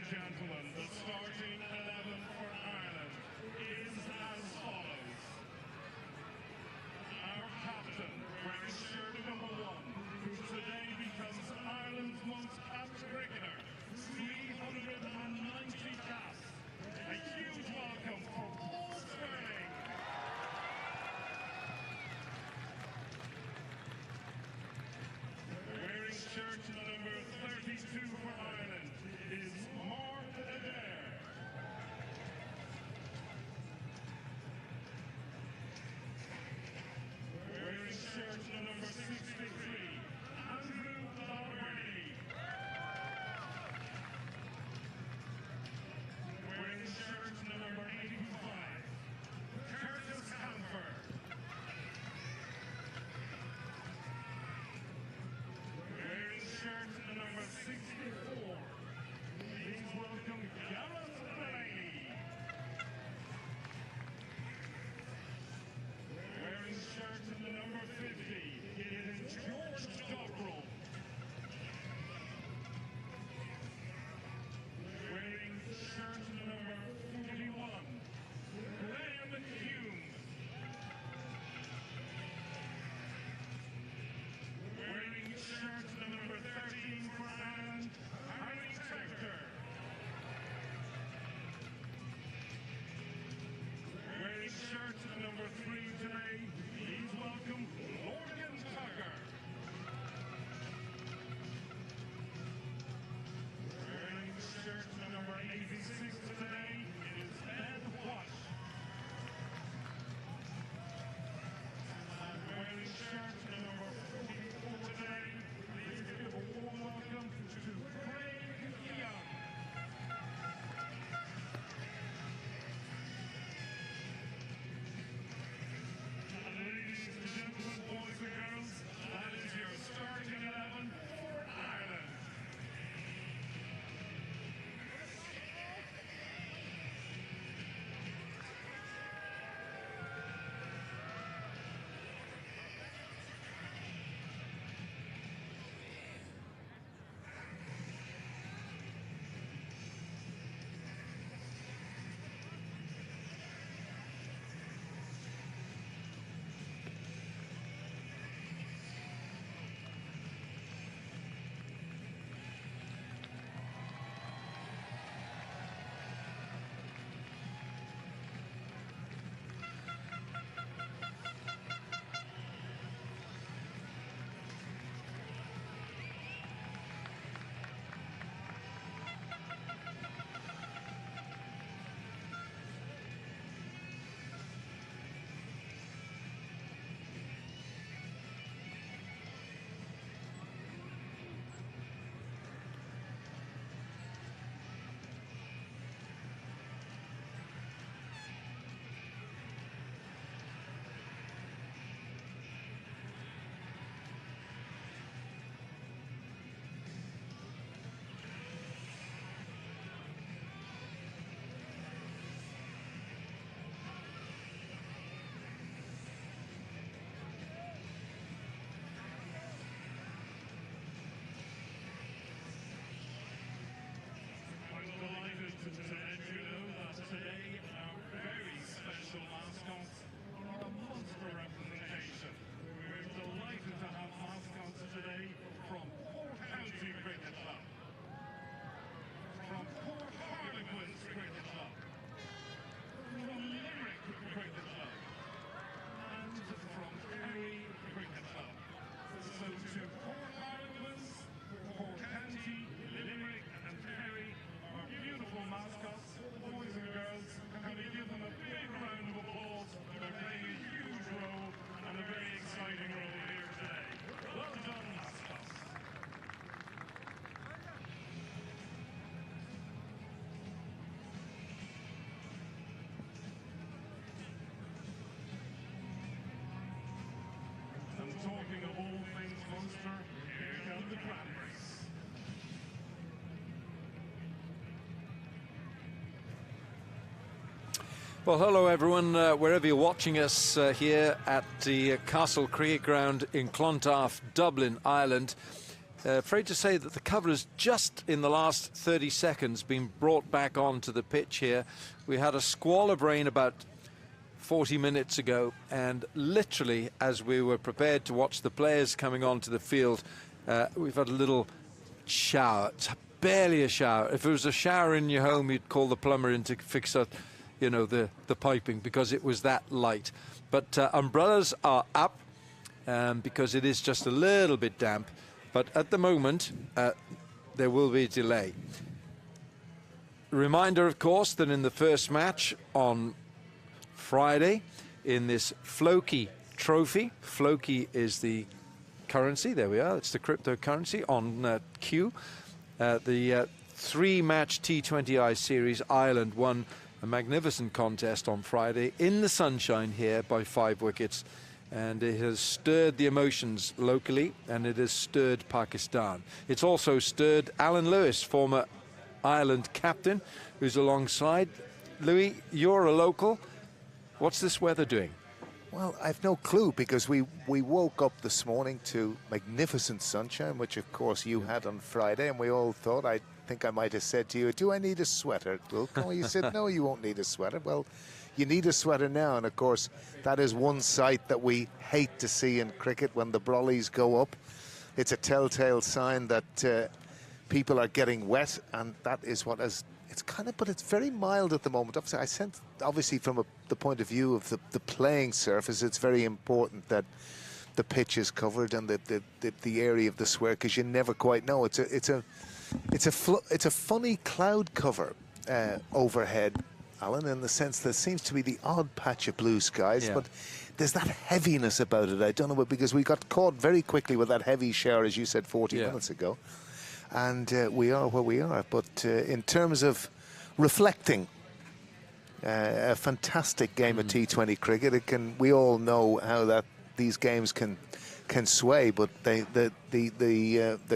gentlemen, the starting 11 for Ireland is as follows. Our captain, wearing shirt number 1, who today becomes Ireland's most capped cricketer, 390 caps. A huge welcome for Paul Sterling. Wearing shirt number 32 for Ireland is Mark Adair. Wearing shirt number 63, Andrew Lombardi. Wearing shirt number 85, Curtis Camphor. Wearing shirt number 64, please welcome Gareth Delaney. Wearing shirt number 50, it is George Dockrell. Wearing shirt number 41, Graham Hume. Wearing shirt number 13 for Ireland, Harry Tractor. Wearing shirt number 3 today, please welcome Morgan Tucker. Wearing shirt number 86 today, it is Ed Wash. And wearing shirt number 44 today, please give a warm welcome to Craig Young. And ladies and gentlemen, boys and girls, that is your starting 11 for Ireland. I'm delighted to let you know that today our very special mascots are a monster representation. We're delighted to have mascots today from Cork County Cricket Club, from Cork Harlequins Cricket Club, from Limerick Cricket Club, and from Kerry Cricket Club. So to Cork Harlequins, Cork County, Limerick and Kerry, our beautiful mascots, boys and girls, can we give them a big round of applause? They're playing a huge role and a very exciting role here today. Well done, mascots. And talking of all things Munster, here come the Cranberries. Well, hello everyone, wherever you're watching us here at the Castle Cricket Ground in Clontarf, Dublin, Ireland. Afraid to say that the cover has just in the last 30 seconds been brought back onto the pitch here. We had a squall of rain about 40 minutes ago, and literally as we were prepared to watch the players coming onto the field, we've had a little shower. It's barely a shower. If it was a shower in your home, you'd call the plumber in to fix up, you know, the piping, because it was that light. But umbrellas are up because it is just a little bit damp. But at the moment, there will be a delay. Reminder, of course, that in the first match on Friday, in this Floki trophy, Floki is the currency, there we are, it's the cryptocurrency on Q. The three-match T20I series, Ireland won a magnificent contest on Friday in the sunshine here by 5 wickets. And it has stirred the emotions locally, and it has stirred Pakistan. It's also stirred Alan Lewis, former Ireland captain, who's alongside. Louis, you're a local. What's this weather doing? Well, I've no clue, because we woke up this morning to magnificent sunshine, which of course you had on Friday, and we all thought, I think I might have said to you, do I need a sweater, Wilco? You said, no, you won't need a sweater. Well, you need a sweater now, and of course that is one sight that we hate to see in cricket when the brollies go up. It's a telltale sign that people are getting wet, and that is what is, it's kind of, but it's very mild at the moment. Obviously from the point of view of the playing surface, it's very important that the pitch is covered and the area of the square, because you never quite know. It's a funny cloud cover overhead, Alan, in the sense there seems to be the odd patch of blue skies, but there's that heaviness about it. I don't know, because we got caught very quickly with that heavy shower, as you said 40 minutes ago, and we are where we are. But in terms of reflecting, a fantastic game of T20 cricket. We all know how these games can sway, but the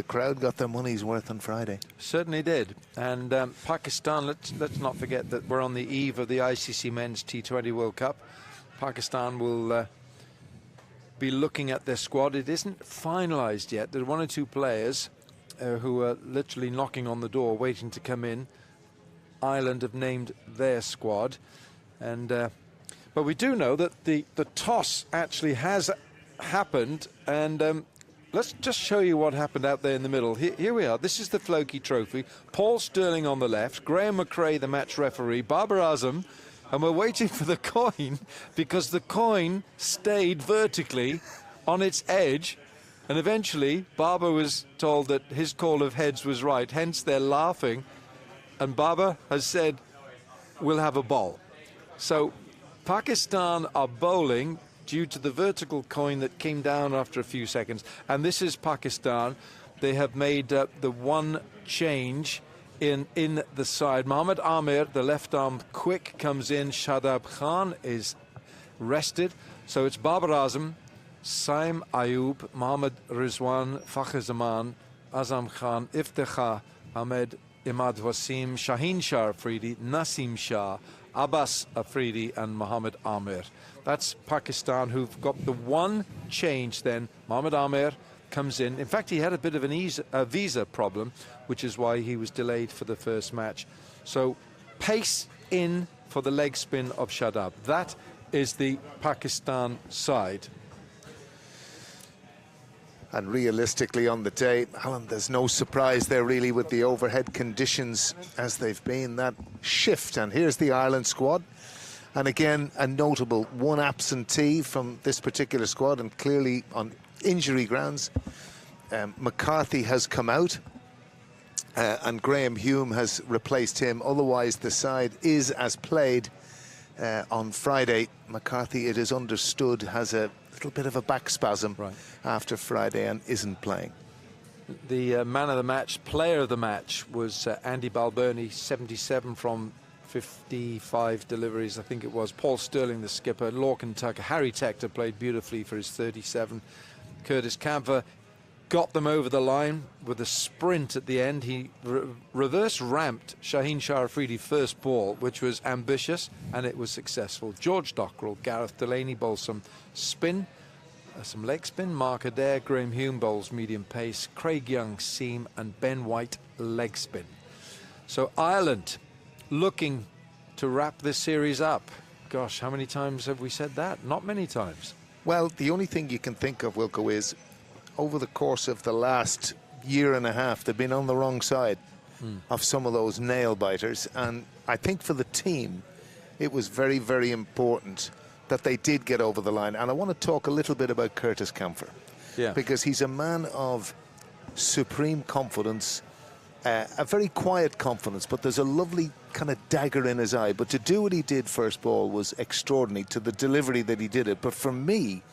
crowd got their money's worth on Friday. Certainly did. And Pakistan, let's not forget that we're on the eve of the ICC Men's T20 World Cup. Pakistan will be looking at their squad. It isn't finalised yet. There are 1 or 2 players who are literally knocking on the door, waiting to come in. Ireland have named their squad, and but we do know that the toss actually has happened, and let's just show you what happened out there in the middle. Here we are. This is the Floki Trophy. Paul Stirling on the left, Graham McRae, the match referee, Babar Azam, and we're waiting for the coin, because the coin stayed vertically on its edge, and eventually Babar was told that his call of heads was right, hence they're laughing, and Babar has said, we'll have a bowl. So Pakistan are bowling due to the vertical coin that came down after a few seconds. And this is Pakistan. They have made the one change in the side. Mohammad Amir, the left arm quick, comes in. Shadab Khan is rested. So it's Babar Azam, Saim Ayub, Mohammad Rizwan, Fakhr Zaman, Azam Khan, Iftikhar Ahmed, Imad Wasim, Shaheen Shah Afridi, Nasim Shah, Abbas Afridi and Mohammad Amir. That's Pakistan, who've got the one change then. Mohammad Amir comes in. In fact, he had a bit of a visa problem, which is why he was delayed for the first match. So pace in for the leg spin of Shadab. That is the Pakistan side. And realistically on the day, Alan, there's no surprise there really with the overhead conditions as they've been, that shift. And here's the Ireland squad. And again, a notable one absentee from this particular squad, and clearly on injury grounds. McCarthy has come out and Graham Hume has replaced him. Otherwise, the side is as played on Friday. McCarthy, it is understood, has a little bit of a back spasm after Friday and isn't playing. The man of the match, player of the match, was Andy Balbirnie, 77 from 55 deliveries, I think it was. Paul Stirling, the skipper. Lorcan Tucker, Harry Tector played beautifully for his 37. Curtis Camphor got them over the line with a sprint at the end. He reverse ramped Shaheen Shah Afridi first ball, which was ambitious, and it was successful. George Dockrell, Gareth Delaney bowled some spin, some leg spin. Mark Adair, Graham Hume bowls medium pace. Craig Young seam, and Ben White leg spin. So Ireland looking to wrap this series up. Gosh, how many times have we said that? Not many times. Well, the only thing you can think of, Wilco, is over the course of the last year and a half, they've been on the wrong side of some of those nail biters. And I think for the team, it was very, very important that they did get over the line. And I want to talk a little bit about Curtis Camphor. Yeah. Because he's a man of supreme confidence, a very quiet confidence, but there's a lovely kind of dagger in his eye. But to do what he did first ball was extraordinary, to the delivery that he did it. But for me,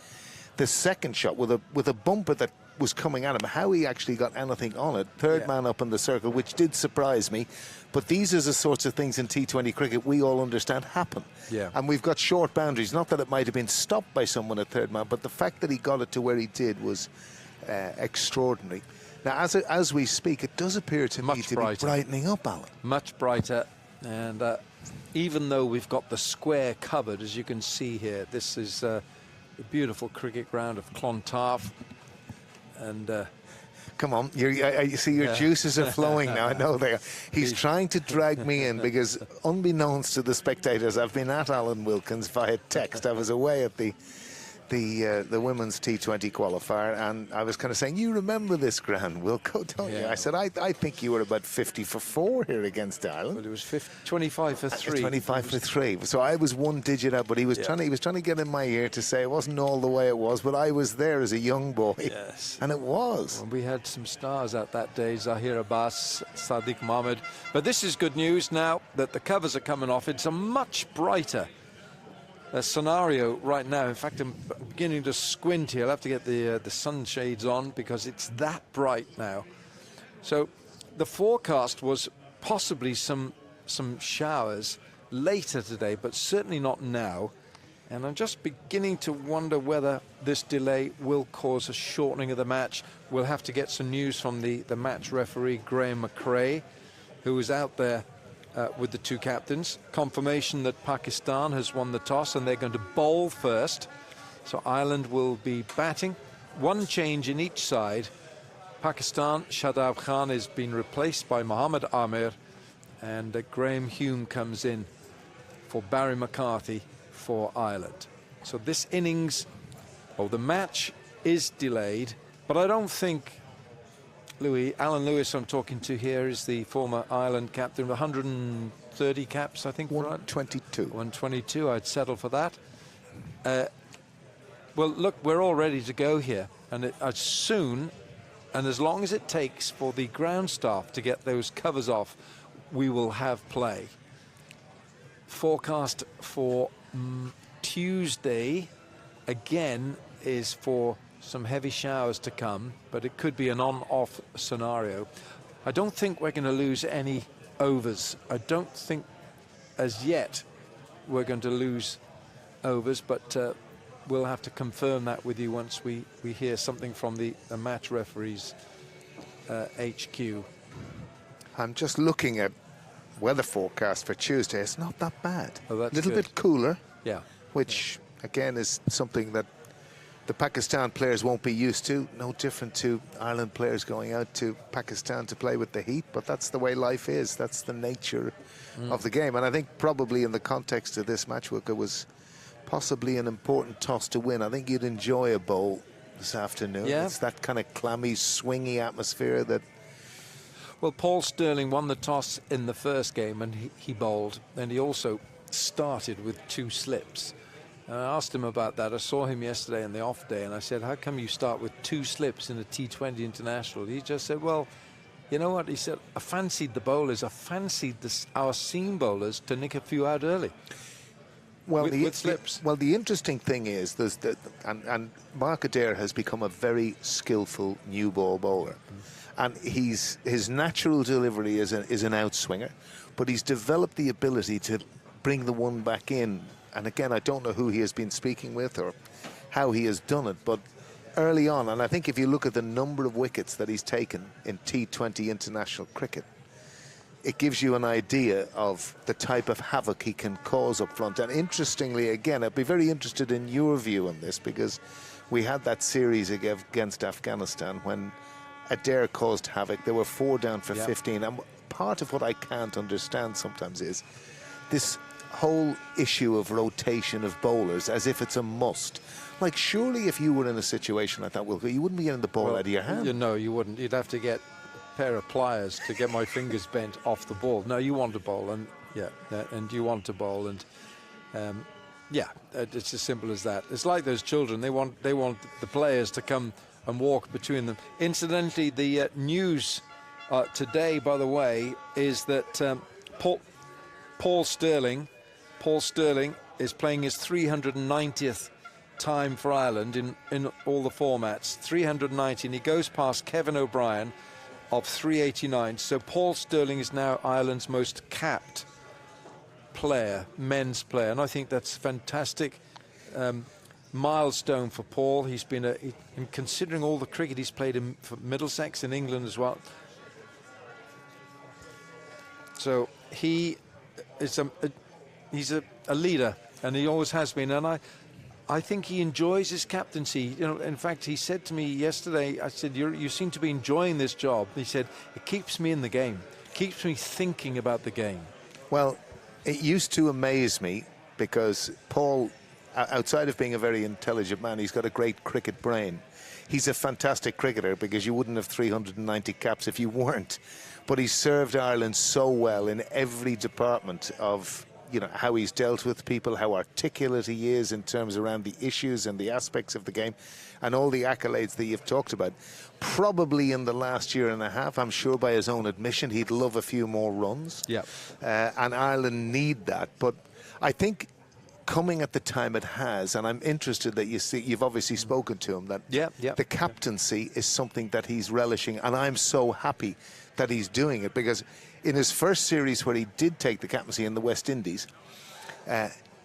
the second shot with a bumper that was coming at him, how he actually got anything on it, third man up in the circle, which did surprise me. But these are the sorts of things in T20 cricket we all understand happen. Yeah. And we've got short boundaries. Not that it might have been stopped by someone at third man, but the fact that he got it to where he did was extraordinary. Now, as we speak, it does appear to me to be brightening up, Alan. Much brighter. And even though we've got the square covered, as you can see here, this is the beautiful cricket ground of Clontarf. And come on, you see your juices are flowing now. I know they are. He's trying to drag me in because, unbeknownst to the spectators, I've been at Alan Wilkins via text. I was away at the women's T20 qualifier, and I was kind of saying, you remember this ground, Wilco, don't you? I said, I think you were about 50 for 4 here against Ireland. But it was 25 for 3. 25 for 3. So I was one digit up, but he was trying to get in my ear to say it wasn't all the way it was, but I was there as a young boy. Yes. And it was. And we had some stars at that day, Zahir Abbas, Sadiq Mohammed. But this is good news now that the covers are coming off. It's a much brighter scenario right now. In fact, I'm beginning to squint here. I'll have to get the sunshades on because it's that bright now. So the forecast was possibly some showers later today, but certainly not now. And I'm just beginning to wonder whether this delay will cause a shortening of the match. We'll have to get some news from the match referee, Graham McRae, who was out there with the two captains. Confirmation that Pakistan has won the toss and they're going to bowl first. So Ireland will be batting. One change in each side. Pakistan, Shadab Khan has been replaced by Mohammed Amir, and Graham Hume comes in for Barry McCarthy for Ireland. So this innings, the match is delayed, but I don't think Alan Lewis, I'm talking to here, is the former Ireland captain, 130 caps, I think. 122. 122, I'd settle for that. Well, look, we're all ready to go here. And as soon, and as long as it takes for the ground staff to get those covers off, we will have play. Forecast for Tuesday, again, is for some heavy showers to come, but it could be an on-off scenario. I don't think we're going to lose any overs. I don't think as yet we're going to lose overs, but we'll have to confirm that with you once we hear something from the match referees HQ. I'm just looking at weather forecast for Tuesday. It's not that bad. Oh, that's a little good. Bit cooler, yeah, which again is something that the Pakistan players won't be used to. No different to Ireland players going out to Pakistan to play with the heat, but that's the way life is. That's the nature of the game. And I think probably in the context of this match, it was possibly an important toss to win. I think you'd enjoy a bowl this afternoon. Yeah. It's that kind of clammy, swingy atmosphere that... Well, Paul Stirling won the toss in the first game and he bowled, and he also started with 2 slips. And I asked him about that. I saw him yesterday on the off day, and I said, how come you start with 2 slips in a T20 international? He just said, well, you know what? He said, I fancied the bowlers. I fancied our seam bowlers to nick a few out early. Well, with slips. Well, the interesting thing is, and Mark Adair has become a very skillful new ball bowler. And his natural delivery is an outswinger, but he's developed the ability to bring the one back in. And again, I don't know who he has been speaking with or how he has done it, but early on, and I think if you look at the number of wickets that he's taken in T20 international cricket, it gives you an idea of the type of havoc he can cause up front. And interestingly, again, I'd be very interested in your view on this, because we had that series against Afghanistan when Adair caused havoc. They were 4 down for 15. And part of what I can't understand sometimes is this whole issue of rotation of bowlers as if it's a must. Like, surely if you were in a situation like that, Wilco, you wouldn't be getting the ball out of your hand. No, you wouldn't. You'd have to get a pair of pliers to get my fingers bent off the ball. No, you want to bowl, and and you want to bowl, and it's as simple as that. It's like those children. They want the players to come and walk between them. Incidentally, the news today, by the way, is that Paul Stirling is playing his 390th time for Ireland in all the formats, 390, and he goes past Kevin O'Brien of 389. So Paul Stirling is now Ireland's most capped player, men's player, and I think that's fantastic milestone for Paul. He's been considering all the cricket he's played for Middlesex in England as well. So he is he's a leader, and he always has been, and I think he enjoys his captaincy. You know, in fact, he said to me yesterday, I said, you seem to be enjoying this job. He said, it keeps me in the game, keeps me thinking about the game. Well, it used to amaze me because Paul, outside of being a very intelligent man, he's got a great cricket brain. He's a fantastic cricketer because you wouldn't have 390 caps if you weren't. But he served Ireland so well in every department of, you know, how he's dealt with people, how articulate he is in terms around the issues and the aspects of the game, and all the accolades that you've talked about. Probably in the last year and a half, I'm sure by his own admission, he'd love a few more runs. Yeah. And Ireland need that. But I think coming at the time it has, and I'm interested that you've obviously spoken to him, that the captaincy is something that he's relishing, and I'm so happy that he's doing it, because in his first series where he did take the captaincy in the West Indies,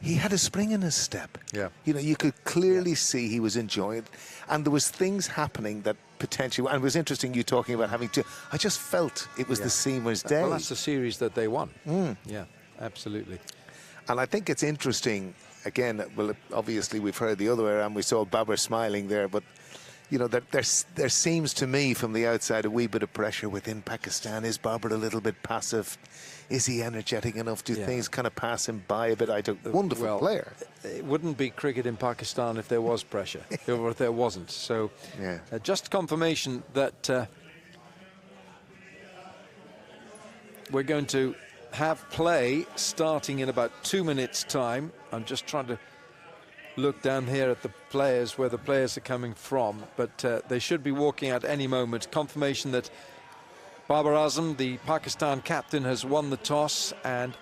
he had a spring in his step. Yeah. You know, you could clearly see he was enjoying it, and there was things happening that potentially, and it was interesting you talking about having to, I just felt it was the Seamers' day. Well, that's the series that they won. Yeah, absolutely. And I think it's interesting, again, well, obviously we've heard the other way around, we saw Babar smiling there, but you know, there seems to me from the outside a wee bit of pressure within Pakistan. Is Babar a little bit passive? Is he energetic enough? Do things kind of pass him by a bit? Wonderful player. It wouldn't be cricket in Pakistan if there was pressure, or if there wasn't. So just confirmation that we're going to have play starting in about 2 minutes' time. I'm just trying to look down here at the players, where the players are coming from, but they should be walking out any moment. Confirmation that Babar Azam, the Pakistan captain, has won the toss, and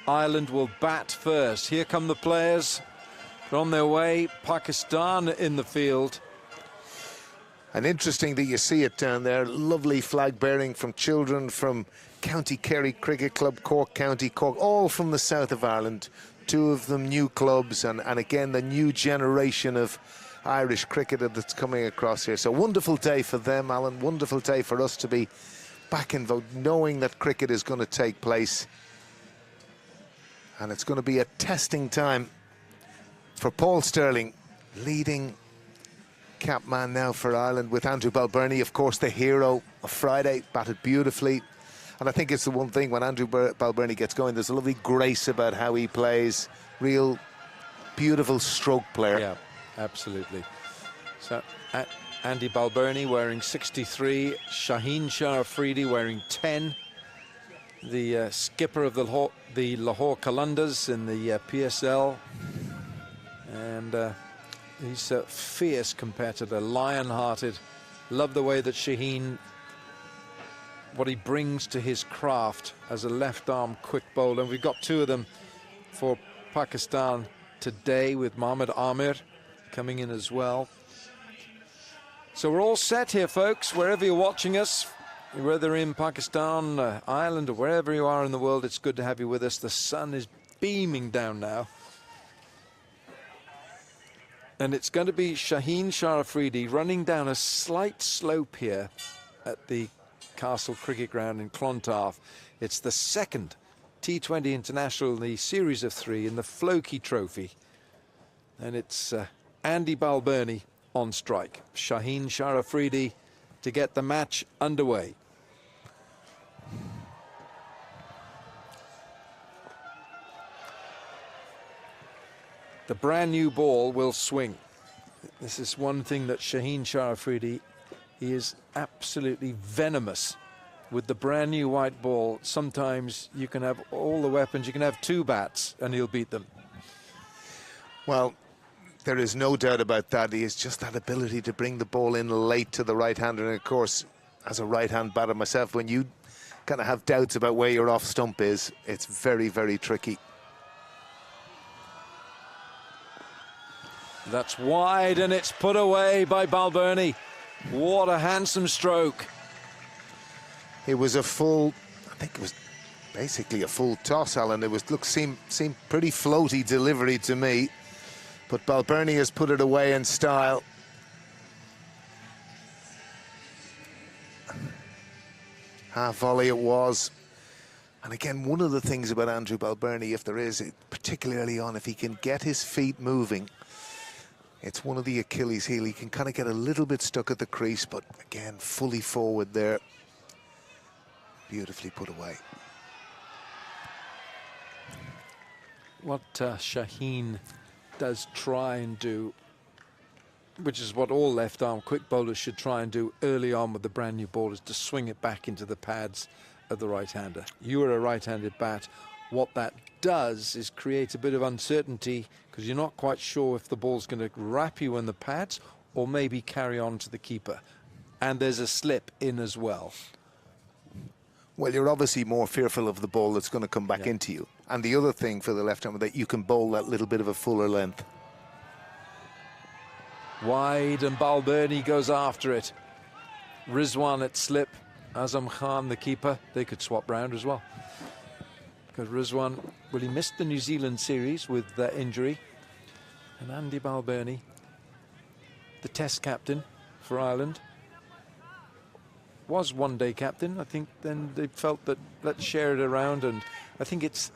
Ireland will bat first. Here come the players. They're on their way. Pakistan in the field. And interesting that you see it down there. Lovely flag bearing from children from County Kerry Cricket Club, Cork County, Cork, all from the south of Ireland. Two of them new clubs, and again the new generation of Irish cricketer that's coming across here. So wonderful day for them, Alan. Wonderful day for us to be back in vote, knowing that cricket is going to take place. And it's going to be a testing time for Paul Stirling, leading cap man now for Ireland, with Andrew Balbirnie, of course, the hero of Friday, batted beautifully. And I think it's the one thing, when Andrew Balbirnie gets going, there's a lovely grace about how he plays. Real beautiful stroke player. Yeah, absolutely. So Andy Balbirnie wearing 63, Shaheen Shah Afridi wearing 10. The skipper of the Lahore Qalandars in the PSL. And he's a fierce competitor, lion-hearted. Love the way that Shaheen, what he brings to his craft as a left-arm quick bowler. And we've got two of them for Pakistan today, with Mohammad Amir coming in as well. So we're all set here, folks. Wherever you're watching us, whether in Pakistan, Ireland, or wherever you are in the world, it's good to have you with us. The sun is beaming down now. And it's going to be Shaheen Shah Afridi running down a slight slope here at the Castle Cricket Ground in Clontarf. It's the second T20 International in the series of 3 in the Floki Trophy. And it's Andy Balbirnie on strike. Shaheen Sharafridi to get the match underway. The brand new ball will swing. This is one thing that Shaheen Sharafridi, he is absolutely venomous with the brand new white ball. Sometimes you can have all the weapons, you can have 2 bats and he'll beat them. Well, there is no doubt about that. He has just that ability to bring the ball in late to the right-hander. And of course, as a right-hand batter myself, when you kind of have doubts about where your off stump is, it's very, very tricky. That's wide and it's put away by Balbirnie. What a handsome stroke. It was a full, I think it was basically a full toss, Alan. It was, seemed pretty floaty delivery to me. But Balbirnie has put it away in style. Half volley it was. And again, one of the things about Andrew Balbirnie, if there is, particularly on, if he can get his feet moving, it's one of the Achilles heel. He can kind of get a little bit stuck at the crease, but again, fully forward there. Beautifully put away. What Shaheen does try and do, which is what all left-arm quick bowlers should try and do early on with the brand new ball, is to swing it back into the pads of the right-hander. You are a right-handed bat. What that does is create a bit of uncertainty because you're not quite sure if the ball's going to wrap you in the pads or maybe carry on to the keeper. And there's a slip in as well. Well, you're obviously more fearful of the ball that's going to come back into you. And the other thing for the left-hander, that you can bowl that little bit of a fuller length. Wide, and Balbirnie goes after it. Rizwan at slip. Azam Khan, the keeper, they could swap round as well. Because Rizwan, well, he missed the New Zealand series with injury. And Andy Balbirnie, the Test captain for Ireland, was one-day captain. I think then they felt that let's share it around, and I think it's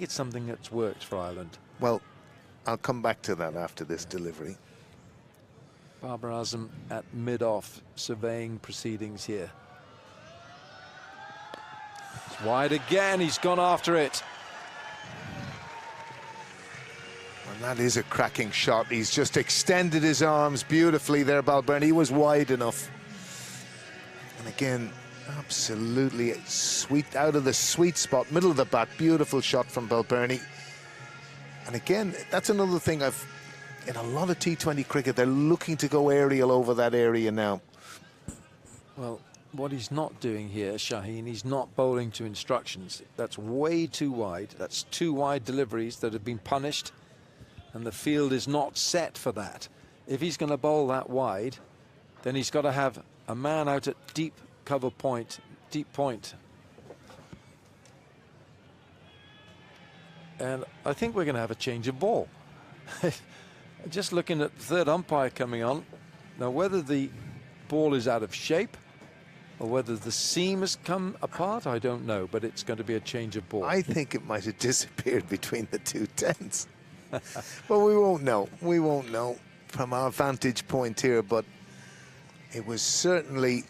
something that's worked for Ireland. Well, I'll come back to that after this delivery. Babar Azam at mid-off, surveying proceedings here. It's wide again, he's gone after it. And that is a cracking shot. He's just extended his arms beautifully there, Balbirnie. He was wide enough. And again, absolutely sweet, out of the sweet spot, middle of the bat. Beautiful shot from Balbirnie. And again, that's another thing in a lot of T20 cricket, they're looking to go aerial over that area now. Well, what he's not doing here, Shaheen, he's not bowling to instructions. That's way too wide. That's 2 wide deliveries that have been punished, and the field is not set for that. If he's going to bowl that wide, then he's got to have a man out at deep cover point, deep point. And I think we're going to have a change of ball. Just looking at the third umpire coming on. Now, whether the ball is out of shape or whether the seam has come apart, I don't know, but it's going to be a change of ball. I think it might have disappeared between the 2 tents. But we won't know. We won't know from our vantage point here, but it was certainly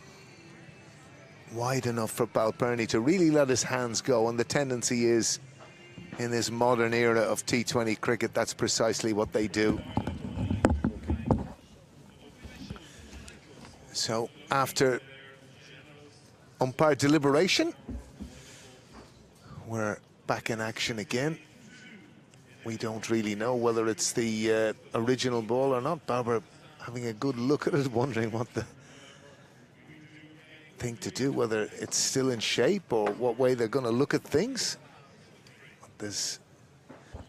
wide enough for Balbirnie to really let his hands go, and the tendency is, in this modern era of T20 cricket, that's precisely what they do. So after umpire deliberation, we're back in action again. We don't really know whether it's the original ball or not. Babar having a good look at it, wondering what the thing to do, whether it's still in shape or what way they're going to look at things. There's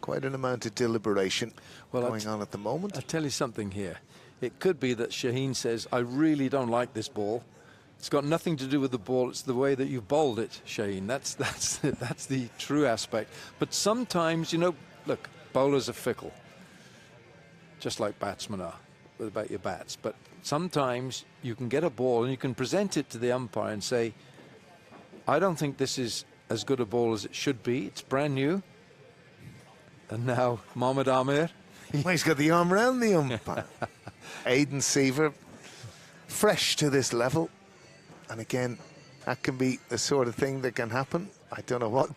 quite an amount of deliberation going on at the moment. I'll tell you something here. It could be that Shaheen says, I really don't like this ball. It's got nothing to do with the ball. It's the way that you've bowled it, Shaheen. That's the true aspect. But sometimes, you know, look, bowlers are fickle, just like batsmen are about your bats. But sometimes you can get a ball and you can present it to the umpire and say, I don't think this is as good a ball as it should be. It's brand new. And now Mohammad Amir. Well, he's got the arm around the umpire. Aidan Seaver, fresh to this level. And again, that can be the sort of thing that can happen. I don't know what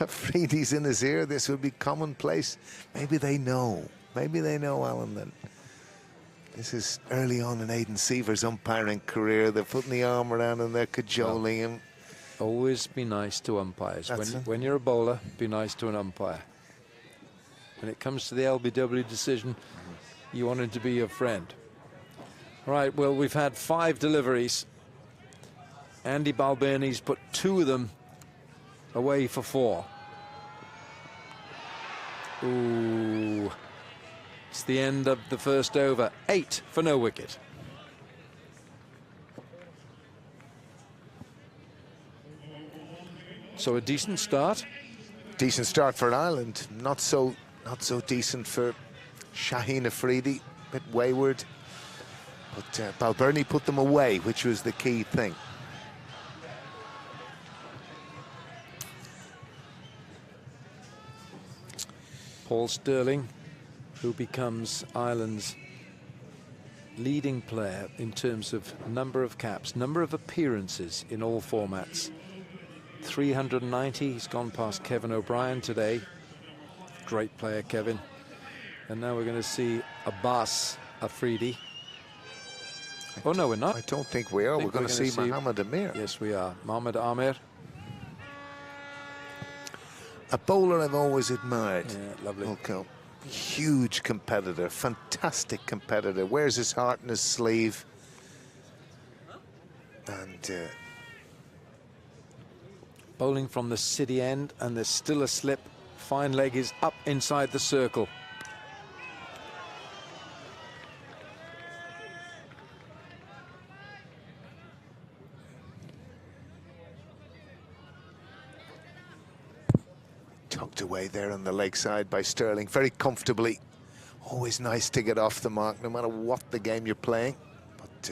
Freedy's in his ear. This would be commonplace. Maybe they know. Maybe they know, Alan, that this is early on in Aidan Seaver's umpiring career. They're putting the arm around him, they're cajoling him. Always be nice to umpires. When you're a bowler, be nice to an umpire. When it comes to the LBW decision, you want him to be your friend. Right, well, we've had 5 deliveries. Andy Balbirnie's put 2 of them away for 4. Ooh. It's the end of the first over. 8 for no wicket. So a decent start. Decent start for Ireland. Not so decent for Shaheen Afridi. Bit wayward. But Balbirnie put them away, which was the key thing. Paul Stirling, who becomes Ireland's leading player in terms of number of caps, number of appearances in all formats. 390, he's gone past Kevin O'Brien today. Great player, Kevin. And now we're going to see Abbas Afridi. Oh, no, we're not. I don't think we are. We're going to see Mohamed Amir. Yes, we are. Mohamed Amir. A bowler I've always admired. Yeah, lovely. Okay. Huge competitor, fantastic competitor. Wears his heart in his sleeve. And bowling from the city end, and there's still a slip. Fine leg is up inside the circle. Tucked away there on the leg side by Stirling, very comfortably. Always nice to get off the mark, no matter what the game you're playing. But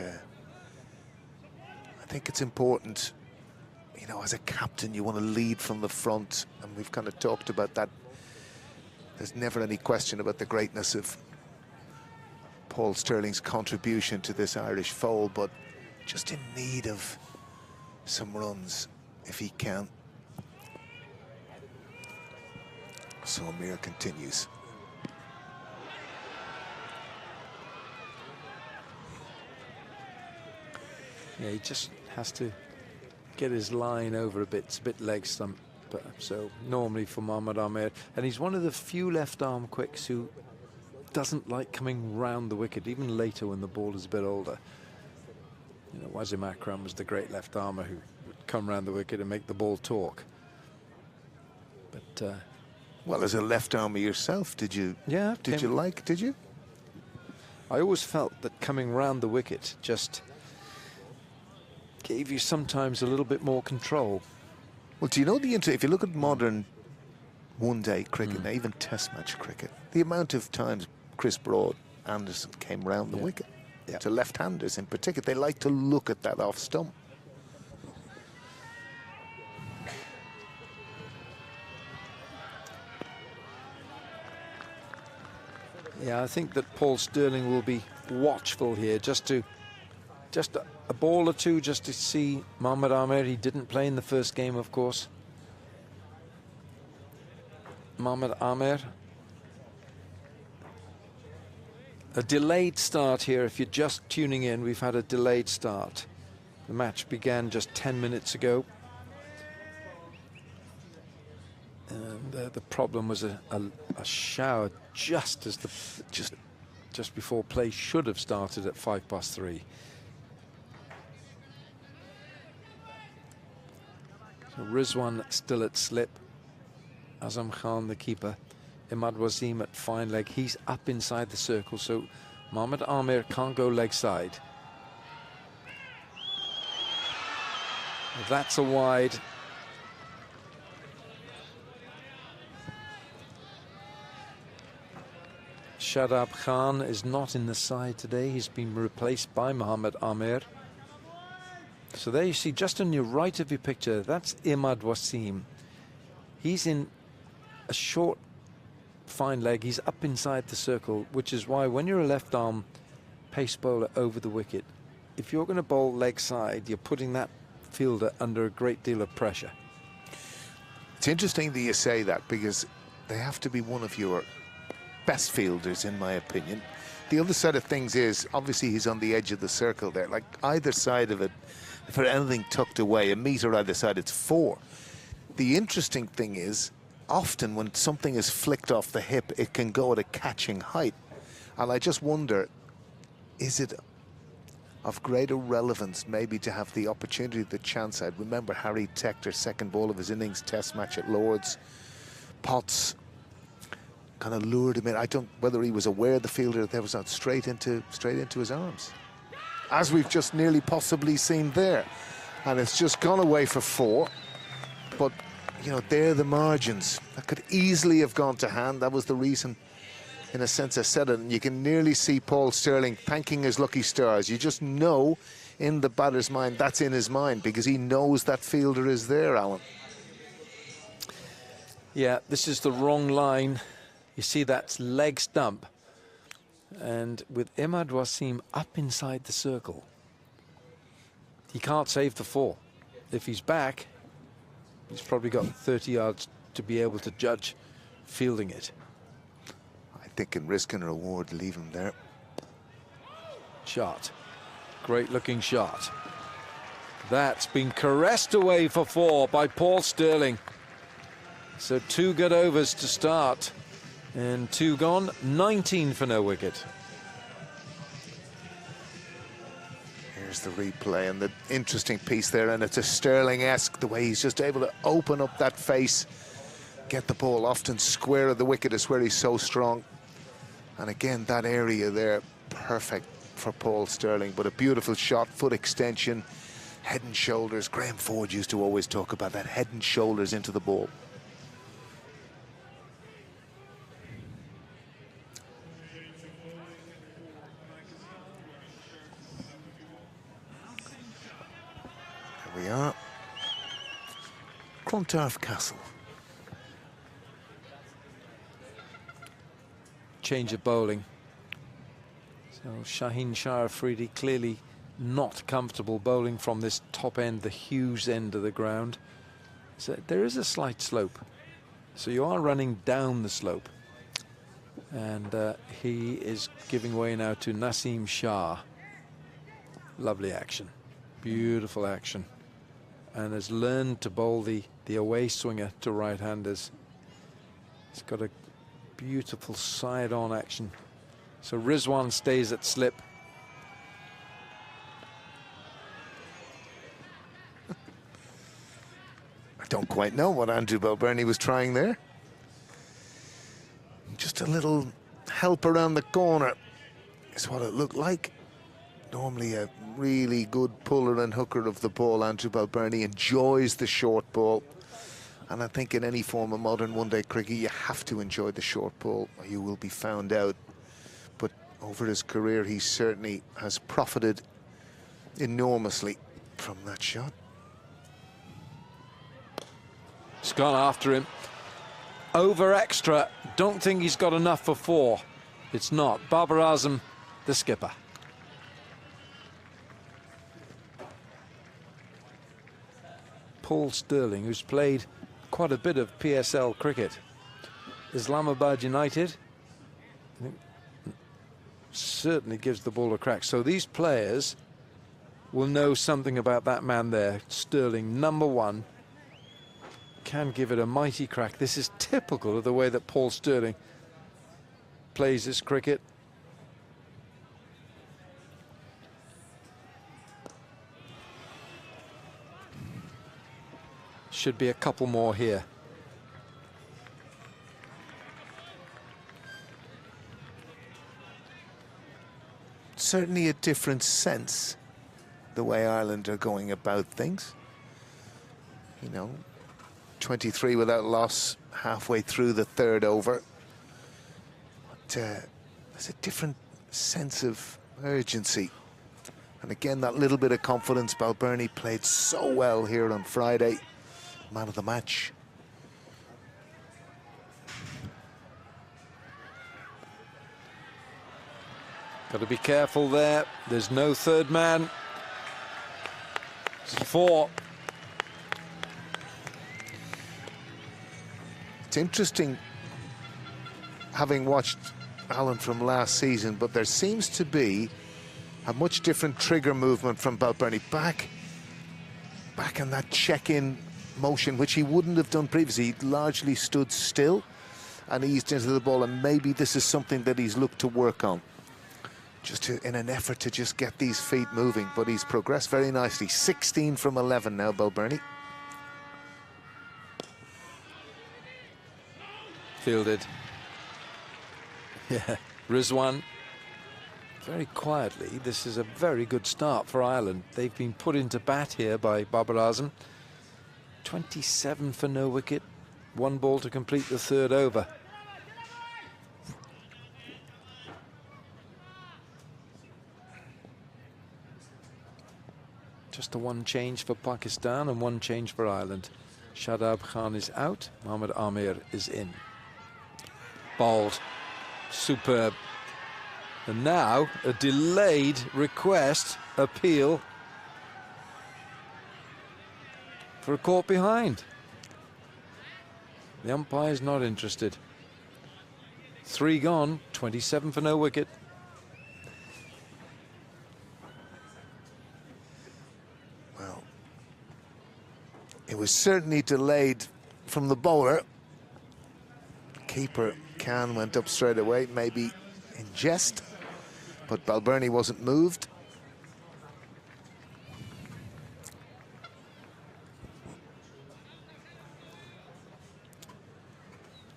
I think it's important, you know, as a captain, you want to lead from the front, and we've kind of talked about that. There's never any question about the greatness of Paul Stirling's contribution to this Irish fold, but just in need of some runs if he can. So Amir continues. Yeah, he just has to get his line over a bit. It's a bit leg stump. So normally for Mohamed Amir, and he's one of the few left arm quicks who doesn't like coming round the wicket, even later when the ball is a bit older. You know, Wasim Akram was the great left armer who would come round the wicket and make the ball talk. But well, as a left armer yourself, did you? Yeah. Did you? I always felt that coming round the wicket just gave you sometimes a little bit more control. Well, do you know if you look at modern one-day cricket, now even test match cricket, the amount of times Chris Broad, Anderson came round the wicket, to left-handers in particular, they like to look at that off stump. Yeah, I think that Paul Stirling will be watchful here, just a ball or two, just to see Mohamed Amir. He didn't play in the first game, of course. Mohamed Amir. A delayed start here. If you're just tuning in, we've had a delayed start. The match began just 10 minutes ago. And the problem was a shower just as just before play should have started at 3:05. So Rizwan still at slip. Azam Khan, the keeper. Imad Wasim at fine leg. He's up inside the circle, so Mohamed Amir can't go leg side. That's a wide. Shadab Khan is not in the side today. He's been replaced by Mohamed Amir. So there you see, just on your right of your picture, that's Imad Wasim. He's in a short, fine leg. He's up inside the circle, which is why when you're a left arm pace bowler over the wicket. If you're going to bowl leg side, you're putting that fielder under a great deal of pressure. It's interesting that you say that, because they have to be one of your best fielders, in my opinion. The other side of things is, obviously, he's on the edge of the circle there. Like, either side of it, for anything tucked away, a metre either side, it's 4. The interesting thing is, often when something is flicked off the hip, it can go at a catching height. And I just wonder, is it of greater relevance maybe to have the opportunity, the chance? I remember Harry Tector, second ball of his innings test match at Lord's. Potts kind of lured him in. I don't whether he was aware the fielder there was not straight into his arms, as we've just nearly possibly seen there. And it's just gone away for 4. But, you know, they're the margins. That could easily have gone to hand. That was the reason, in a sense, I said it. And you can nearly see Paul Stirling thanking his lucky stars. You just know in the batter's mind that's in his mind, because he knows that fielder is there, Alan. Yeah, this is the wrong line. You see, that's leg stump. And with Imad Wasim up inside the circle, he can't save the 4. If he's back, he's probably got 30 yards to be able to judge fielding it. I think in risk and reward, leave him there. Shot. Great looking shot. That's been caressed away for 4 by Paul Stirling. So 2 good overs to start. And 2 gone, 19 for no wicket. Here's the replay and the interesting piece there, and it's a Sterling-esque, the way he's just able to open up that face, get the ball often square of the wicket is where he's so strong. And again, that area there, perfect for Paul Stirling, but a beautiful shot, foot extension, head and shoulders. Graham Ford used to always talk about that, head and shoulders into the ball. We are Clontarf Castle. Change of bowling. So Shaheen Shah Afridi clearly not comfortable bowling from this top end, the Hughes end of the ground. So there is a slight slope. So you are running down the slope. And he is giving way now to Naseem Shah. Lovely action. Beautiful action. And has learned to bowl the away swinger to right-handers. He's got a beautiful side-on action. So Rizwan stays at slip. I don't quite know what Andrew Balbirnie was trying there. Just a little help around the corner is what it looked like. Normally a really good puller and hooker of the ball. Andrew Balbirnie enjoys the short ball. And I think in any form of modern one-day cricket, you have to enjoy the short ball or you will be found out. But over his career, he certainly has profited enormously from that shot. It's gone after him. Over extra. Don't think he's got enough for 4. It's not. Babar Azam, the skipper. Paul Stirling, who's played quite a bit of PSL cricket. Islamabad United, I think, certainly gives the ball a crack. So these players will know something about that man there. Stirling, #1, can give it a mighty crack. This is typical of the way that Paul Stirling plays his cricket. Should be a couple more here. Certainly a different sense, the way Ireland are going about things. You know, 23 without loss halfway through the 3rd over. But there's a different sense of urgency. And again, that little bit of confidence. Balbirnie played so well here on Friday. Man of the match. Got to be careful there. There's no third man. It's 4. It's interesting, having watched Alan from last season, but there seems to be a much different trigger movement from Balbirnie. Back in that check-in motion, which he wouldn't have done previously. He largely stood still and eased into the ball, and maybe this is something that he's looked to work on, just in an effort to just get these feet moving. But he's progressed very nicely. 16 from 11 now, Balbirnie. Fielded. Yeah, Rizwan. Very quietly, this is a very good start for Ireland. They've been put into bat here by Babar Azam. 27 for no wicket. 1 ball to complete the 3rd over. Just a 1 change for Pakistan and 1 change for Ireland. Shadab Khan is out. Mohammad Amir is in. Bowled. Superb. And now a delayed request appeal for a caught behind. The umpire's not interested. 3 gone, 27 for no wicket. Well, it was certainly delayed from the bowler. Keeper Khan went up straight away, maybe in jest, but Balbirnie wasn't moved.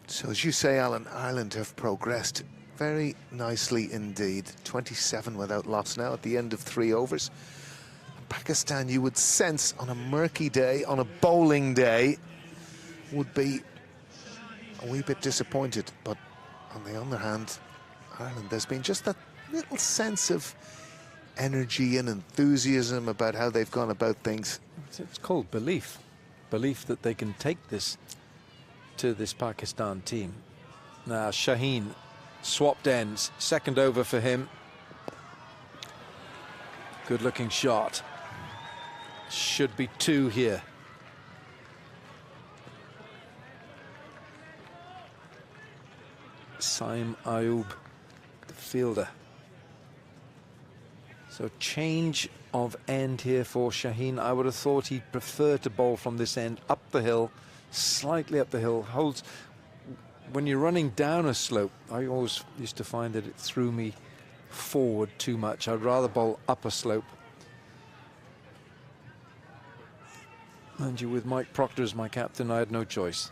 So as you say, Alan, Ireland have progressed very nicely indeed. 27 without loss now at the end of 3 overs. Pakistan, you would sense on a murky day, on a bowling day, would be a wee bit disappointed. But on the other hand, Ireland, there's been just that little sense of energy and enthusiasm about how they've gone about things. It's called belief. Belief that they can take this to this Pakistan team. Now Shaheen swapped ends. 2nd over for him. Good looking shot. Should be 2 here. Saim Ayub, the fielder. So change of end here for Shaheen. I would have thought he'd prefer to bowl from this end up the hill, slightly up the hill. Holds. When you're running down a slope, I always used to find that it threw me forward too much. I'd rather bowl up a slope. Mind you, with Mike Proctor as my captain, I had no choice.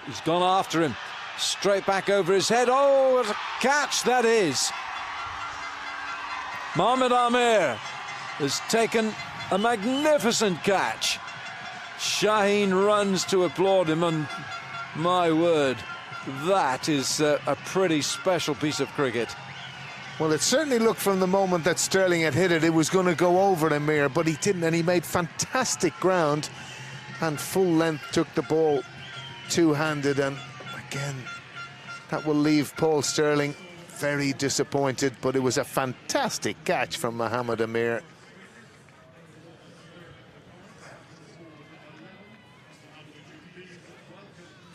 He's gone after him. Straight back over his head. Oh, what a catch that is. Mohammad Amir has taken a magnificent catch. Shaheen runs to applaud him, and my word, that is a pretty special piece of cricket. Well, it certainly looked from the moment that Sterling had hit it, it was going to go over Amir, but he didn't, and he made fantastic ground and full length took the ball two-handed, and again, that will leave Paul Sterling very disappointed, but it was a fantastic catch from Mohammad Amir.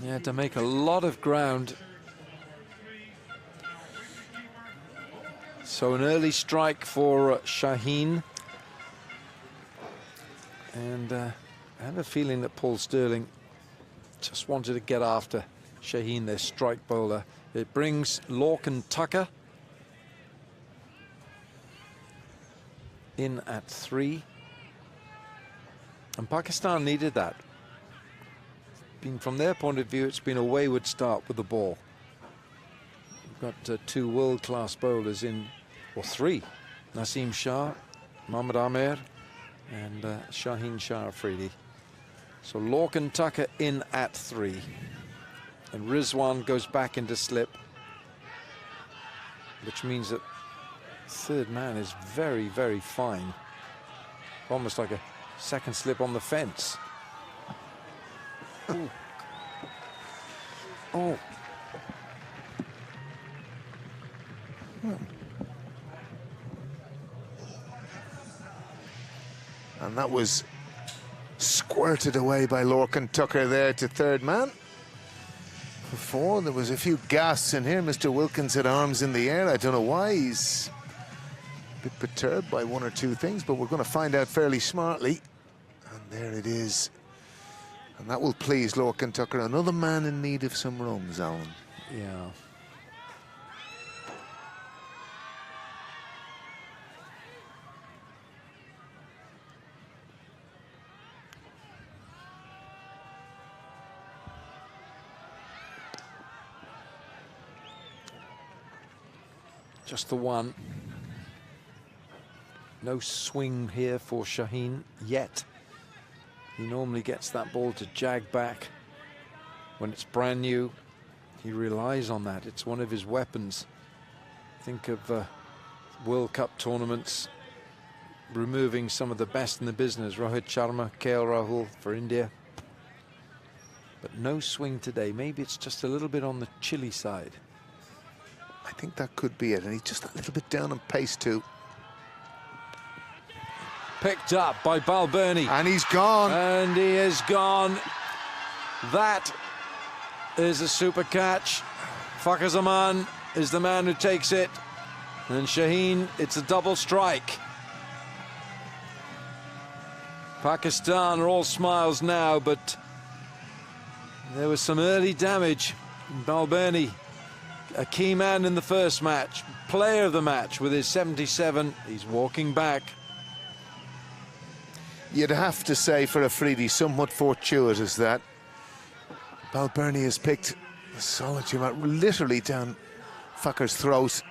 Yeah, to make a lot of ground. So an early strike for Shaheen. And I have a feeling that Paul Sterling just wanted to get after Shaheen, their strike bowler. It brings Lorcan Tucker in at 3. And Pakistan needed that. From their point of view, it's been a wayward start with the ball. We've got 2 world-class bowlers in, or 3. Naseem Shah, Mohammad Amir, and Shaheen Shah Afridi. So Lorcan Tucker in at 3. And Rizwan goes back into slip, which means that 3rd man is very, very fine. Almost like a 2nd slip on the fence. Ooh. Oh. And that was squirted away by Lorcan Tucker there to third man. Before there was a few gasps in here. Mr. Wilkins had arms in the air. I don't know why. He's a bit perturbed by one or two things, but we're going to find out fairly smartly. And there it is. And that will please Lorcan Tucker. Another man in need of some runs, Alan. Yeah. Just the one. No swing here for Shaheen yet. He normally gets that ball to jag back when it's brand new. He relies on that. It's one of his weapons. Think of World Cup tournaments, removing some of the best in the business. Rohit Sharma, KL Rahul for India. But no swing today. Maybe it's just a little bit on the chilly side. I think that could be it. And he's just a little bit down on pace too. Picked up by Balbirnie. And he's gone. And he is gone. That is a super catch. Fakhar Zaman is the man who takes it. And Shaheen, it's a double strike. Pakistan are all smiles now, but there was some early damage. Balbirnie, a key man in the first match, player of the match with his 77. He's walking back. You'd have to say for Afridi, somewhat fortuitous that Balbirnie has picked a solid amount, literally down Fakhar's throat.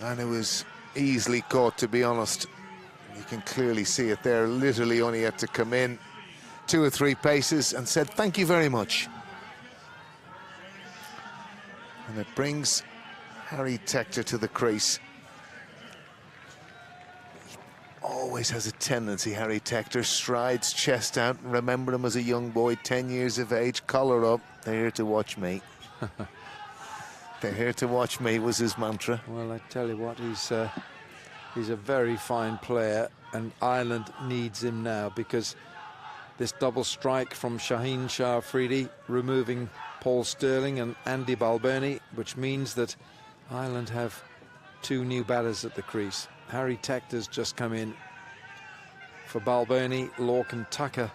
And it was easily caught, to be honest. You can clearly see it there. Literally only had to come in 2 or 3 paces and said, thank you very much. And it brings Harry Tector to the crease. Always has a tendency, Harry Tector, strides chest out. Remember him as a young boy, 10 years of age, collar up. They're here to watch me. They're here to watch me was his mantra. Well, I tell you what, he's a very fine player, and Ireland needs him now, because this double strike from Shaheen Shah Afridi, removing Paul Stirling and Andy Balbirnie, which means that Ireland have 2 new batters at the crease. Harry Tector's just come in for Balbirnie. Lorcan Tucker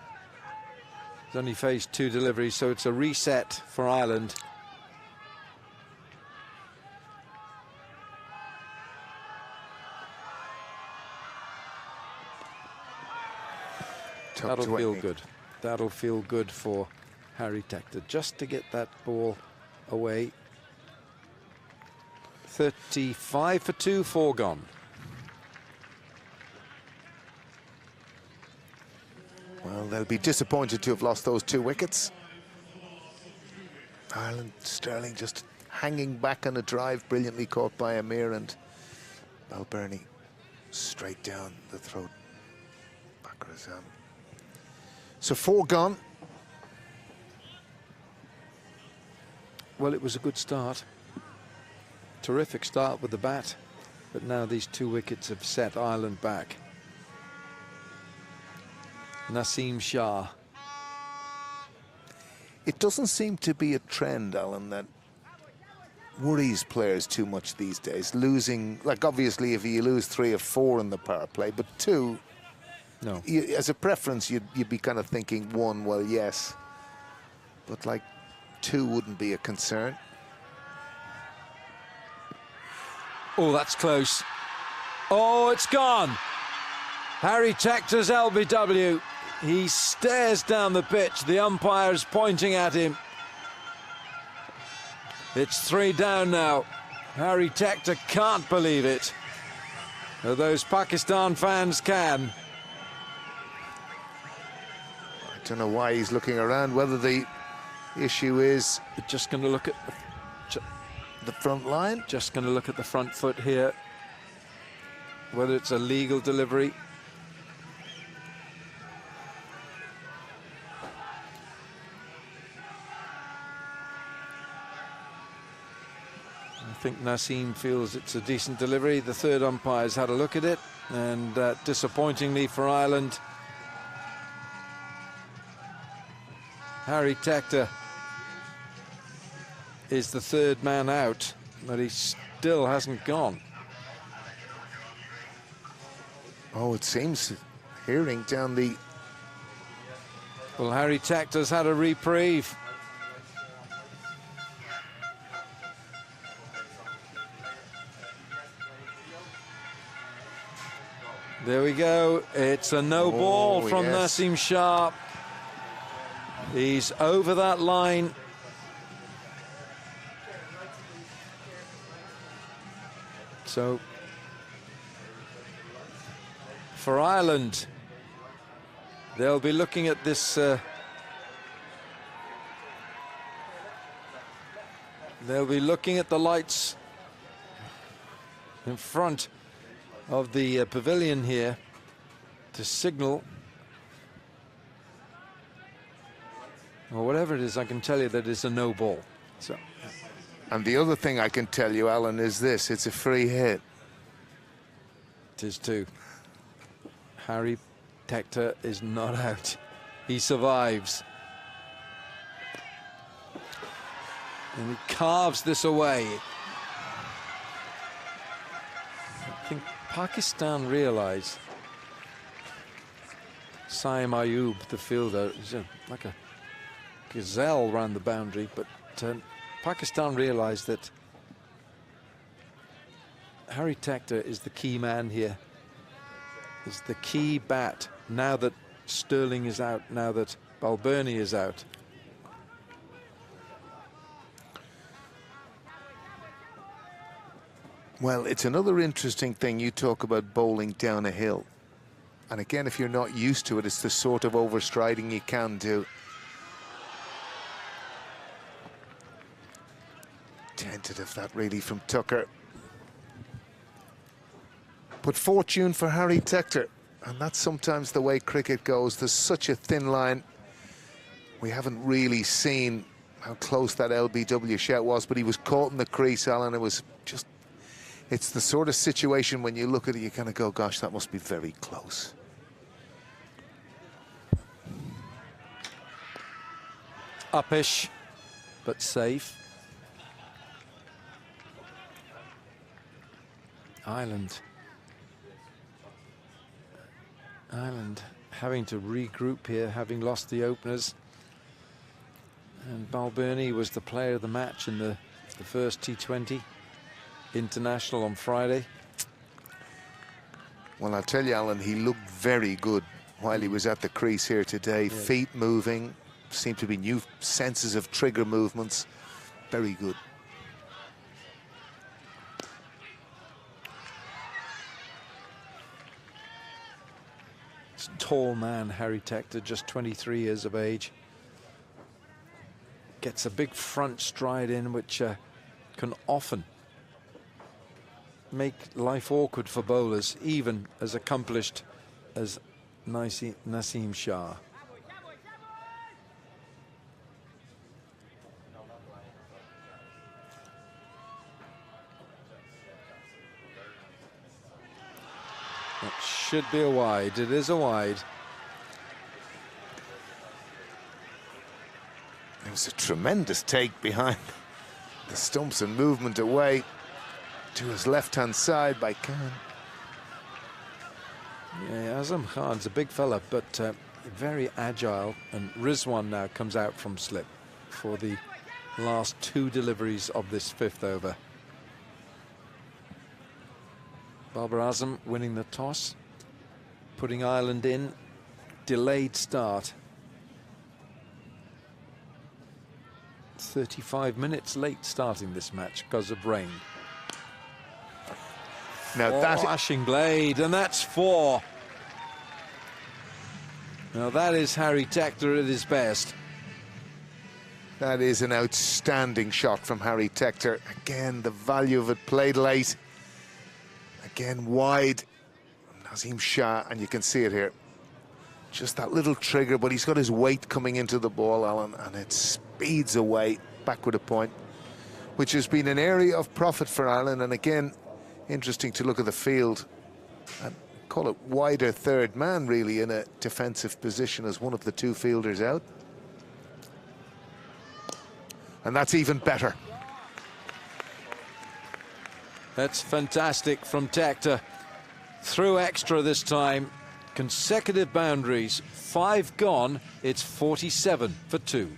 has only faced 2 deliveries, so it's a reset for Ireland. That'll feel good. That'll feel good for Harry Tector, just to get that ball away. 35 for 2, 4 gone. Well, they'll be disappointed to have lost those 2 wickets. Ireland, Stirling just hanging back on a drive, brilliantly caught by Amir, and Balbirnie straight down the throat. Fakhar Azam. So 4 gone. Well, it was a good start. Terrific start with the bat, but now these 2 wickets have set Ireland back. Naseem Shah. It doesn't seem to be a trend, Alan, that worries players too much these days. Losing, like obviously if you lose 3 or 4 in the power play, but 2, no. As a preference, you'd be kind of thinking 1, well, yes. But like 2 wouldn't be a concern. Oh, that's close. Oh, it's gone. Harry Tector's LBW. He stares down the pitch. The umpire's pointing at him. It's 3 down now. Harry Tector can't believe it. Those Pakistan fans can. I don't know why he's looking around, whether the issue is Just going to look at the front line. Just going to look at the front foot here, whether it's a legal delivery. I think Naseem feels it's a decent delivery. The third umpire's had a look at it, and disappointingly for Ireland, Harry Tector is the third man out, but he still hasn't gone. Oh, it seems, hearing down the... Well, Harry Tector's had a reprieve. There we go. It's a no ball from Naseem Shah. He's over that line. So, for Ireland, they'll be looking at this. They'll be looking at the lights in front of the pavilion here to signal, or whatever it is. I can tell you that it's a no ball. So, and the other thing I can tell you, Alan, is this: it's a free hit. It is too. Harry Tector is not out. He survives. And he carves this away. I think Pakistan realise Saim Ayub, the fielder, is like a gazelle around the boundary, but Pakistan realised that Harry Tector is the key man here, is the key bat now that Sterling is out, now that Balbirnie is out. Well, it's another interesting thing. You talk about bowling down a hill. And again, if you're not used to it, it's the sort of overstriding you can do. Tentative, that really, from Tucker. But fortune for Harry Tector. And that's sometimes the way cricket goes. There's such a thin line. We haven't really seen how close that LBW shot was, but he was caught in the crease, Alan. It was just... It's the sort of situation when you look at it, you kind of go, gosh, that must be very close. Uppish, but safe. Ireland having to regroup here, having lost the openers. And Balbirnie was the player of the match in the first T20 international on Friday. Well, I'll tell you, Alan, he looked very good while he was at the crease here today. Yeah. Feet moving, seemed to be new senses of trigger movements. Very good. It's a tall man, Harry Tector, just 23 years of age. Gets a big front stride in, which can often make life awkward for bowlers, even as accomplished as Naseem Shah. That should be a wide. It is a wide. It was a tremendous take behind the stumps and movement away to his left-hand side by Khan. Yeah, Azam Khan's a big fella, but very agile, and Rizwan now comes out from slip for the last two deliveries of this fifth over. Babar Azam winning the toss, putting Ireland in. Delayed start. 35 minutes late starting this match because of rain. Now that flashing blade, and that's four. Now that is Harry Tector at his best. That is an outstanding shot from Harry Tector. Again, the value of it played late. Again, wide. Naseem Shah, and you can see it here. Just that little trigger, but he's got his weight coming into the ball, Alan, and it speeds away. Back with a point. which has been an area of profit for Ireland. And again, interesting to look at the field and call it wider third man, really, in a defensive position as one of the two fielders out. And that's even better. That's fantastic from Tector. Through extra this time. Consecutive boundaries. 5 gone. It's 47 for 2.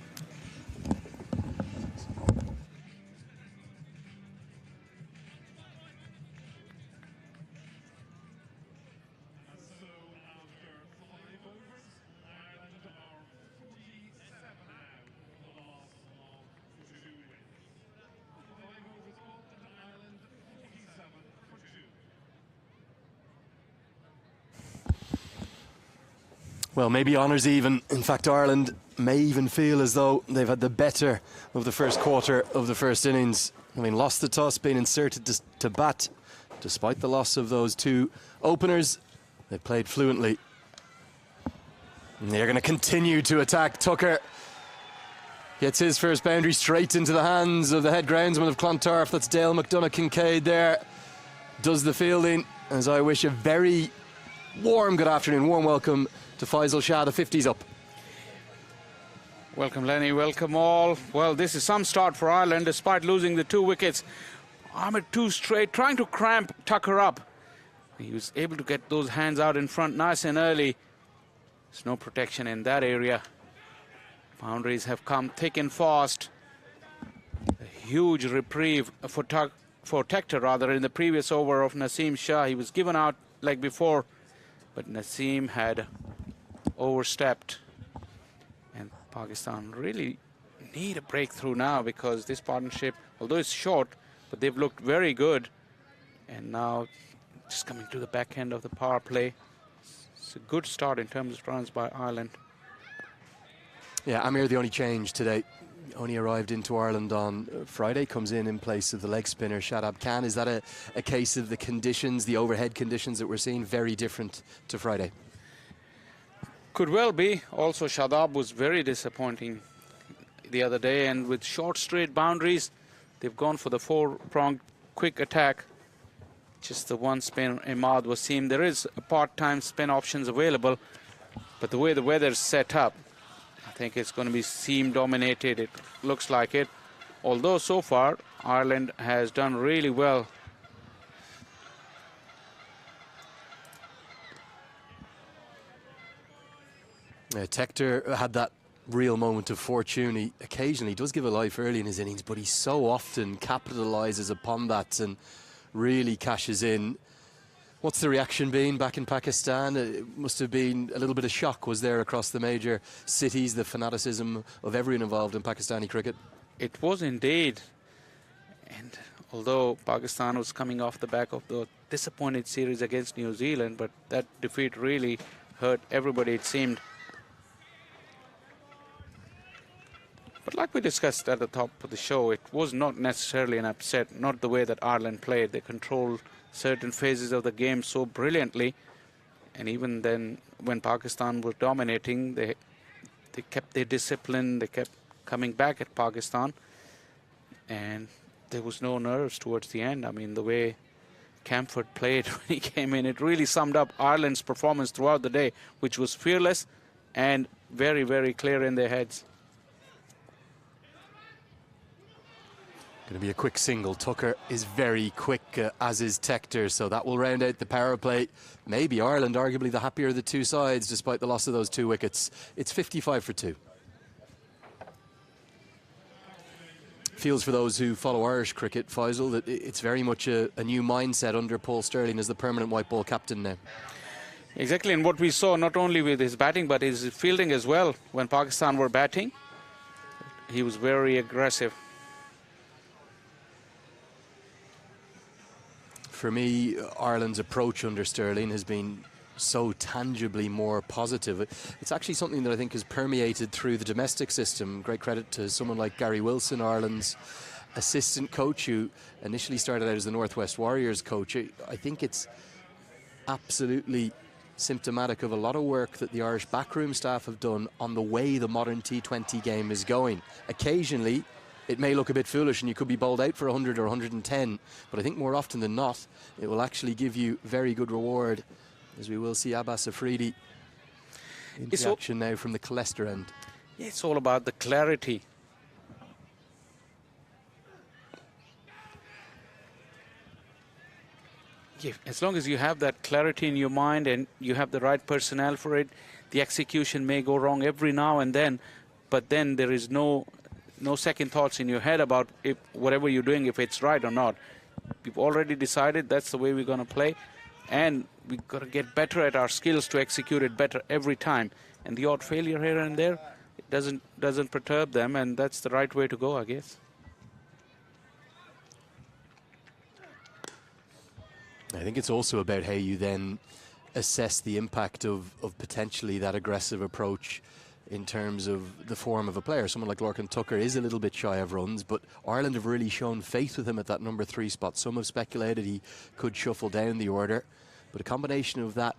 Well, maybe honours even. In fact, Ireland may even feel as though they've had the better of the first quarter of the first innings. Having lost the toss, being inserted to bat, despite the loss of those two openers, they played fluently. And they're going to continue to attack. Tucker gets his first boundary straight into the hands of the head groundsman of Clontarf. That's Dale McDonough Kincaid there. Does the fielding, as I wish a very warm good afternoon, warm welcome to Faisal Shah. The 50's up. Welcome, Lenny. Welcome all. Well, this is some start for Ireland despite losing the 2 wickets. Ahmed 2 straight, trying to cramp Tucker up. He was able to get those hands out in front nice and early. There's no protection in that area. Boundaries have come thick and fast. A huge reprieve for Tector rather in the previous over of Naseem Shah. He was given out like before, but Naseem had overstepped. And Pakistan really need a breakthrough now, because this partnership, although it's short, but they've looked very good. And now just coming to the back end of the power play. It's a good start in terms of runs by Ireland. Yeah, Amir, the only change today, only arrived into Ireland on Friday, comes in place of the leg spinner Shadab Khan. Is that a case of the conditions, the overhead conditions that we're seeing, very different to Friday? Could well be. Also, Shadab was very disappointing the other day, and with short straight boundaries, they've gone for the 4-pronged quick attack. Just the one spin Imad Wasim. There is a part-time spin options available, but the way the weather's set up, I think it's going to be seam dominated. It looks like it. Although so far, Ireland has done really well. Tector had that real moment of fortune. He occasionally does give a life early in his innings, but he so often capitalises upon that and really cashes in. What's the reaction been back in Pakistan? It must have been a little bit of shock, was there, across the major cities, the fanaticism of everyone involved in Pakistani cricket? It was indeed. And although Pakistan was coming off the back of the disappointed series against New Zealand, but that defeat really hurt everybody, it seemed. But like we discussed at the top of the show, it was not necessarily an upset, not the way that Ireland played. They controlled certain phases of the game so brilliantly. And even then, when Pakistan was dominating, they kept their discipline, they kept coming back at Pakistan. And there was no nerves towards the end. I mean, the way Camford played when he came in, it really summed up Ireland's performance throughout the day, which was fearless and very, very clear in their heads. Going to be a quick single. Tucker is very quick, as is Tector, so that will round out the power play. Maybe Ireland, arguably the happier of the two sides, despite the loss of those 2 wickets. It's 55 for 2. Feels for those who follow Irish cricket, Faisal, that it's very much a new mindset under Paul Stirling as the permanent white ball captain now. Exactly, and what we saw not only with his batting but his fielding as well. When Pakistan were batting, he was very aggressive. For me, Ireland's approach under Stirling has been so tangibly more positive. It's actually something that I think has permeated through the domestic system. Great credit to someone like Gary Wilson, Ireland's assistant coach, who initially started out as the Northwest Warriors coach. I think it's absolutely symptomatic of a lot of work that the Irish backroom staff have done on the way the modern T20 game is going. Occasionally, it may look a bit foolish and you could be bowled out for 100 or 110, but I think more often than not, it will actually give you very good reward, as we will see Abbas Afridi into action now from the Colester end. Yeah, it's all about the clarity. Yeah, as long as you have that clarity in your mind and you have the right personnel for it, the execution may go wrong every now and then, but then there is no second thoughts in your head about if whatever you're doing, if it's right or not. We've already decided that's the way we're going to play, and we've got to get better at our skills to execute it better every time. And the odd failure here and there, it doesn't perturb them, and that's the right way to go, I guess. I think it's also about how you then assess the impact of potentially that aggressive approach in terms of the form of a player. Someone like Lorcan Tucker is a little bit shy of runs, but Ireland have really shown faith with him at that number 3 spot. Some have speculated he could shuffle down the order, but a combination of that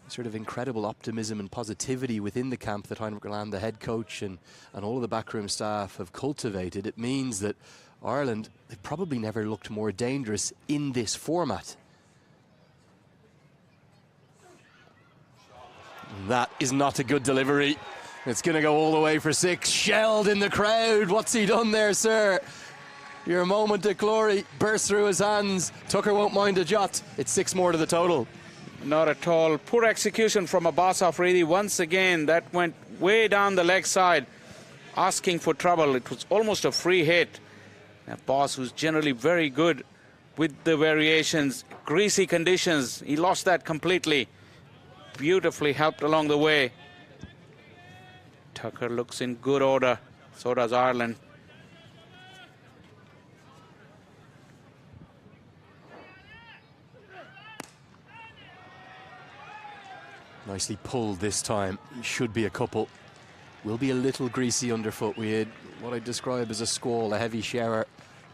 sort of incredible optimism and positivity within the camp that Heinrich Land, the head coach, and all of the backroom staff have cultivated, it means that Ireland, they've probably never looked more dangerous in this format. That is not a good delivery. It's going to go all the way for 6. Shelled in the crowd. What's he done there, sir? Your moment of glory burst through his hands. Tucker won't mind a jot. It's 6 more to the total. Not at all. Poor execution from Abbas Afridi. Once again, that went way down the leg side, asking for trouble. It was almost a free hit. Abbas, who's generally very good with the variations, greasy conditions, he lost that completely. Beautifully helped along the way. Tucker looks in good order. So does Ireland. Nicely pulled this time. Should be a couple. Will be a little greasy underfoot. We had what I describe as a squall, a heavy shower,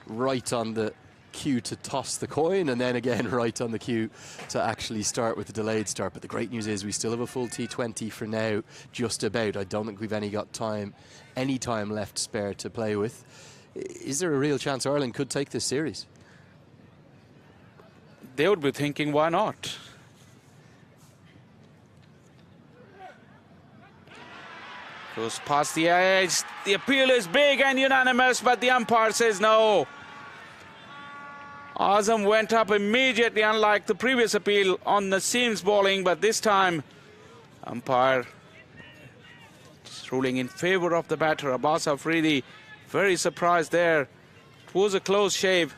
right on the cue to toss the coin, and then again right on the cue to actually start with the delayed start. But the great news is we still have a full T20 for now, just about. I don't think we've any time left spare to play with. Is there a real chance Ireland could take this series? They would be thinking, why not? Goes past the edge. The appeal is big and unanimous, but the umpire says no. Azam went up immediately, unlike the previous appeal on Nasim's bowling, but this time umpire just ruling in favor of the batter, Abbas Afridi. Very surprised there. It was a close shave.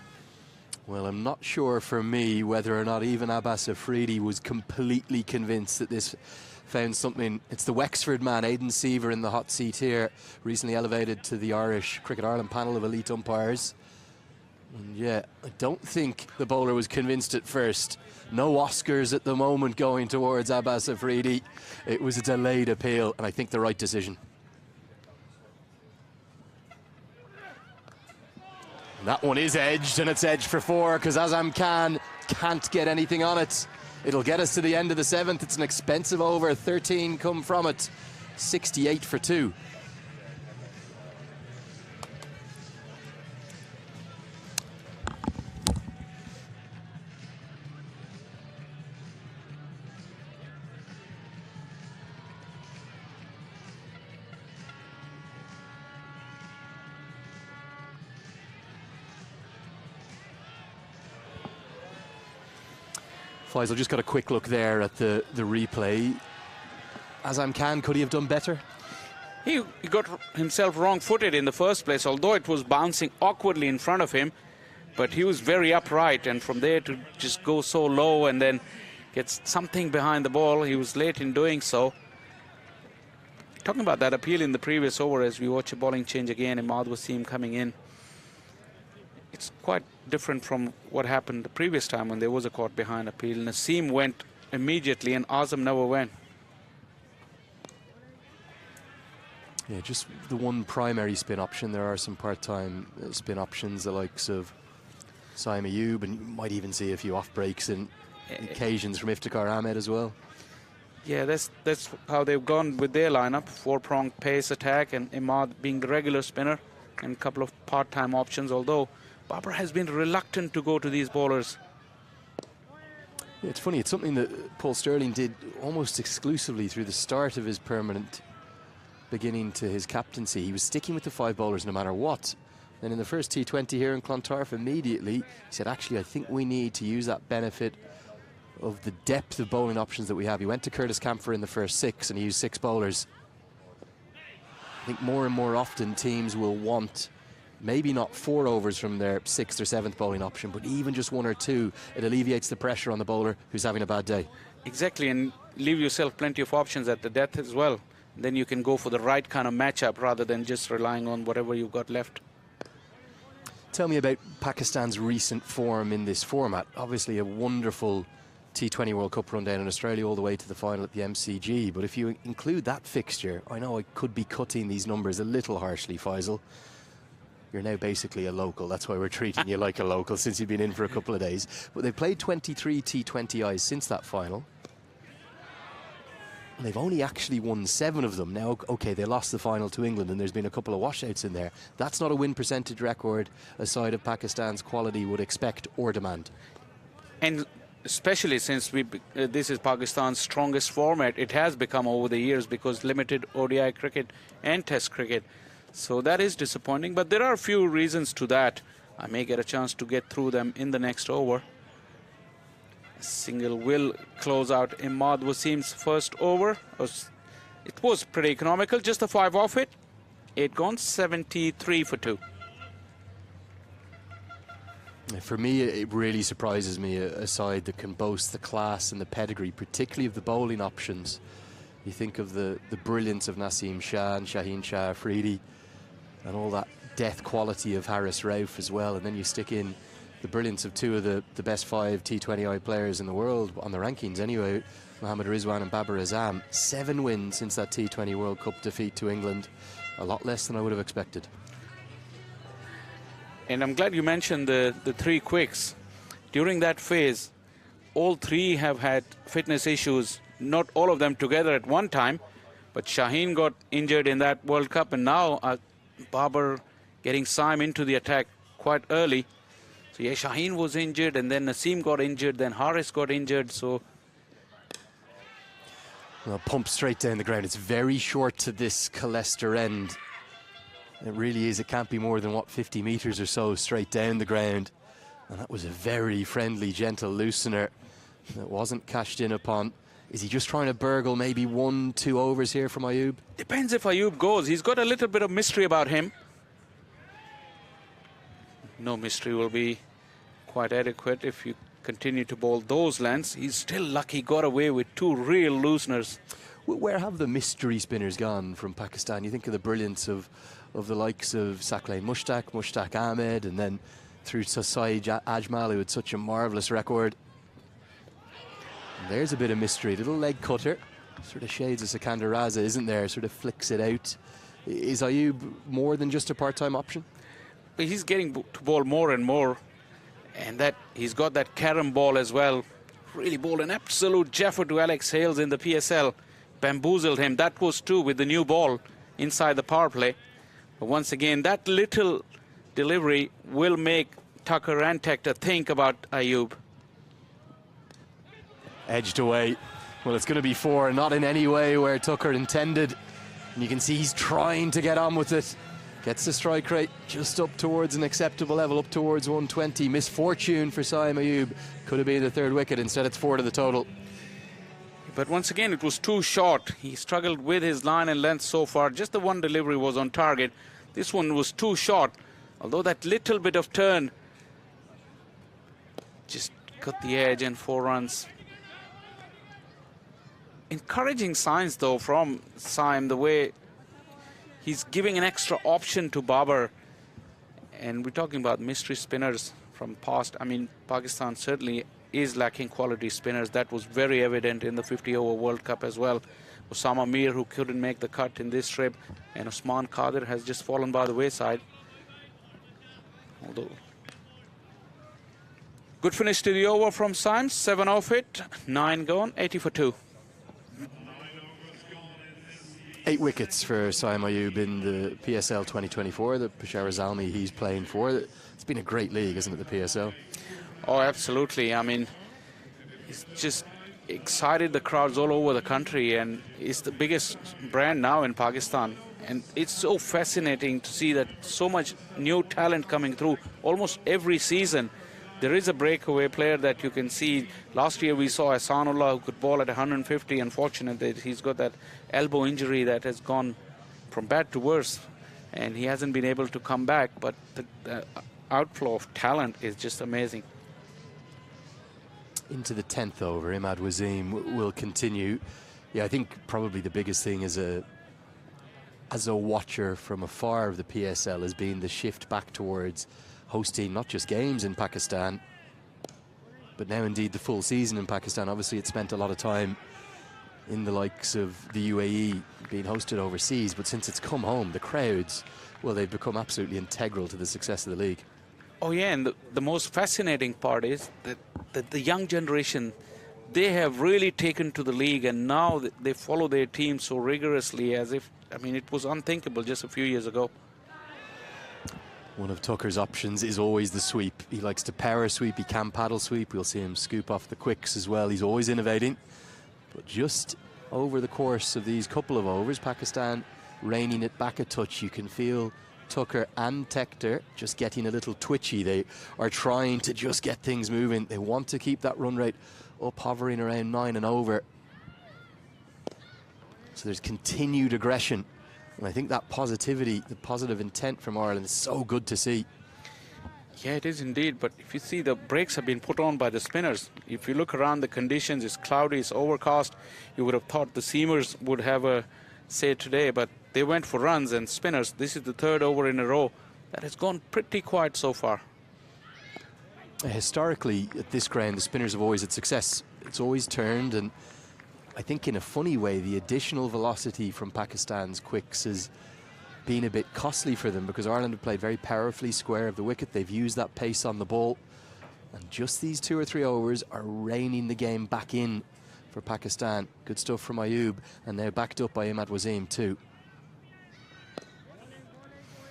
Well, I'm not sure for me whether or not even Abbas Afridi was completely convinced that this found something. It's the Wexford man, Aidan Seaver, in the hot seat here, recently elevated to the Irish Cricket Ireland panel of elite umpires. And yeah, I don't think the bowler was convinced at first. No Oscars at the moment going towards Abbas Afridi. It was a delayed appeal, and I think the right decision. And that one is edged, and it's edged for 4 because Azam Khan can't get anything on it. It'll get us to the end of the 7th. It's an expensive over. 13 come from it. 68 for 2. Faisal, just got a quick look there at the replay. Azam Khan, could he have done better? He got himself wrong-footed in the first place, although it was bouncing awkwardly in front of him. But he was very upright, and from there to just go so low and then get something behind the ball, he was late in doing so. Talking about that appeal in the previous over, as we watch a bowling change again, Imad Wasim coming in. It's quite different from what happened the previous time when there was a caught behind appeal. Nasim went immediately and Azam never went. Yeah, just the one primary spin option. There are some part-time spin options, the likes of Saim Ayub, and you might even see a few off breaks and occasions from Iftikhar Ahmed as well. Yeah, that's how they've gone with their lineup. 4-pronged pace attack and Imad being the regular spinner. and a couple of part-time options, although Babar has been reluctant to go to these bowlers. Yeah, it's funny, it's something that Paul Stirling did almost exclusively through the start of his permanent beginning to his captaincy. He was sticking with the 5 bowlers no matter what. Then in the first T20 here in Clontarf, immediately he said, actually, I think we need to use that benefit of the depth of bowling options that we have. He went to Curtis Camphor in the first 6 and he used 6 bowlers. I think more and more often teams will want maybe not 4 overs from their 6th or 7th bowling option, but even just 1 or 2. It alleviates the pressure on the bowler who's having a bad day. Exactly, and leave yourself plenty of options at the depth as well. Then you can go for the right kind of matchup rather than just relying on whatever you've got left. Tell me about Pakistan's recent form in this format. Obviously a wonderful T20 World Cup run down in Australia all the way to the final at the MCG. But if you include that fixture, I know I could be cutting these numbers a little harshly, Faisal. You're now basically a local. That's why we're treating you like a local since you've been in for a couple of days. But they've played 23 T20Is since that final. And they've only actually won 7 of them. Now, OK, they lost the final to England and there's been a couple of washouts in there. That's not a win percentage record a side of Pakistan's quality would expect or demand. And especially since this is Pakistan's strongest format, it has become over the years because limited ODI cricket and Test cricket. So that is disappointing, but there are a few reasons to that. I may get a chance to get through them in the next over. A single will close out Imad Wasim's first over. It was pretty economical, just a 5 off it. 8 gone, 73 for 2. For me, it really surprises me, a side that can boast the class and the pedigree, particularly of the bowling options. You think of the brilliance of Naseem Shah and Shaheen Shah Afridi and all that death quality of Haris Rauf as well, and then you stick in the brilliance of 2 of the best 5 T20I players in the world, on the rankings anyway, Mohammad Rizwan and Babar Azam. 7 wins since that T20 World Cup defeat to England. A lot less than I would have expected. And I'm glad you mentioned the 3 quicks. During that phase, all 3 have had fitness issues, not all of them together at one time, but Shaheen got injured in that World Cup, and now Babar getting Saim into the attack quite early. So yeah, Shaheen was injured, and then Naseem got injured, then Haris got injured, so... Well, pump straight down the ground. It's very short to this Colester end. It really is. It can't be more than, what, 50 metres or so straight down the ground. And that was a very friendly, gentle loosener that wasn't cashed in upon. Is he just trying to burgle maybe 1-2 overs here from Ayub? Depends if Ayub goes. He's got a little bit of mystery about him. No mystery will be quite adequate if you continue to bowl those lengths. He's still lucky, got away with 2 real looseners. Where have the mystery spinners gone from Pakistan? You think of the brilliance of the likes of Saqlain Mushtaq Ahmed, and then through to Saeed Ajmal, who had such a marvellous record. And there's a bit of mystery, little leg cutter, sort of shades of Sikandar Raza, isn't there? Sort of flicks it out. Is Ayub more than just a part-time option? But he's getting to bowl more and more, and that he's got that carom ball as well. Really bowled an absolute jaffer to Alex Hales in the PSL. Bamboozled him. That was too with the new ball inside the power play. But once again, that little delivery will make Tucker and Tector think about Ayub. Edged away. Well, it's going to be 4, not in any way where Tucker intended. And you can see he's trying to get on with it. Gets the strike rate just up towards an acceptable level, up towards 120. Misfortune for Saim Ayub. Could have been the 3rd wicket. Instead, it's 4 to the total. But once again, it was too short. He struggled with his line and length so far. Just the one delivery was on target. This one was too short. Although that little bit of turn just got the edge, and 4 runs. Encouraging signs, though, from Saim, the way he's giving an extra option to Babar. And we're talking about mystery spinners from past. I mean, Pakistan certainly is lacking quality spinners. That was very evident in the 50-over World Cup as well. Osama Mir, who couldn't make the cut in this trip, and Usman Qadir has just fallen by the wayside. Although, good finish to the over from Saim. 7 off it, 9 gone, 80 for 2. 8 wickets for Saim Ayub in the PSL 2024, the Peshawar Zalmi he's playing for. It's been a great league, isn't it, the PSL? Oh, absolutely. I mean, it's just excited the crowds all over the country, and it's the biggest brand now in Pakistan. And it's so fascinating to see that so much new talent coming through almost every season. There is a breakaway player that you can see. Last year we saw Ahsanullah, who could bowl at 150. Unfortunately, he's got that elbow injury that has gone from bad to worse, and he hasn't been able to come back. But the outflow of talent is just amazing. Into the 10th over, Imad Wasim will continue. Yeah, I think probably the biggest thing as a watcher from afar of the PSL has been the shift back towards hosting not just games in Pakistan, but now indeed the full season in Pakistan. Obviously, it spent a lot of time in the likes of the UAE being hosted overseas, but since it's come home, the crowds, well, they've become absolutely integral to the success of the league. Oh yeah, and the most fascinating part is that the young generation, they have really taken to the league, and now they follow their team so rigorously as if, I mean, it was unthinkable just a few years ago. One of Tucker's options is always the sweep. He likes to power sweep, he can paddle sweep. We'll see him scoop off the quicks as well. He's always innovating. But just over the course of these couple of overs, Pakistan reining it back a touch. You can feel Tucker and Tector just getting a little twitchy. They are trying to just get things moving. They want to keep that run rate up, hovering around 9 and over. So there's continued aggression. And I think that positivity, the positive intent from Ireland is so good to see. Yeah, it is indeed. But if you see, the brakes have been put on by the spinners. If you look around, the conditions, it's cloudy, it's overcast. You would have thought the seamers would have a say today, but they went for runs, and spinners, this is the 3rd over in a row that has gone pretty quiet so far. Historically, at this ground, the spinners have always had success. It's always turned, and I think in a funny way, the additional velocity from Pakistan's quicks has been a bit costly for them, because Ireland have played very powerfully square of the wicket. They've used that pace on the ball, and just these 2 or 3 overs are reining the game back in for Pakistan. Good stuff from Ayub, and they're backed up by Imad Wasim too.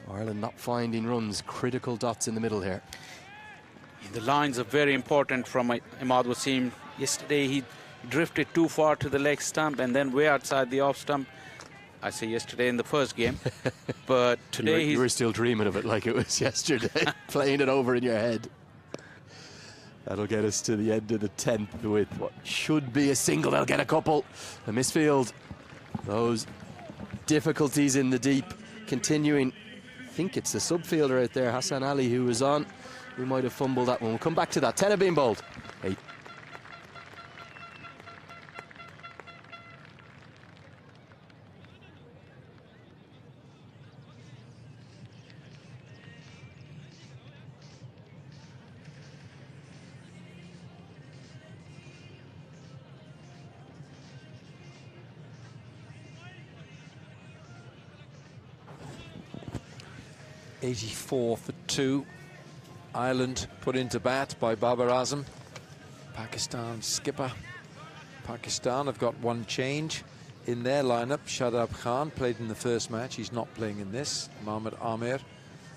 Ireland not finding runs, critical dots in the middle here. The lines are very important from Imad Wasim. Yesterday he drifted too far to the leg stump and then way outside the off stump. I say yesterday in the first game, but today you were still dreaming of it like it was yesterday, playing it over in your head. That'll get us to the end of the 10th with what should be a single. They'll get a couple. The misfield, those difficulties in the deep continuing. I think it's the subfielder out there, Hassan Ali, who was on. We might have fumbled that one. We'll come back to that. 10 have been bowled. 8. .84 for 2. Ireland put into bat by Babar Azam. Pakistan skipper. Pakistan have got one change in their lineup. Shadab Khan played in the first match. He's not playing in this. Mohammad Amir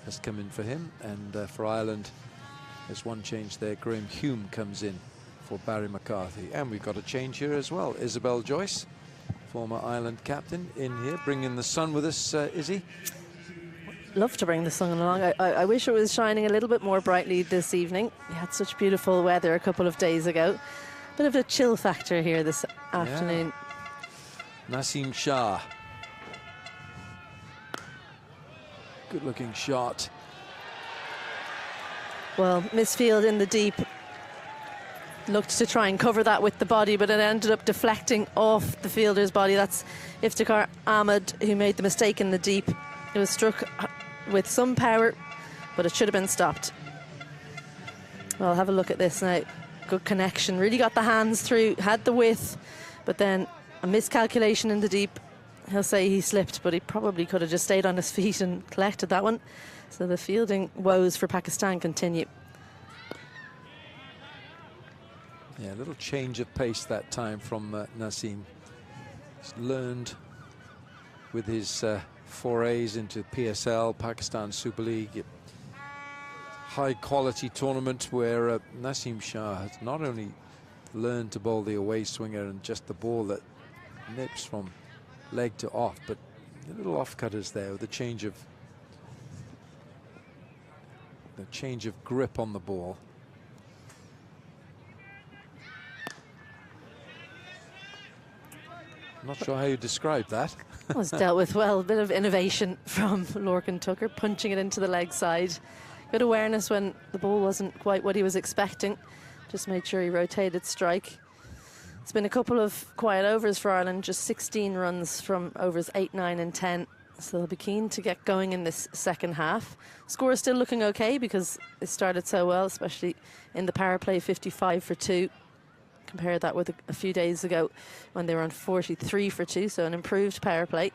has come in for him. And for Ireland, there's one change there. Graham Hume comes in for Barry McCarthy. And we've got a change here as well. Isabel Joyce, former Ireland captain, in here, bringing the sun with us, Izzy. Love to bring the sun along. I wish it was shining a little bit more brightly this evening. We had such beautiful weather a couple of days ago. Bit of a chill factor here this afternoon. Naseem Shah. Good looking shot. Well, misfield in the deep. Looked to try and cover that with the body, but it ended up deflecting off the fielder's body. That's Iftikhar Ahmed, who made the mistake in the deep. It was struck with some power, but it should have been stopped. Well, have a look at this now. Good connection. Really got the hands through, had the width, but then a miscalculation in the deep. He'll say he slipped, but he probably could have just stayed on his feet and collected that one. So the fielding woes for Pakistan continue. Yeah, a little change of pace that time from Naseem. He's learned with his forays into PSL, Pakistan Super League. High quality tournament where Naseem Shah has not only learned to bowl the away swinger and just the ball that nips from leg to off, but the little off-cutters there with the change of grip on the ball. I'm not sure how you describe that. It was dealt with well. A bit of innovation from Lorcan Tucker, punching it into the leg side. Good awareness when the ball wasn't quite what he was expecting. Just made sure he rotated strike. It's been a couple of quiet overs for Ireland, just 16 runs from overs 8, 9 and 10. So they'll be keen to get going in this second half. Score is still looking okay because they started so well, especially in the power play, 55 for 2. Compare that with a few days ago when they were on 43 for 2, so an improved power play.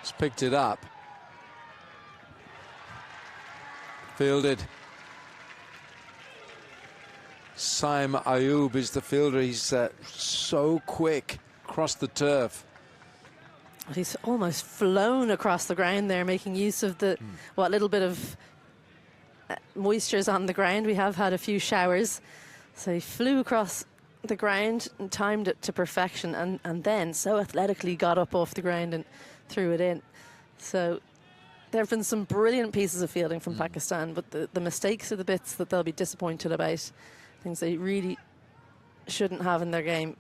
He's picked it up. Fielded. Saim Ayub is the fielder. He's so quick across the turf. He's almost flown across the ground there, making use of the what little bit of moisture's on the ground. We have had a few showers, so he flew across the ground and timed it to perfection, and then so athletically got up off the ground and threw it in. So there have been some brilliant pieces of fielding from Pakistan, but the mistakes are the bits that they'll be disappointed about, things they really shouldn't have in their game.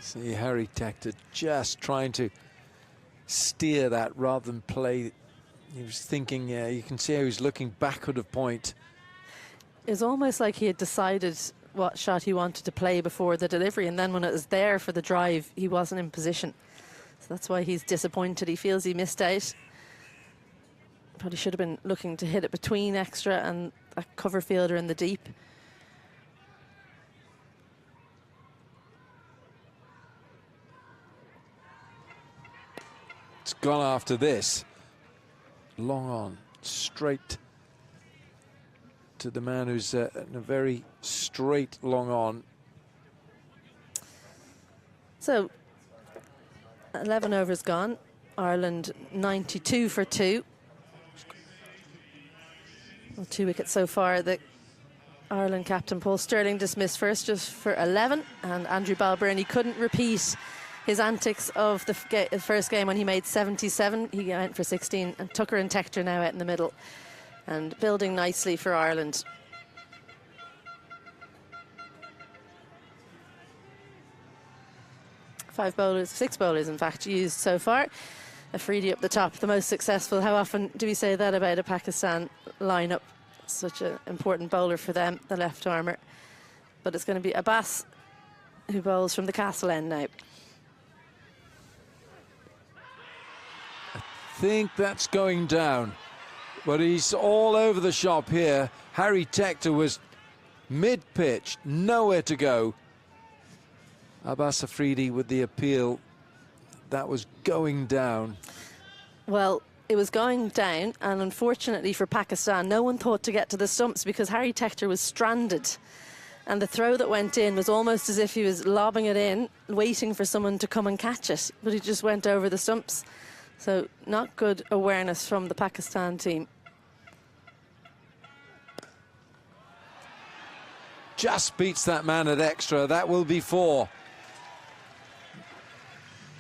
See Harry Tector just trying to steer that rather than play. He was thinking, you can see how he's looking backward of point. It's almost like he had decided what shot he wanted to play before the delivery, and then when it was there for the drive, he wasn't in position. So that's why he's disappointed. He feels he missed out. Probably should have been looking to hit it between extra and a cover fielder in the deep. It's gone after this. Long on, straight to the man who's in a very straight long on. So 11 overs gone. Ireland 92 for 2. Well, 2 wickets so far. The Ireland captain Paul Stirling dismissed first just for 11, and Andrew Balbirnie couldn't repeat his antics of the first game when he made 77. He went for 16, and Tucker and Tector now out in the middle and building nicely for Ireland. Six bowlers in fact used so far. Afridi up the top, the most successful. How often do we say that about a Pakistan lineup? Such an important bowler for them, the left armour. But it's going to be Abbas who bowls from the castle end now. I think that's going down, but he's all over the shop here. Harry Tector was mid-pitch, nowhere to go. Abbas Afridi with the appeal. That was going down. Well, it was going down, and unfortunately for Pakistan, no one thought to get to the stumps because Harry Tector was stranded. And the throw that went in was almost as if he was lobbing it in, waiting for someone to come and catch it. But he just went over the stumps. So not good awareness from the Pakistan team. Just beats that man at extra. That will be 4.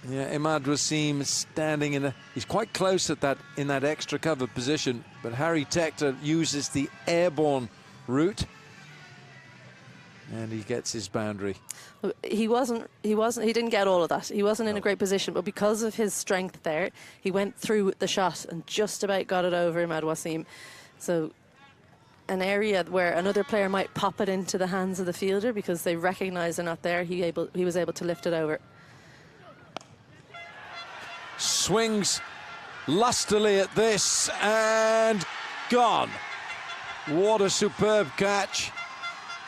Yeah, Imad Wasim standing he's quite close at that in that extra cover position, but Harry Tector uses the airborne route and he gets his boundary. He didn't get all of that. He wasn't in a great position, but because of his strength there, he went through the shot and just about got it over Imad Wasim. So an area where another player might pop it into the hands of the fielder because they recognise they're not there, he was able to lift it over. Swings lustily at this and gone. What a superb catch.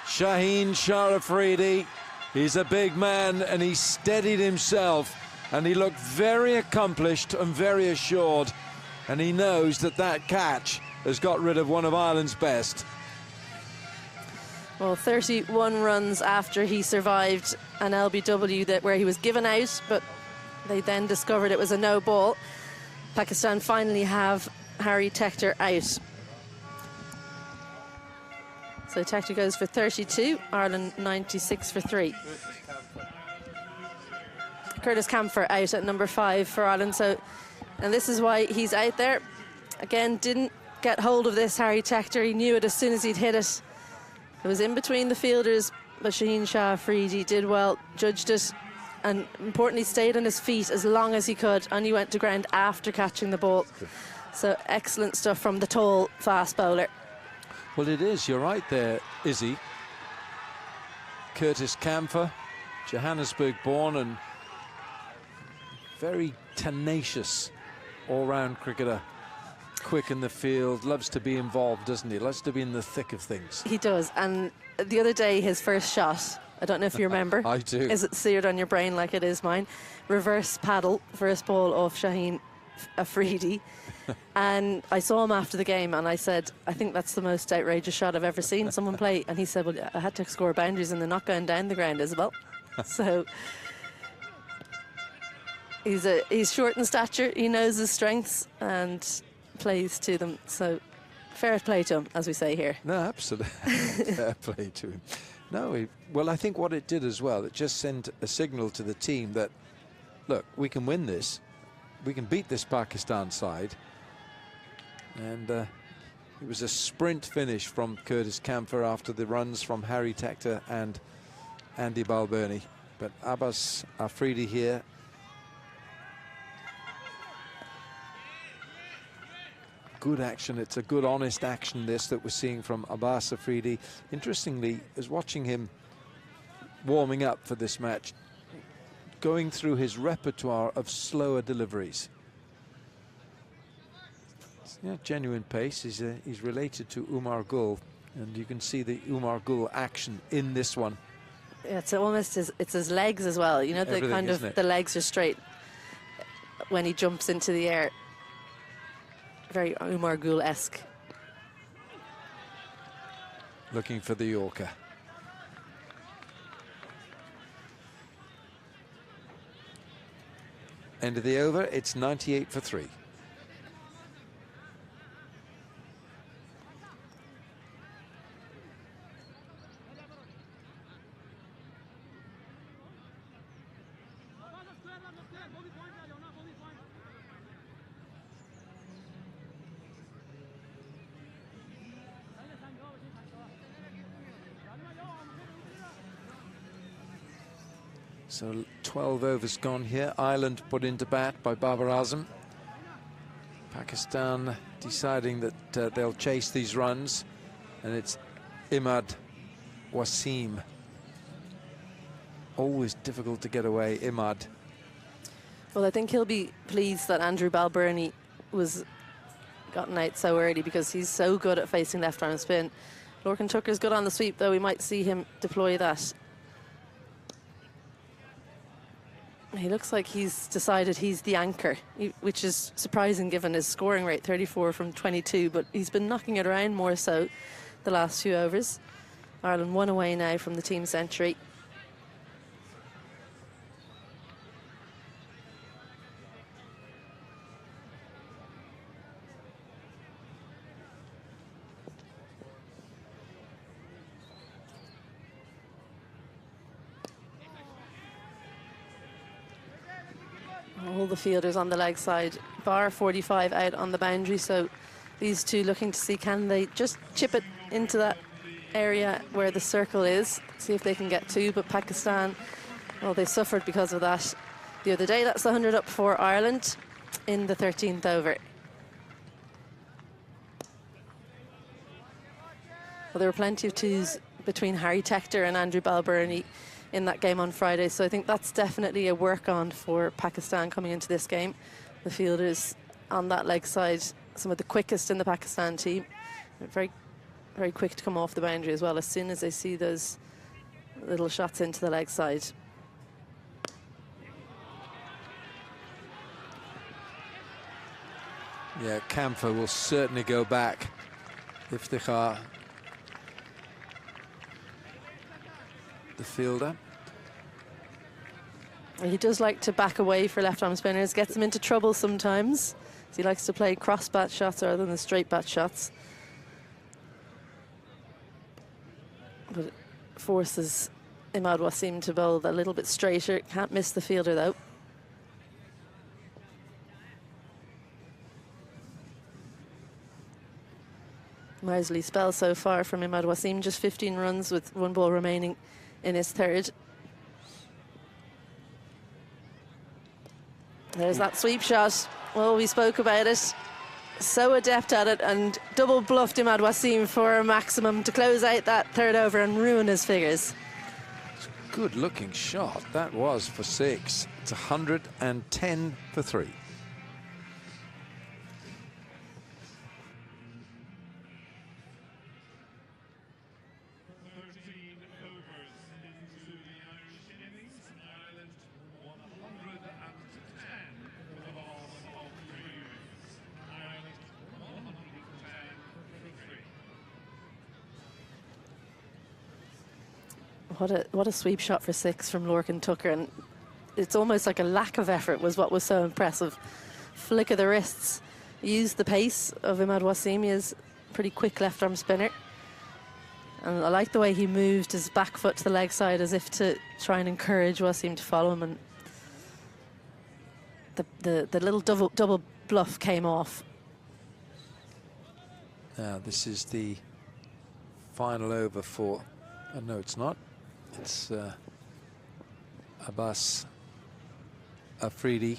Shaheen Shah Afridi, he's a big man and he steadied himself and he looked very accomplished and very assured, and he knows that that catch has got rid of one of Ireland's best. Well, 31 runs after he survived an LBW where he was given out, but they then discovered it was a no ball. Pakistan finally have Harry Tector out. So Tector goes for 32, Ireland 96 for 3. Curtis Camphor out at number 5 for Ireland. And this is why he's out there. Again, didn't get hold of this Harry Tector. He knew it as soon as he'd hit it. It was in between the fielders, but Shaheen Shah Afridi did well, judged it, and importantly stayed on his feet as long as he could, and he went to ground after catching the ball. So excellent stuff from the tall, fast bowler. Well, it is. You're right there, Izzy. Curtis Camphor, Johannesburg born and very tenacious all-round cricketer. Quick in the field, loves to be involved, doesn't he? Loves to be in the thick of things. He does. And the other day, his first shot, I don't know if you remember. I do. Is it seared on your brain like it is mine? Reverse paddle, first ball off Shaheen Afridi. And I saw him after the game and I said, I think that's the most outrageous shot I've ever seen someone play. And he said, well, I had to score boundaries and they're not going down the ground, Isabel. So he's short in stature, he knows his strengths and plays to them. So fair play to him, as we say here. No, absolutely. Fair play to him. No, well, I think what it did as well, it just sent a signal to the team that, look, we can win this. We can beat this Pakistan side. And it was a sprint finish from Curtis Camphor after the runs from Harry Tector and Andy Balbirnie. But Abbas Afridi here. Good action. It's a good, honest action, this, that we're seeing from Abbas Afridi. Interestingly, as watching him warming up for this match, going through his repertoire of slower deliveries. Yeah, genuine pace. He's related to Umar Gul, and you can see the Umar Gul action in this one. Yeah, it's almost it's his legs as well. You know, the kind of the legs are straight when he jumps into the air. Very Umar Gul-esque. Looking for the Yorker. End of the over, it's 98 for 3. So 12 overs gone here. Ireland put into bat by Babar Azam. Pakistan deciding that they'll chase these runs, and it's Imad Wasim. Always difficult to get away, Imad. Well, I think he'll be pleased that Andrew Balbirnie was gotten out so early because he's so good at facing left-arm spin. Lorcan Tucker's good on the sweep, though. We might see him deploy that. He looks like he's decided he's the anchor, which is surprising given his scoring rate, 34 from 22, but he's been knocking it around more so the last few overs. Ireland 1 away now from the team century. All the fielders on the leg side, bar 45 out on the boundary, so these two looking to see can they just chip it into that area where the circle is, see if they can get two. But Pakistan, well, they suffered because of that the other day. That's the 100 up for Ireland in the 13th over. Well, there were plenty of twos between Harry Tector and Andrew Balbirnie in that game on Friday, so I think that's definitely a work on for Pakistan coming into this game. The fielders on that leg side, some of the quickest in the Pakistan team, very, very quick to come off the boundary as well as soon as they see those little shots into the leg side. Yeah, Camphor will certainly go back. Iftikhar the fielder. He does like to back away for left-arm spinners, gets them into trouble sometimes. So he likes to play cross bat shots rather than the straight bat shots. But it forces Imad Wasim to bowl a little bit straighter. Can't miss the fielder though. Miserly spell so far from Imad Wasim, just 15 runs with 1 ball remaining in his third. There's that sweep shot. Well, we spoke about it. So adept at it, and double bluffed Imad Wasim for a maximum to close out that third over and ruin his figures. Good looking shot. That was for 6. It's 110 for 3. What a sweep shot for 6 from Lorcan Tucker, and it's almost like a lack of effort was what was so impressive. Flick of the wrists, used the pace of Imad Wasim. He is a pretty quick left arm spinner, and I like the way he moved his back foot to the leg side as if to try and encourage Wasim to follow him, and the little double bluff came off. Now this is the final over for, no it's not, it's Abbas Afridi.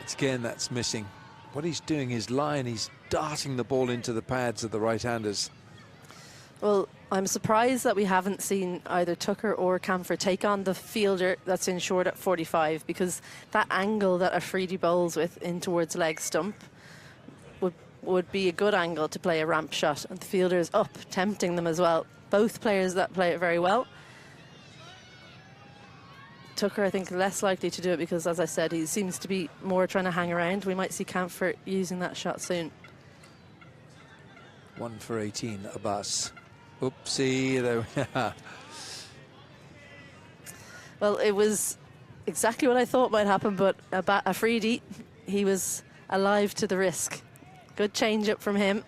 It's again, that's missing. What he's doing is he's darting the ball into the pads of the right-handers. Well, I'm surprised that we haven't seen either Tucker or Camphor take on the fielder that's in short at 45, because that angle that Afridi bowls with in towards leg stump would be a good angle to play a ramp shot, and the fielder is up, tempting them as well. Both players that play it very well. Tucker, I think, less likely to do it because, as I said, he seems to be more trying to hang around. We might see Camphor using that shot soon. 1 for 18, Abbas. Oopsie, there we are. Well, it was exactly what I thought might happen, but Afridi, he was alive to the risk. Good change-up from him.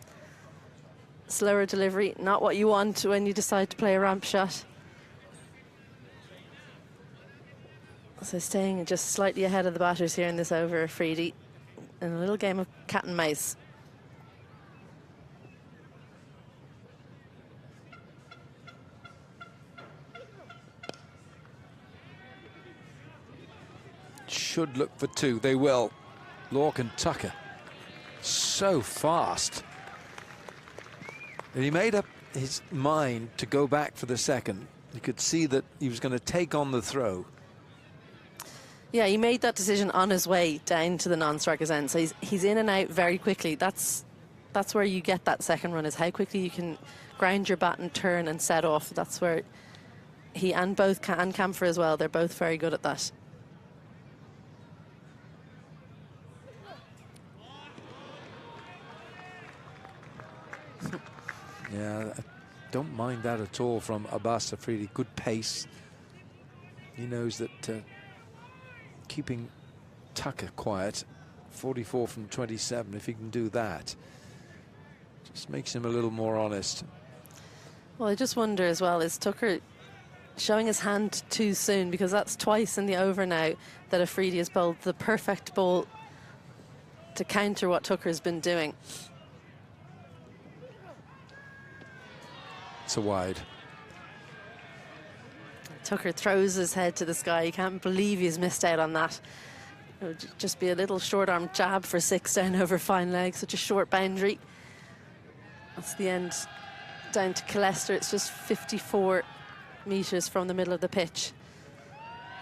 Slower delivery, not what you want when you decide to play a ramp shot. So staying just slightly ahead of the batters here in this over, Afridi, in a little game of cat and mouse. Should look for 2, they will. Lorcan Tucker, so fast. And he made up his mind to go back for the second. You could see that he was going to take on the throw. Yeah, he made that decision on his way down to the non-striker's end. So he's in and out very quickly. That's where you get that second run, is how quickly you can ground your bat and turn and set off. That's where he and Camphor as well, they're both very good at that. Yeah, I don't mind that at all from Abbas Afridi. Good pace. He knows that keeping Tucker quiet, 44 from 27, if he can do that, just makes him a little more honest. Well, I just wonder as well, is Tucker showing his hand too soon? Because that's twice in the over now that Afridi has bowled the perfect ball to counter what Tucker's been doing. It's a wide. Tucker throws his head to the sky. He can't believe he's missed out on that. It would just be a little short-arm jab for 6 down over fine leg. Such a short boundary. That's the end down to Colester. It's just 54 metres from the middle of the pitch.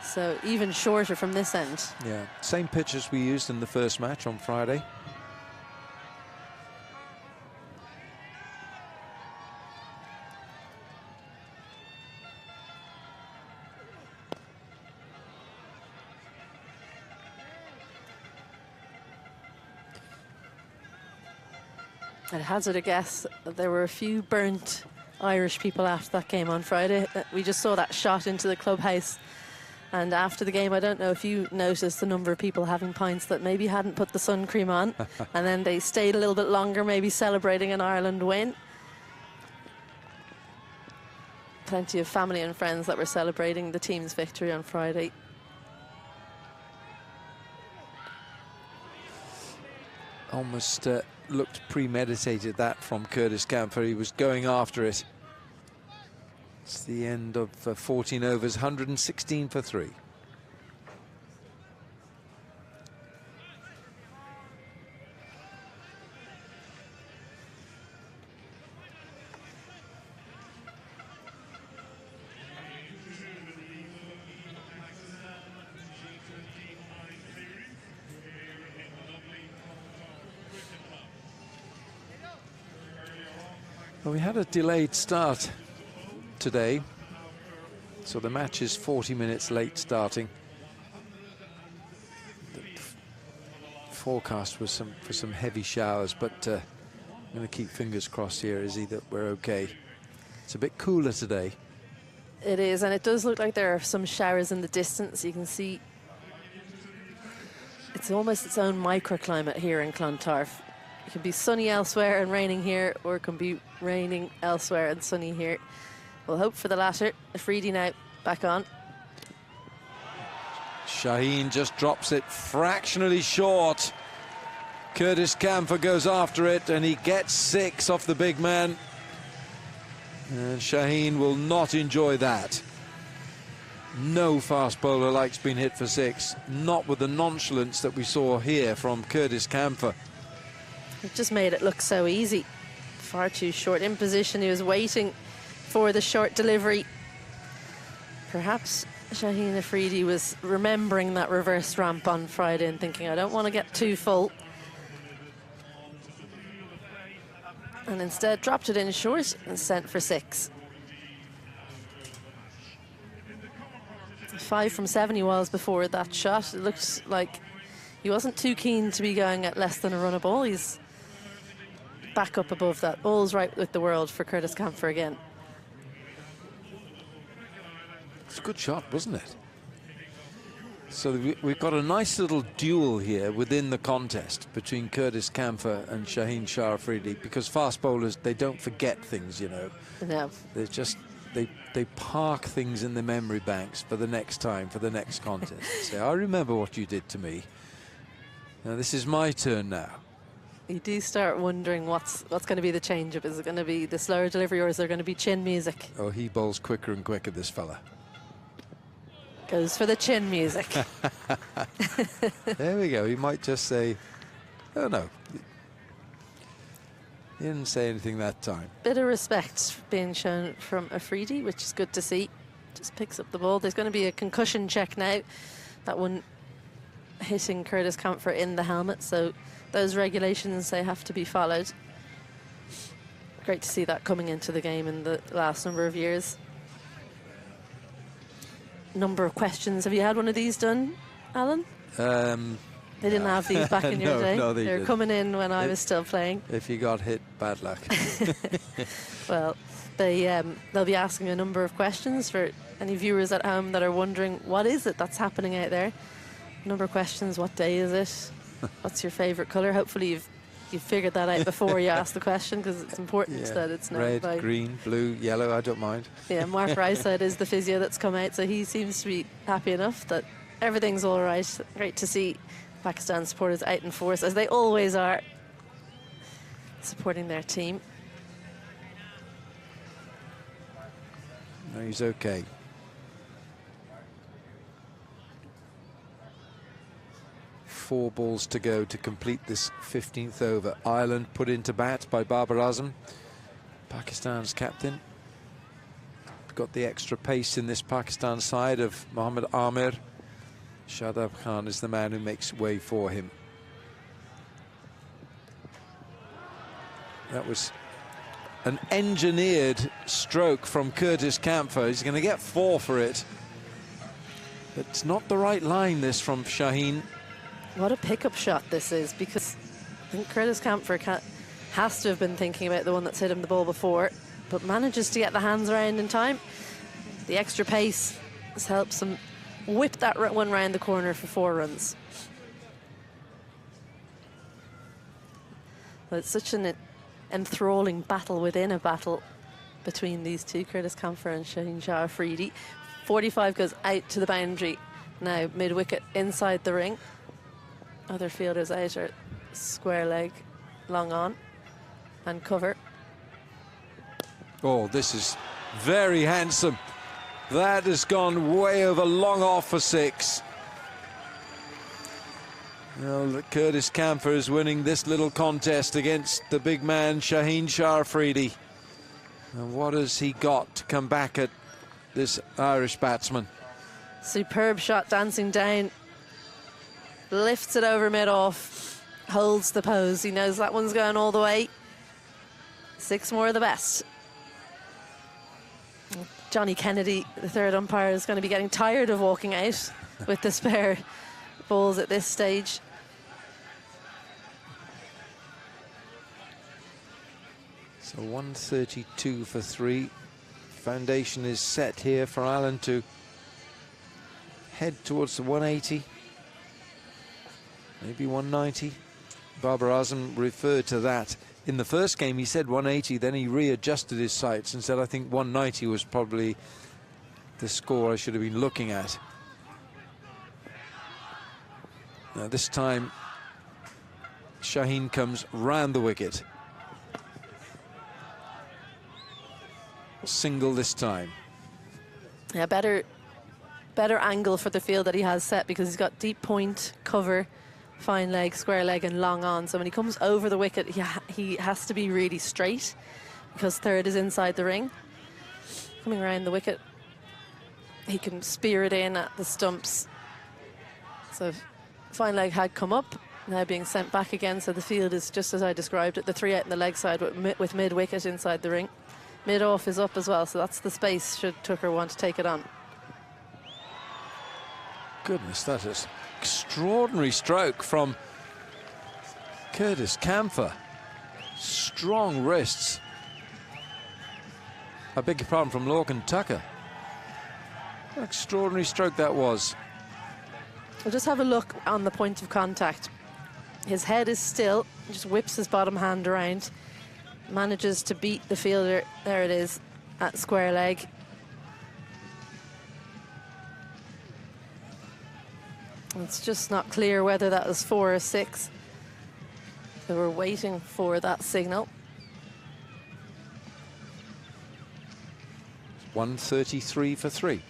So even shorter from this end. Yeah, same pitch as we used in the first match on Friday. I'd hazard a guess that there were a few burnt Irish people after that game on Friday. We just saw that shot into the clubhouse. And after the game, I don't know if you noticed the number of people having pints that maybe hadn't put the sun cream on. And then they stayed a little bit longer, maybe celebrating an Ireland win. Plenty of family and friends that were celebrating the team's victory on Friday. Almost looked premeditated, that from Curtis Camphor. He was going after it. It's the end of 14 overs, 116 for 3. Well, we had a delayed start today, so the match is 40 minutes late starting. The forecast was for some heavy showers, but I'm going to keep fingers crossed here, Izzy, that we're okay. It's a bit cooler today. It is, and it does look like there are some showers in the distance. You can see it's almost its own microclimate here in Clontarf. It can be sunny elsewhere and raining here, or it can be raining elsewhere and sunny here. We'll hope for the latter. Afridi now back on. Shaheen just drops it fractionally short. Curtis Camphor goes after it, and he gets 6 off the big man. And Shaheen will not enjoy that. No fast bowler likes being hit for 6. Not with the nonchalance that we saw here from Curtis Camphor. It just made it look so easy. Far too short in position. He was waiting for the short delivery. Perhaps Shaheen Afridi was remembering that reverse ramp on Friday and thinking, I don't want to get too full. And instead dropped it in short and sent for 6. 5 from 7 he was before that shot. It looked like he wasn't too keen to be going at less than a run a ball. He's back up above that. All's right with the world for Curtis Camphor again. It's a good shot, wasn't it? So we've got a nice little duel here within the contest between Curtis Camphor and Shaheen Shah Afridi, because fast bowlers, they don't forget things, you know. No. They just they park things in the memory banks for the next time, for the next contest. Say, I remember what you did to me. Now this is my turn now. You do start wondering what's going to be the change-up. Is it going to be the slower delivery, or is there going to be chin music? Oh, he bowls quicker and quicker, this fella. Goes for the chin music. There we go. He might just say, oh no. He didn't say anything that time. Bit of respect being shown from Afridi, which is good to see. Just picks up the ball. There's going to be a concussion check now. That one hitting Curtis Camphor in the helmet, so those regulations, they have to be followed. Great to see that coming into the game in the last number of years. Number of questions. Have you had one of these done, Alan? They didn't have these back in your day. No, they were coming in when I was still playing. If you got hit, bad luck. Well, they'll be asking a number of questions for any viewers at home that are wondering, what is it that's happening out there? A number of questions. What day is it? What's your favourite colour? Hopefully you've figured that out before you ask the question, because it's important that it's known red, by... green, blue, yellow, I don't mind. Yeah, Mark Ryside is the physio that's come out, so he seems to be happy enough that everything's all right. Great to see Pakistan supporters out in force, as they always are, supporting their team. No, he's okay. Four balls to go to complete this 15th over. Ireland put into bat by Babar Azam, Pakistan's captain. Got the extra pace in this Pakistan side of Mohammad Amir. Shadab Khan is the man who makes way for him. That was an engineered stroke from Curtis Camphor. He's going to get 4 for it. But it's not the right line, this, from Shaheen. What a pickup shot this is, because I think Curtis Camphor has to have been thinking about the one that's hit him the ball before. but manages to get the hands around in time. The extra pace helps him whip that one round the corner for 4 runs. But it's such an enthralling battle within a battle between these two, Curtis Kampfer and Shaheen Shah Afridi. 45 goes out to the boundary. Now mid-wicket inside the ring. Other fielders out are square leg, long on, and cover. Oh, this is very handsome. That has gone way over, long off for 6. Well, Curtis Kampfer is winning this little contest against the big man, Shaheen Shah Afridi. And what has he got to come back at this Irish batsman? Superb shot, dancing down. Lifts it over mid-off. Holds the pose. He knows that one's going all the way. 6 more of the best. Johnny Kennedy, the third umpire, is going to be getting tired of walking out with the spare balls at this stage. So 132 for 3. Foundation is set here for Ireland to head towards the 180, maybe 190. Babar Azam referred to that. In the first game he said 180, then he readjusted his sights and said, I think 190 was probably the score I should have been looking at. Now this time Shaheen comes round the wicket. Single this time. Yeah, better angle for the field that he has set, because he's got deep point, cover, fine leg, square leg and long on. So when he comes over the wicket, he has to be really straight, because third is inside the ring. Coming around the wicket, he can spear it in at the stumps. So fine leg had come up, now being sent back again. So the field is just as I described it, the 3 out in the leg side with mid-wicket inside the ring. Mid-off is up as well, so that's the space should Tucker want to take it on. Goodness, that is extraordinary stroke from Curtis Kampfer. Strong wrists. I beg your pardon, from Lorcan Tucker. What an extraordinary stroke that was. We'll just have a look on the point of contact. His head is still, just whips his bottom hand around. Manages to beat the fielder, there it is, at square leg. It's just not clear whether that was 4 or 6. So we're waiting for that signal. 133 for 3.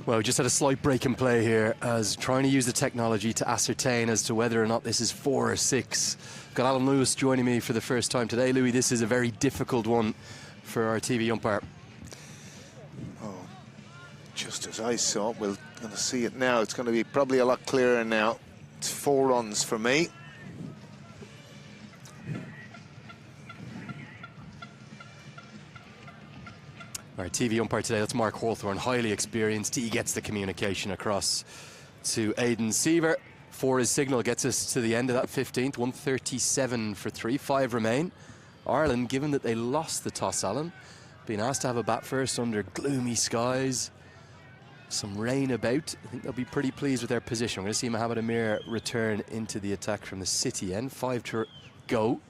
Well, we just had a slight break in play here, as trying to use the technology to ascertain as to whether or not this is 4 or 6. Got Alan Lewis joining me for the first time today. Louis, this is a very difficult one for our TV umpire. Oh, just as I saw it, we're going to see it now. It's going to be probably a lot clearer now. It's 4 runs for me. Our TV umpire today, that's Mark Hawthorne, highly experienced. He gets the communication across to Aidan Seaver. 4 is signal, gets us to the end of that 15th. 137 for 3, 5 remain. Ireland, given that they lost the toss, Alan, being asked to have a bat first under gloomy skies, some rain about. I think they'll be pretty pleased with their position. We're going to see Mohamed Amir return into the attack from the City end. 5 to go.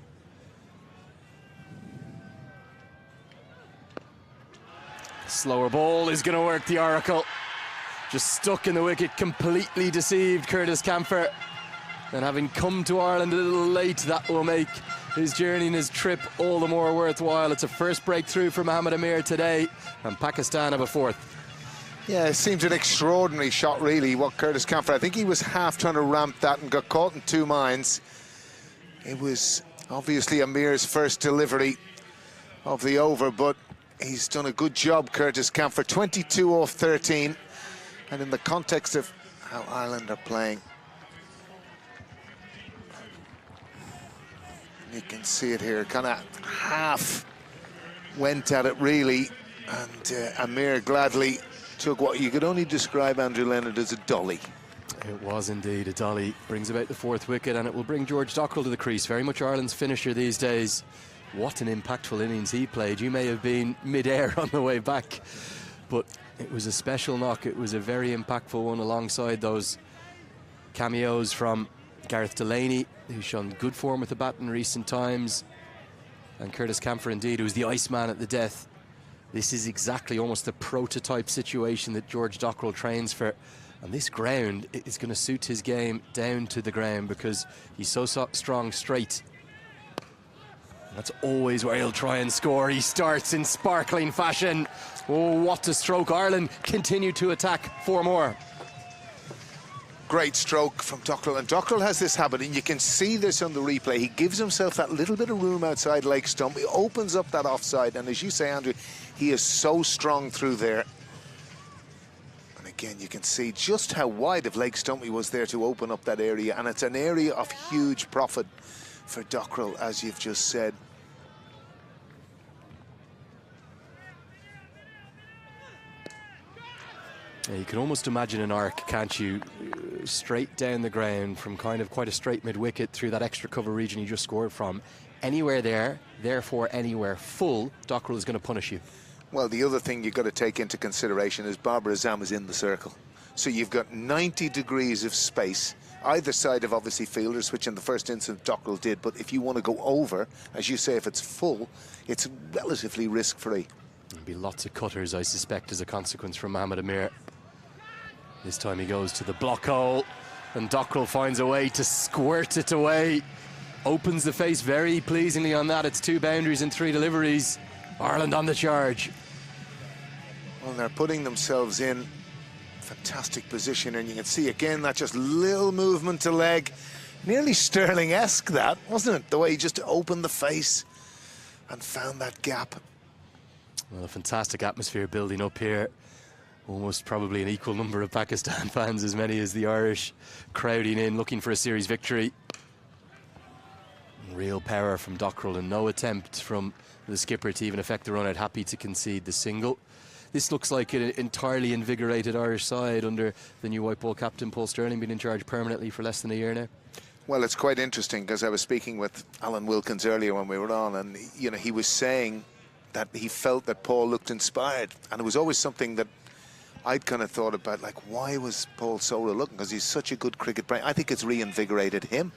Slower ball is going to work the Oracle. Just stuck in the wicket, completely deceived Curtis Kampfer. And having come to Ireland a little late, that will make his journey and his trip all the more worthwhile. It's a first breakthrough for Mohamed Amir today, and Pakistan have a fourth. Yeah, it seems an extraordinary shot, really, what Curtis Camphor, I think he was half trying to ramp that and got caught in two minds. It was obviously Amir's first delivery of the over, but he's done a good job, Curtis Camphor. 22 off 13, and in the context of how Ireland are playing, you can see it here, kind of half went at it, really, and Amir gladly took what you could only describe, Andrew Leonard, as a dolly. It was indeed a dolly. Brings about the fourth wicket, and it will bring George Dockrell to the crease. Very much Ireland's finisher these days. What an impactful innings he played. You may have been mid-air on the way back, but it was a special knock. It was a very impactful one, alongside those cameos from Gareth Delaney, who's shown good form with the bat in recent times, and Curtis Camphor, indeed, who was the Iceman at the death. This is exactly almost the prototype situation that George Dockrell trains for. And this ground is going to suit his game down to the ground, because he's so strong straight. That's always where he'll try and score. He starts in sparkling fashion. Oh, what a stroke. Ireland continue to attack. 4 more. Great stroke from Dockrell, and Dockrell has this habit, and you can see this on the replay. He gives himself that little bit of room outside leg stump. He opens up that offside, and as you say, Andrew, he is so strong through there. And again, you can see just how wide of leg stump he was there to open up that area, and it's an area of huge profit for Dockrell, as you've just said. Yeah, you can almost imagine an arc, can't you? Straight down the ground from kind of quite a straight mid-wicket through that extra cover region you just scored from. Anywhere there, therefore anywhere full, Dockrell is going to punish you. Well, the other thing you've got to take into consideration is Babar Azam is in the circle. So you've got 90 degrees of space, either side of obviously fielders, which in the first instance Dockrell did. But if you want to go over, as you say, if it's full, it's relatively risk-free. There'll be lots of cutters, I suspect, as a consequence from Mohamed Amir. This time he goes to the block hole, and Dockrell finds a way to squirt it away. Opens the face very pleasingly on that. It's 2 boundaries and 3 deliveries. Ireland on the charge. Well, they're putting themselves in fantastic position, and you can see again that just little movement to leg. Nearly Sterling-esque, that, wasn't it? The way he just opened the face and found that gap. Well, a fantastic atmosphere building up here. Almost probably an equal number of Pakistan fans, as many as the Irish, crowding in, looking for a series victory. Real power from Dockrell, and no attempt from the skipper to even affect the run-out. Happy to concede the single. This looks like an entirely invigorated Irish side under the new white ball captain, Paul Stirling, been in charge permanently for less than a year now. Well, it's quite interesting, because I was speaking with Alan Wilkins earlier when we were on, and you know, he was saying that he felt that Paul looked inspired, and it was always something that I'd kind of thought about, like, why was Paul so looking? Because he's such a good cricket brain. I think it's reinvigorated him.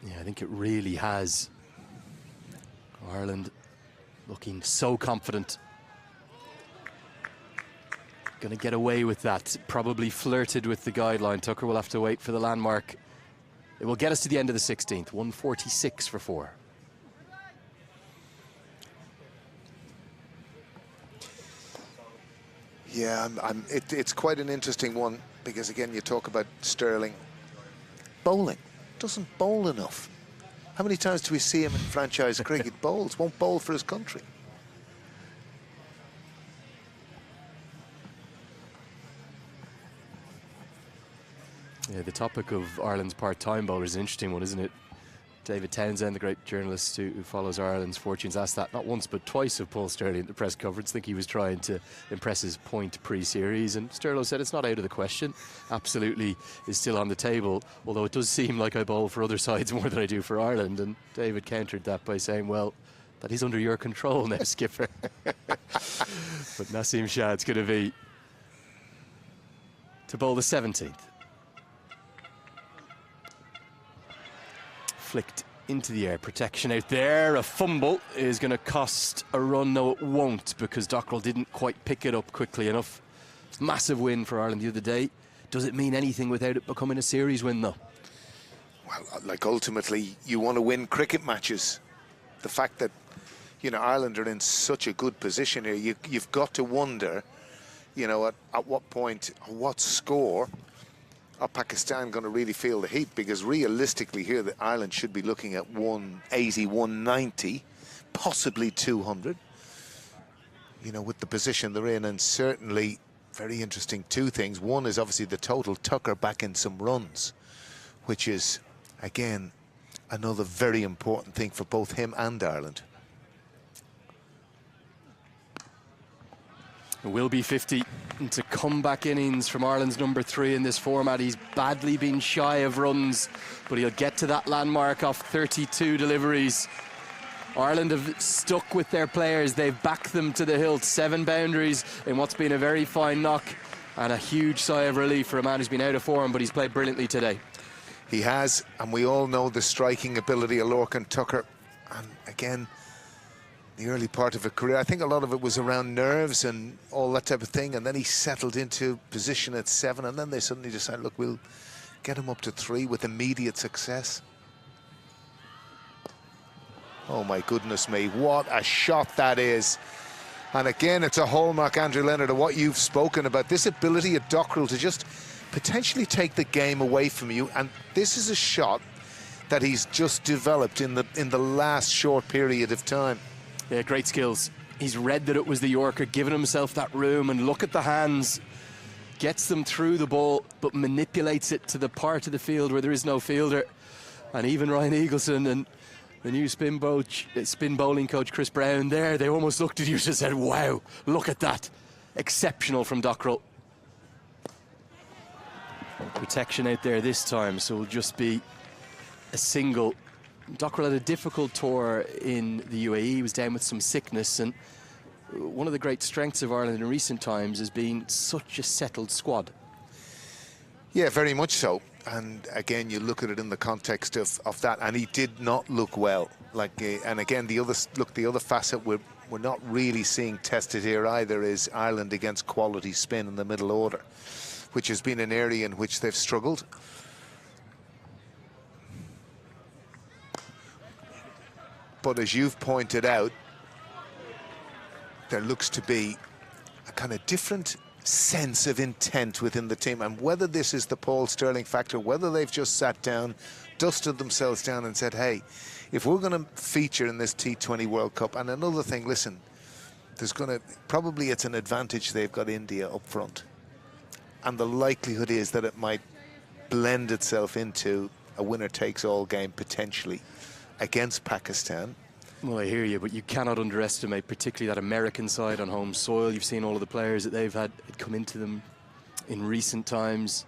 Yeah, I think it really has. Ireland looking so confident. Going to get away with that. Probably flirted with the guideline. Tucker will have to wait for the landmark. It will get us to the end of the 16th. 146 for 4. Yeah, it's quite an interesting one, because again, you talk about Sterling. Bowling. Doesn't bowl enough. How many times do we see him in franchise cricket? Bowls, won't bowl for his country. Yeah, the topic of Ireland's part-time bowlers is an interesting one, isn't it? David Townsend, the great journalist who follows Ireland's fortunes, asked that not once but twice of Paul Stirling at the press conference. I think he was trying to impress his point pre-series, and Stirling said it's not out of the question. Absolutely is still on the table, although it does seem like I bowl for other sides more than I do for Ireland. And David countered that by saying, well, that is under your control now, skipper. But Naseem Shah's going to be to bowl the 17th. Flicked into the air, protection out there. A fumble is going to cost a run. No, it won't, because Dockrell didn't quite pick it up quickly enough. Massive win for Ireland the other day. Does it mean anything without it becoming a series win, though? well, like ultimately, you want to win cricket matches. The fact that, you know, Ireland are in such a good position here, you've got to wonder, you know, at what point, what score are Pakistan going to really feel the heat? Because realistically here, that Ireland should be looking at 180, 190, possibly 200, you know, with the position they're in. And certainly very interesting two things. One is obviously the total. Tucker back in some runs, which is, again, another very important thing for both him and Ireland. It will be 50 into comeback innings from Ireland's number 3 in this format. He's badly been shy of runs, but he'll get to that landmark of 32 deliveries. Ireland have stuck with their players. They've backed them to the hilt. 7 boundaries in what's been a very fine knock, and a huge sigh of relief for a man who's been out of form, but he's played brilliantly today. He has, and we all know the striking ability of Lorcan Tucker. And again, the early part of a career, I think a lot of it was around nerves and all that type of thing, and then he settled into position at 7, and then they suddenly decided, look, we'll get him up to 3 with immediate success. Oh my goodness me, what a shot that is. And again, it's a hallmark, Andrew Leonard, of what you've spoken about, this ability of Dockrell to just potentially take the game away from you. And this is a shot that he's just developed in the last short period of time. Yeah, great skills. He's read that it was the Yorker, given himself that room, and look at the hands. Gets them through the ball, but manipulates it to the part of the field where there is no fielder. And even Ryan Eagleson and the new spin bowling coach Chris Brown there, they almost looked at you and said, wow, look at that. Exceptional from Dockrell. Protection out there this time, so it'll just be a single. Dockrell had a difficult tour in the UAE. He was down with some sickness, and one of the great strengths of Ireland in recent times has been such a settled squad. Yeah, very much so. And again, you look at it in the context of that, and he did not look well. And again, the other facet we're not really seeing tested here either is Ireland against quality spin in the middle order, which has been an area in which they've struggled. But as you've pointed out, there looks to be a kind of different sense of intent within the team. And whether this is the Paul Sterling factor, whether they've just sat down, dusted themselves down and said, hey, if we're going to feature in this T20 World Cup, and another thing, listen, there's going to, probably it's an advantage they've got India up front. And the likelihood is that it might blend itself into a winner-takes-all game potentially against Pakistan. Well, I hear you, but you cannot underestimate particularly that American side on home soil. You've seen all of the players that they've had come into them in recent times.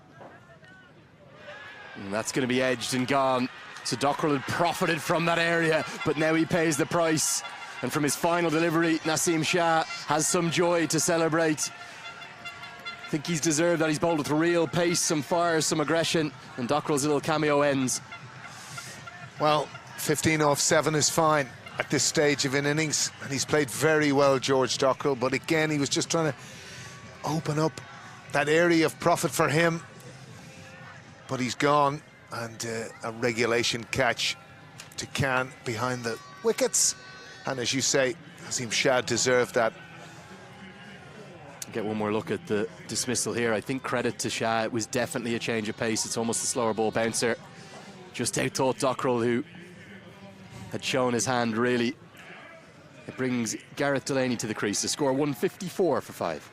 And that's going to be edged and gone. So Dockrell had profited from that area, but now he pays the price. And from his final delivery, Naseem Shah has some joy to celebrate. I think he's deserved that. He's bowled with real pace, some fire, some aggression, and Dockrell's little cameo ends. Well, 15 off 7 is fine at this stage of an innings, and he's played very well, George Dockrell, but again, he was just trying to open up that area of profit for him, but he's gone, and a regulation catch to Khan behind the wickets, and as you say, Naseem Shah deserved that. Get one more look at the dismissal here. I think credit to Shah, it was definitely a change of pace. It's almost a slower ball bouncer. Just outthought Dockrell, who had shown his hand, really. It brings Gareth Delaney to the crease. The score 154 for 5.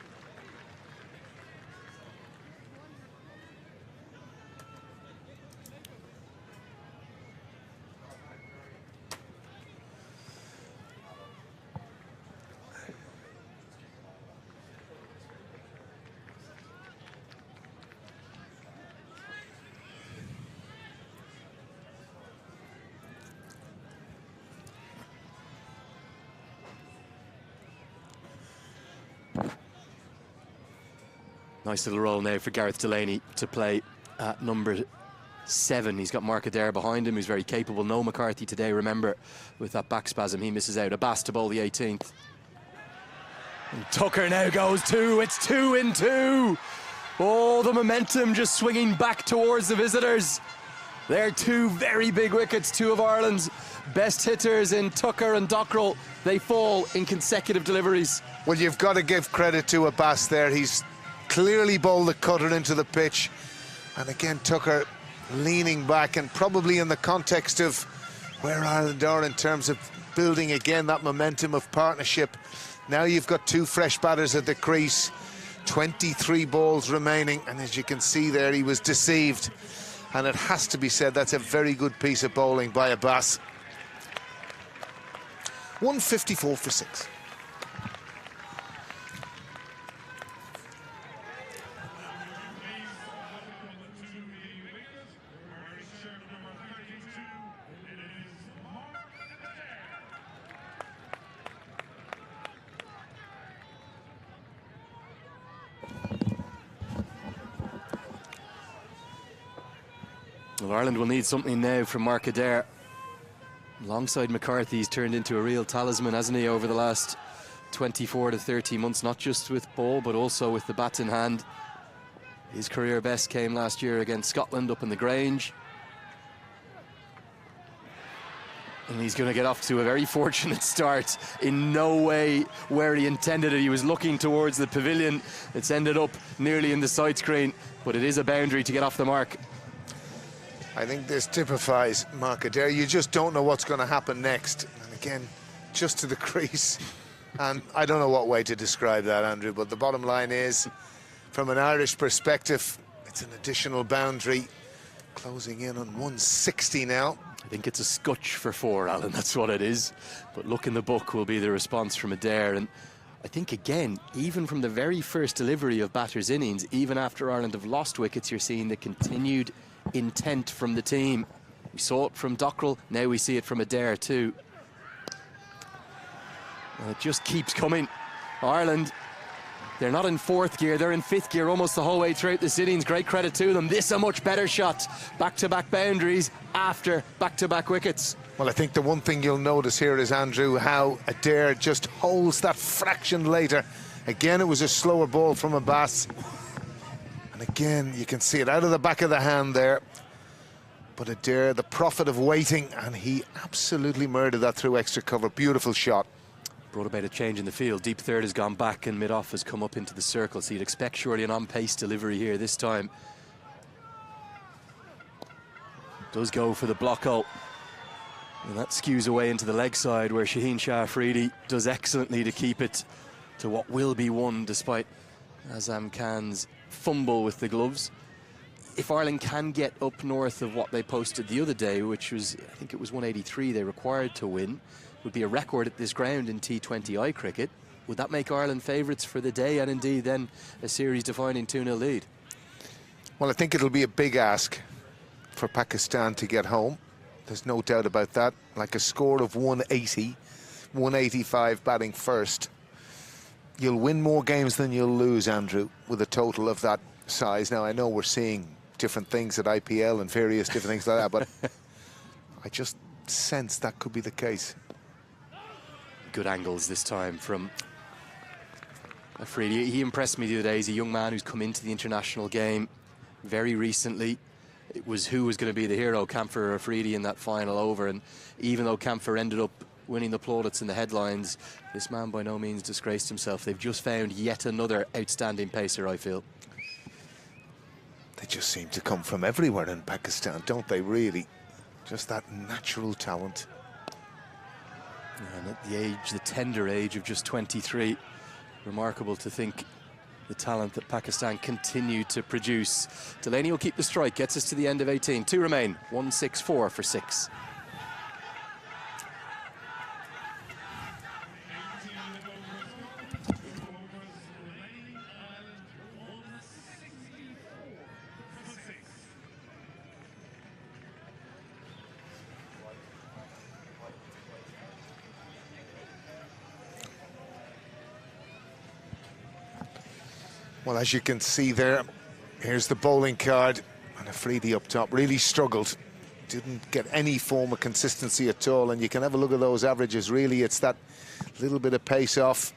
Nice little roll now for Gareth Delaney to play at number 7. He's got Mark Adair behind him, who's very capable. No McCarthy today, remember, with that back spasm, he misses out. Abbas to bowl the 18th. And Tucker now goes 2. It's 2 in 2. Oh, the momentum just swinging back towards the visitors. They're two very big wickets, two of Ireland's best hitters in Tucker and Dockrell. They fall in consecutive deliveries. Well, you've got to give credit to Abbas there. He's clearly bowled the cutter into the pitch. And again, Tucker leaning back, and probably in the context of where Ireland are in terms of building again that momentum of partnership. Now you've got two fresh batters at the crease, 23 balls remaining, and as you can see there, he was deceived. And it has to be said, that's a very good piece of bowling by Abbas. 154 for 6. Well, Ireland will need something now from Mark Adair. Alongside McCarthy, he's turned into a real talisman, hasn't he, over the last 24 to 30 months, not just with ball, but also with the bat in hand. His career best came last year against Scotland up in the Grange. And he's going to get off to a very fortunate start. In no way where he intended it. He was looking towards the pavilion. It's ended up nearly in the side screen, but it is a boundary to get off the mark. I think this typifies Mark Adair. You just don't know what's going to happen next. And again, just to the crease. And I don't know what way to describe that, Andrew, but the bottom line is, from an Irish perspective, it's an additional boundary. Closing in on 160 now. I think it's a scutch for 4, Alan, that's what it is. But look in the book will be the response from Adair. And I think, again, even from the very first delivery of batters' innings, even after Ireland have lost wickets, you're seeing the continued intent from the team. We saw it from Dockrell, now we see it from Adair too. And it just keeps coming. Ireland, they're not in 4th gear, they're in 5th gear almost the whole way throughout this innings. Great credit to them. This a much better shot. Back-to-back boundaries after back-to-back wickets. Well, I think the one thing you'll notice here is, Andrew, how Adair just holds that fraction later. Again, it was a slower ball from Abbas. And again, you can see it out of the back of the hand there. But Adair, the prophet of waiting, and he absolutely murdered that through extra cover. Beautiful shot. Brought about a change in the field. Deep third has gone back and mid-off has come up into the circle. So you'd expect surely an on-pace delivery here this time. Does go for the block hole. And that skews away into the leg side where Shaheen Shah Afridi does excellently to keep it to what will be one, despite Azam Khan's fumble with the gloves. If Ireland can get up north of what they posted the other day, which was, I think it was 183 they required to win, would be a record at this ground in T20I cricket. Would that make Ireland favourites for the day and indeed then a series-defining 2-0 lead? Well, I think it'll be a big ask for Pakistan to get home. There's no doubt about that. Like a score of 180, 185 batting first. You'll win more games than you'll lose, Andrew, with a total of that size. Now, I know we're seeing different things at IPL and various different things like that, but I just sense that could be the case. Good angles this time from Afridi. He impressed me the other day. He's a young man who's come into the international game very recently. It was who was going to be the hero, Camphor or Afridi, in that final over. And even though Camphor ended up winning the plaudits in the headlines, this man by no means disgraced himself. They've just found yet another outstanding pacer, I feel. They just seem to come from everywhere in Pakistan, don't they, really? Just that natural talent. And at the age, the tender age of just 23, remarkable to think the talent that Pakistan continued to produce. Delaney will keep the strike, gets us to the end of 18. 2 remain, 164 for 6. Well, as you can see there, here's the bowling card. And Afridi up top really struggled. Didn't get any form of consistency at all. And you can have a look at those averages. Really, it's that little bit of pace off.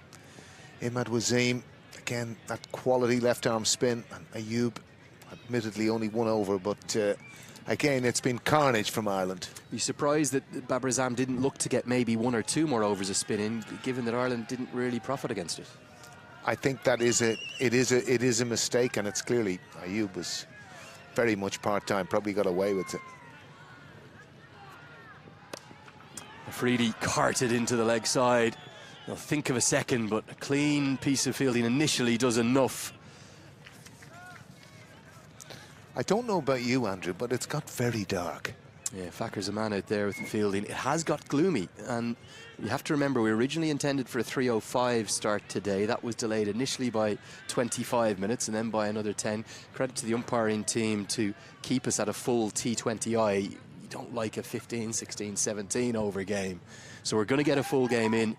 Imad Wasim, again, that quality left arm spin. And Ayub, admittedly only 1 over, but again, it's been carnage from Ireland. Are you surprised that Babar Azam didn't look to get maybe 1 or 2 more overs of spin in, given that Ireland didn't really profit against it? I think that is a mistake, and it's clearly Ayub was very much part-time, probably got away with it. Afridi carted into the leg side. They'll think of a second, but a clean piece of fielding initially does enough. I don't know about you, Andrew, but it's got very dark. Yeah, Fakhr's a man out there with the fielding. It has got gloomy, and you have to remember we originally intended for a 3:05 start today. That was delayed initially by 25 minutes and then by another 10. Credit to the umpiring team to keep us at a full T20I. You don't like a 15, 16, 17 over game. So we're going to get a full game in,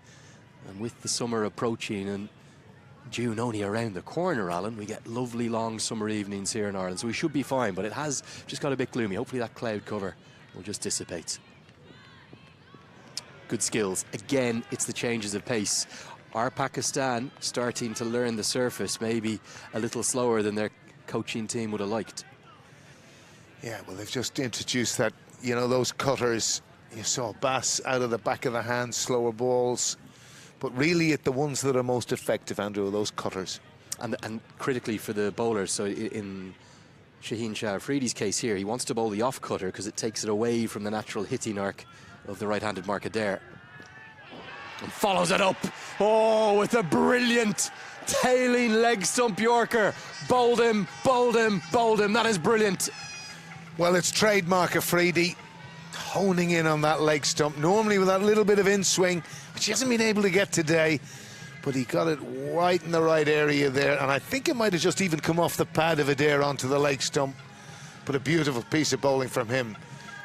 and with the summer approaching and June only around the corner, Alan, we get lovely long summer evenings here in Ireland, so we should be fine, but it has just got a bit gloomy. Hopefully that cloud cover will just dissipate. Good skills. Again, it's the changes of pace. Are Pakistan starting to learn the surface, maybe a little slower than their coaching team would have liked? Yeah, well, they've just introduced that, you know, those cutters. You saw Bass out of the back of the hand, slower balls. But really, the ones that are most effective, Andrew, are those cutters. And critically for the bowlers, so in Shaheen Shah Afridi's case here, he wants to bowl the off cutter because it takes it away from the natural hitting arc of the right-handed marker there. And follows it up. Oh, with a brilliant tailing leg stump Yorker. Bowled him, bowled him, bowled him. That is brilliant. Well, it's trademark Afridi, honing in on that leg stump, normally with that little bit of in-swing, which he hasn't been able to get today, but he got it right in the right area there, and I think it might have just even come off the pad of Adair onto the leg stump, but a beautiful piece of bowling from him.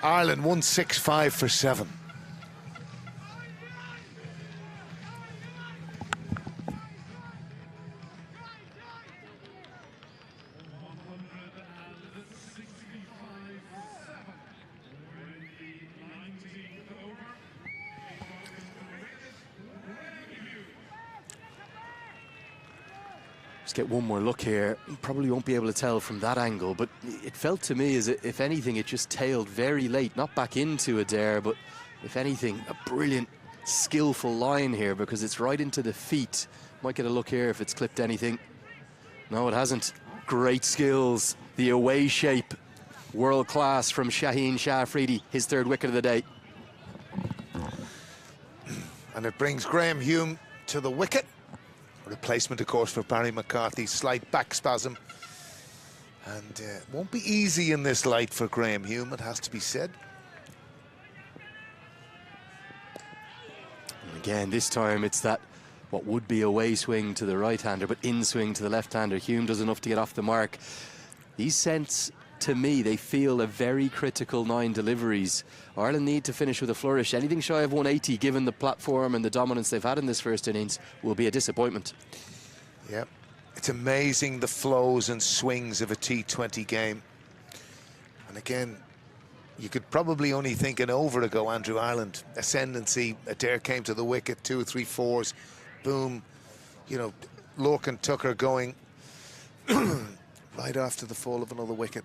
Ireland 165 for 7. Let's get one more look here. Probably won't be able to tell from that angle, but it felt to me as if anything, it just tailed very late, not back into Adair, but if anything, a brilliant, skillful line here because it's right into the feet. Might get a look here if it's clipped anything. No, it hasn't. Great skills. The away shape, world class from Shaheen Shah Afridi, his 3rd wicket of the day. And it brings Graham Hume to the wicket. Replacement, of course, for Barry McCarthy. Slight back spasm. And won't be easy in this light for Graham Hume, it has to be said. And again, this time it's that what would be away swing to the right-hander, but in swing to the left-hander. Hume does enough to get off the mark. These scents, to me, they feel a very critical 9 deliveries. Ireland need to finish with a flourish. Anything shy of 180, given the platform and the dominance they've had in this first innings, will be a disappointment. Yep. It's amazing the flows and swings of a T20 game. And again, you could probably only think an over ago, Andrew. Ireland ascendancy. Adair came to the wicket, 2 or 3 fours. Boom. You know, Lorcan Tucker going right after the fall of another wicket.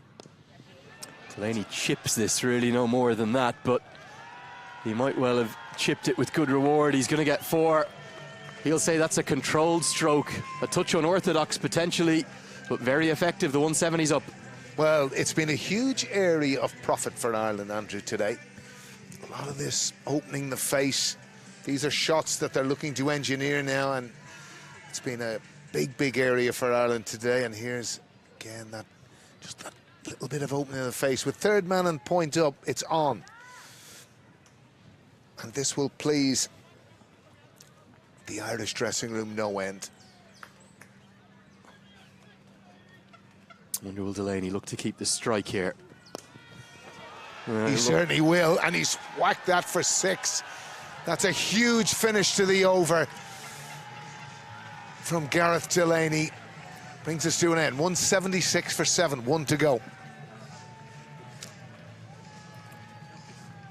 Delaney chips this, really no more than that, but he might well have chipped it with good reward. He's going to get 4. He'll say that's a controlled stroke, a touch unorthodox potentially, but very effective. The 170's up. Well, it's been a huge area of profit for Ireland, Andrew, today. A lot of this opening the face. These are shots that they're looking to engineer now, and it's been a big area for Ireland today. And here's, again, that little bit of opening of the face. With 3rd man and point up, it's on. And this will please the Irish dressing room no end. Wonder will Delaney look to keep the strike here? He certainly will, and he's whacked that for 6. That's a huge finish to the over from Gareth Delaney. Brings us to an end. 176 for 7, 1 to go.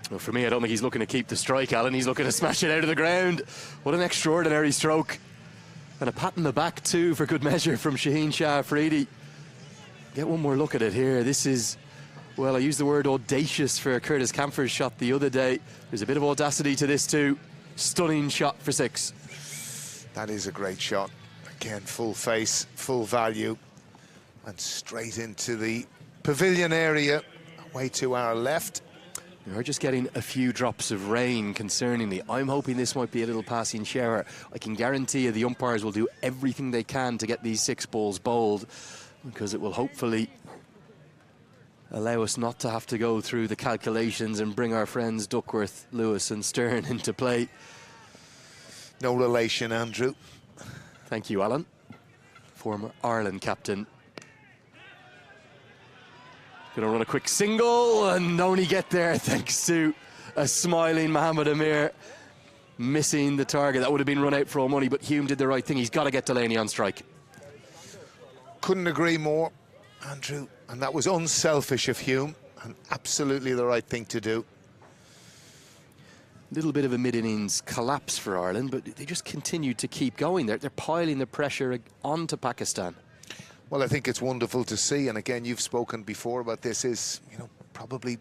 Well, for me, I don't think he's looking to keep the strike, Alan. He's looking to smash it out of the ground. What an extraordinary stroke. And a pat in the back, too, for good measure from Shaheen Shah Afridi. Get one more look at it here. This is Well, I used the word audacious for Curtis Camphor's shot the other day. There's a bit of audacity to this too. Stunning shot for 6. That is a great shot. Again, full face, full value, and straight into the pavilion area, way to our left. We're just getting a few drops of rain, concerningly. I'm hoping this might be a little passing shower. I can guarantee you the umpires will do everything they can to get these 6 balls bowled, because it will hopefully allow us not to have to go through the calculations and bring our friends Duckworth, Lewis and Stern into play. No relation, Andrew. Thank you, Alan. Former Ireland captain. Going to run a quick single and only get there thanks to a smiling Mohammed Amir missing the target. That would have been run out for all money, but Hume did the right thing. He's got to get Delaney on strike. Couldn't agree more, Andrew. And that was unselfish of Hume and absolutely the right thing to do. Little bit of a mid-innings collapse for Ireland, but they just continued to keep going. They're piling the pressure onto Pakistan. Well, I think it's wonderful to see, and again, you've spoken before about this is, probably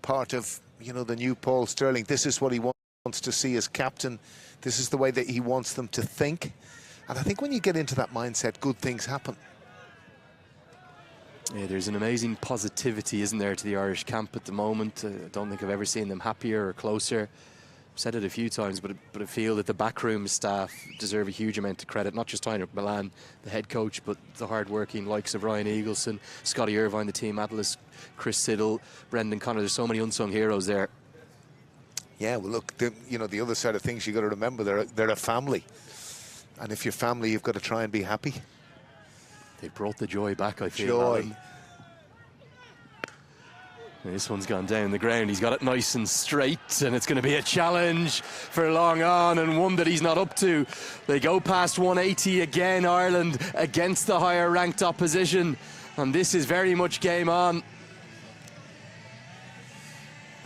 part of, the new Paul Stirling. This is what he wants to see as captain. This is the way that he wants them to think. And I think when you get into that mindset, good things happen. Yeah, there's an amazing positivity, isn't there, to the Irish camp at the moment. I don't think I've ever seen them happier or closer. I've said it a few times, but I feel that the backroom staff deserve a huge amount of credit, not just Tyner Milan, the head coach, but the hard-working likes of Ryan Eagleson, Scotty Irvine, the team atlas, Chris Siddle, Brendan Connor. There's so many unsung heroes there. Yeah, well, look, the other side of things you got to remember, they're a family. And if you're family, you've got to try and be happy. They brought the joy back, I feel. Joy. This one's gone down the ground. He's got it nice and straight, and it's going to be a challenge for long on, and one that he's not up to. They go past 180 again, Ireland, against the higher ranked opposition, and this is very much game on.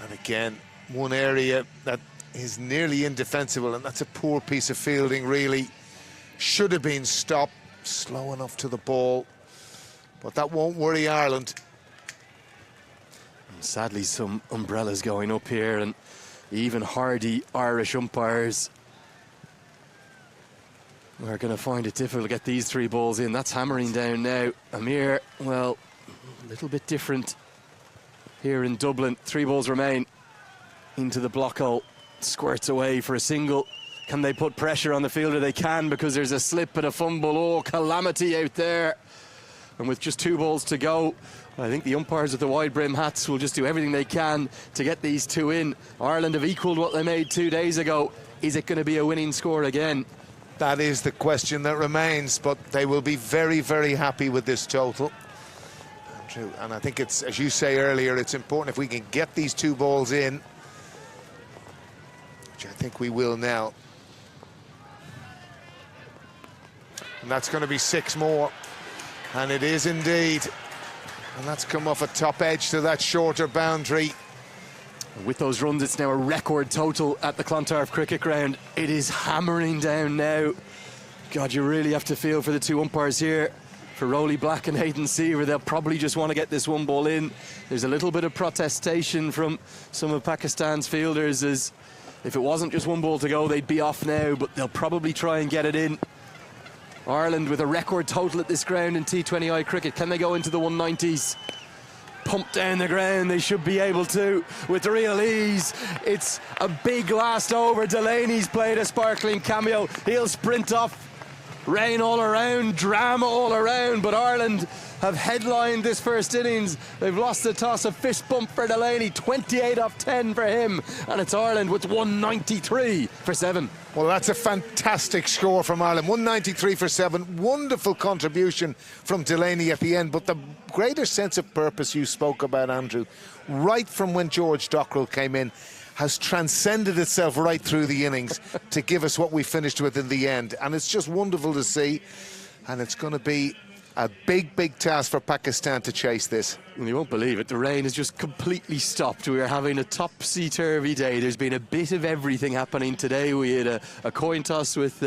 And again, one area that is nearly indefensible, and that's a poor piece of fielding, really. Should have been stopped, slow enough to the ball, but that won't worry Ireland. Sadly, some umbrellas going up here, and even hardy Irish umpires are going to find it difficult to get these 3 balls in. That's hammering down now. Amir, well, a little bit different here in Dublin. 3 balls remain into the block hole. Squirts away for a single. Can they put pressure on the fielder? They can, because there's a slip and a fumble. Oh, calamity out there. And with just 2 balls to go, I think the umpires with the wide brim hats will just do everything they can to get these 2 in. Ireland have equalled what they made 2 days ago. Is it going to be a winning score again? That is the question that remains, but they will be very, very happy with this total. Andrew, and I think it's, as you say earlier, it's important if we can get these 2 balls in, which I think we will now. And that's going to be 6 more. And it is indeed. And that's come off a top edge to that shorter boundary. With those runs, it's now a record total at the Clontarf Cricket Ground. It is hammering down now. God, you really have to feel for the 2 umpires here. For Rowley Black and Hayden Seaver, they'll probably just want to get this 1 ball in. There's a little bit of protestation from some of Pakistan's fielders, as if it wasn't just 1 ball to go, they'd be off now, but they'll probably try and get it in. Ireland with a record total at this ground in T20I cricket. Can they go into the 190s? Pump down the ground, they should be able to with real ease. It's a big last over. Delaney's played a sparkling cameo. He'll sprint off. Rain all around, drama all around, but Ireland have headlined this first innings. They've lost the toss, a fist bump for Delaney, 28 off 10 for him, and it's Ireland with 193 for 7. Well, that's a fantastic score from Ireland, 193 for 7. Wonderful contribution from Delaney at the end, but the greater sense of purpose you spoke about, Andrew, right from when George Dockrell came in, has transcended itself right through the innings to give us what we finished with in the end. And it's just wonderful to see. And it's going to be a big, big task for Pakistan to chase this. Well, you won't believe it. The rain has just completely stopped. We are having a topsy-turvy day. There's been a bit of everything happening today. We had a coin toss with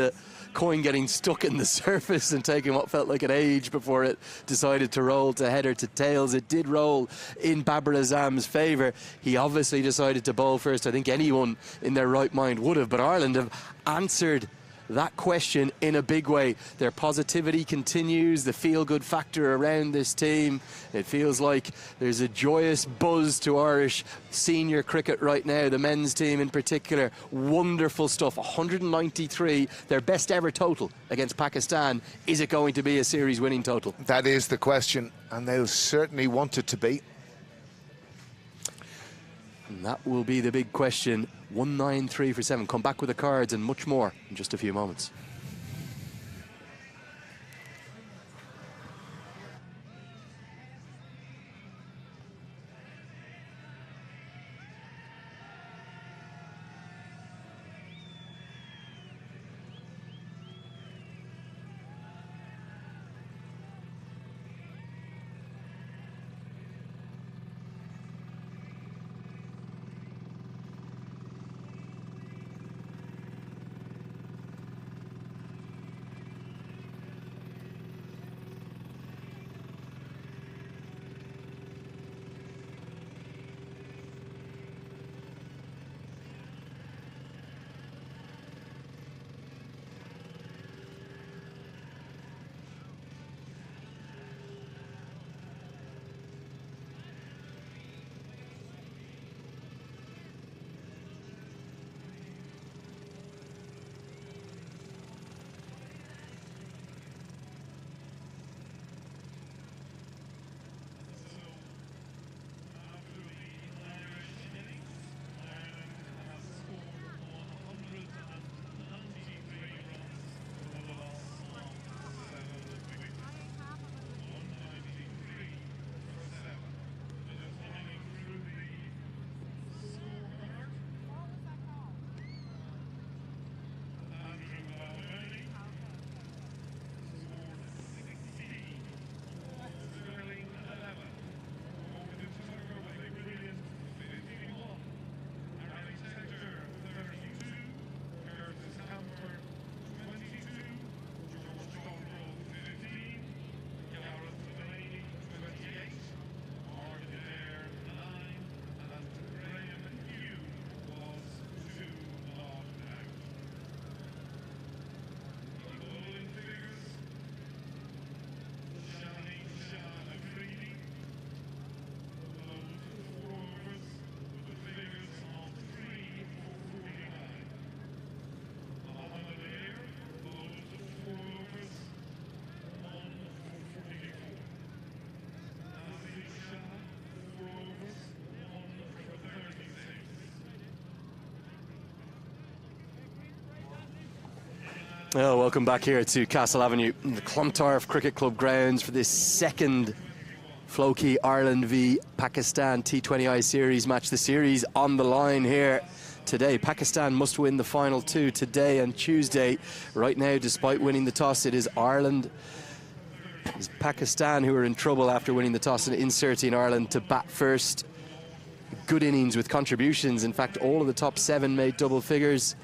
coin getting stuck in the surface and taking what felt like an age before it decided to roll to head or to tails. It did roll in Babar Azam's favour. He obviously decided to bowl first. I think anyone in their right mind would have, but Ireland have answered that question in a big way. Their positivity continues, the feel-good factor around this team. It feels like there's a joyous buzz to Irish senior cricket right now, the men's team in particular. Wonderful stuff. 193, their best ever total against Pakistan. Is it going to be a series winning total? That is the question, and they'll certainly want it to be. And that will be the big question. 193 for 7. Come back with the cards and much more in just a few moments. Oh, welcome back here to Castle Avenue, the Clontarf Cricket Club grounds for this second Floki Ireland v Pakistan T20I series match. The series on the line here today. Pakistan must win the final two today and Tuesday. Right now, despite winning the toss, it is Ireland. It's Pakistan who are in trouble after winning the toss and inserting Ireland to bat first. Good innings with contributions. In fact, all of the top 7 made double figures.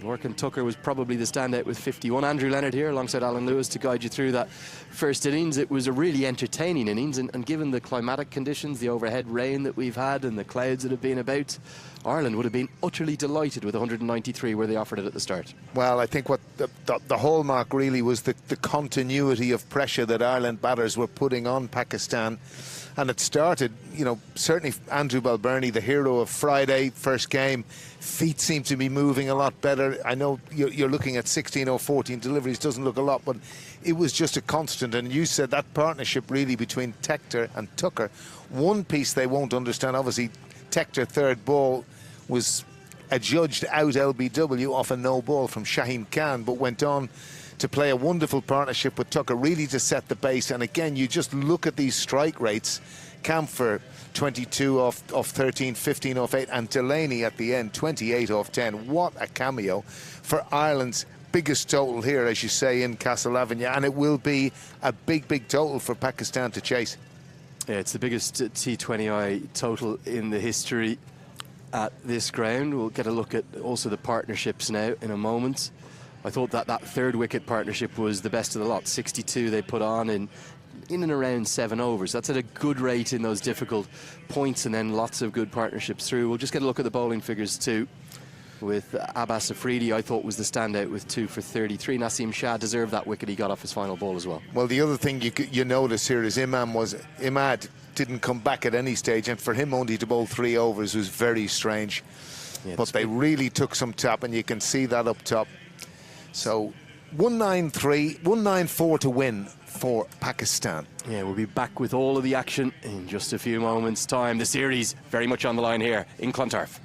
Lorcan Tucker was probably the standout with 51. Andrew Leonard here alongside Alan Lewis to guide you through that first innings. It was a really entertaining innings, and given the climatic conditions, the overhead rain that we've had and the clouds that have been about, Ireland would have been utterly delighted with 193 where they offered it at the start. Well, I think what the hallmark really was the continuity of pressure that Ireland batters were putting on Pakistan. And it started, you know, certainly Andrew Balbirnie, the hero of Friday, first game. Feet seem to be moving a lot better. I know you're looking at 16 or 14 deliveries, doesn't look a lot, but it was just a constant. And you said that partnership really between Tector and Tucker. One piece they won't understand, obviously, Tector third ball was adjudged out LBW off a no ball from Shaheen Khan, but went on to play a wonderful partnership with Tucker, really to set the base. And again, you just look at these strike rates. Camphor 22 off 13, 15 off 8, and Delaney at the end 28 off 10. What a cameo for Ireland's biggest total here, as you say, in Castle Avenue, and it will be a big total for Pakistan to chase. Yeah, it's the biggest T20I total in the history at this ground. We'll get a look at also the partnerships now in a moment. I thought that third wicket partnership was the best of the lot. 62 they put on in and around 7 overs. That's at a good rate in those difficult points, and then lots of good partnerships through. We'll just get a look at the bowling figures too. With Abbas Afridi, I thought was the standout with 2 for 33. Naseem Shah deserved that wicket he got off his final ball as well. Well, the other thing you notice here is Imad didn't come back at any stage, and for him only to bowl 3 overs was very strange. Yeah, but they really took some tap, and you can see that up top. So 194 to win for Pakistan. Yeah, we'll be back with all of the action in just a few moments' time. The series very much on the line here in Clontarf.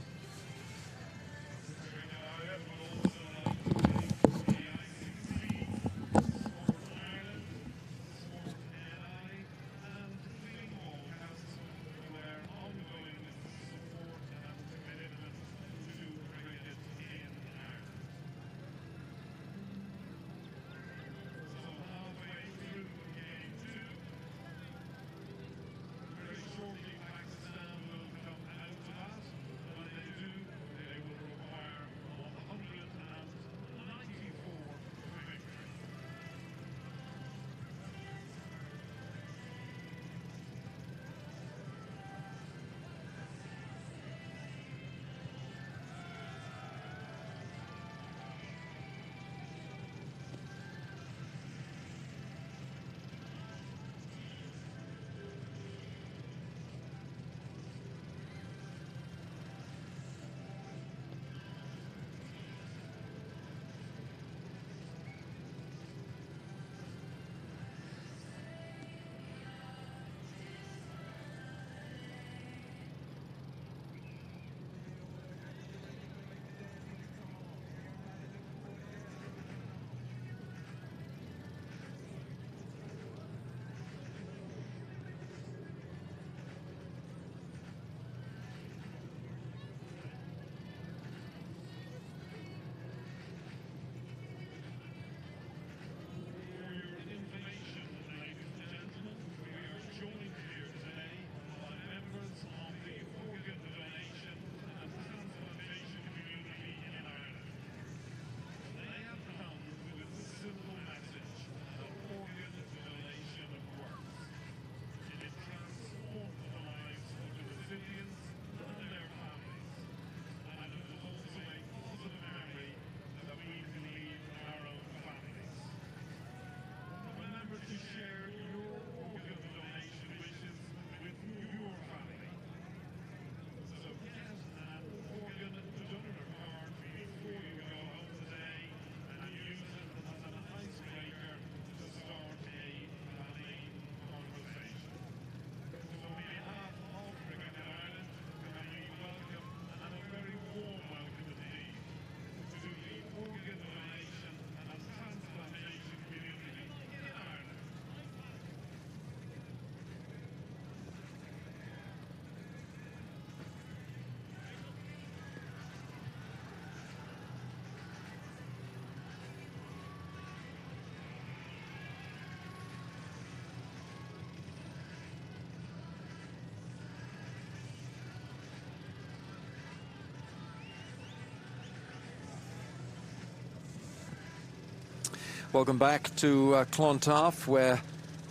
Welcome back to Clontarf, where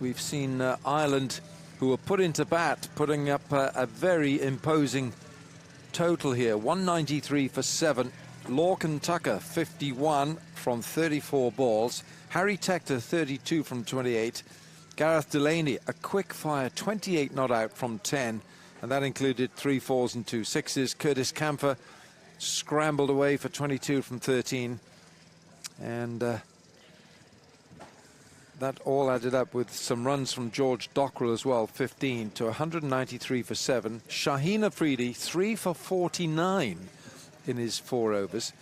we've seen Ireland, who were put into bat, putting up a very imposing total here. 193 for 7. Lorcan Tucker, 51 from 34 balls. Harry Tector, 32 from 28. Gareth Delaney, a quick fire, 28 not out from 10. And that included 3 4s and 2 6s. Curtis Camphor scrambled away for 22 from 13. And that all added up with some runs from George Dockrell as well, 15 to 193 for 7. Shaheen Afridi, 3 for 49 in his 4 overs.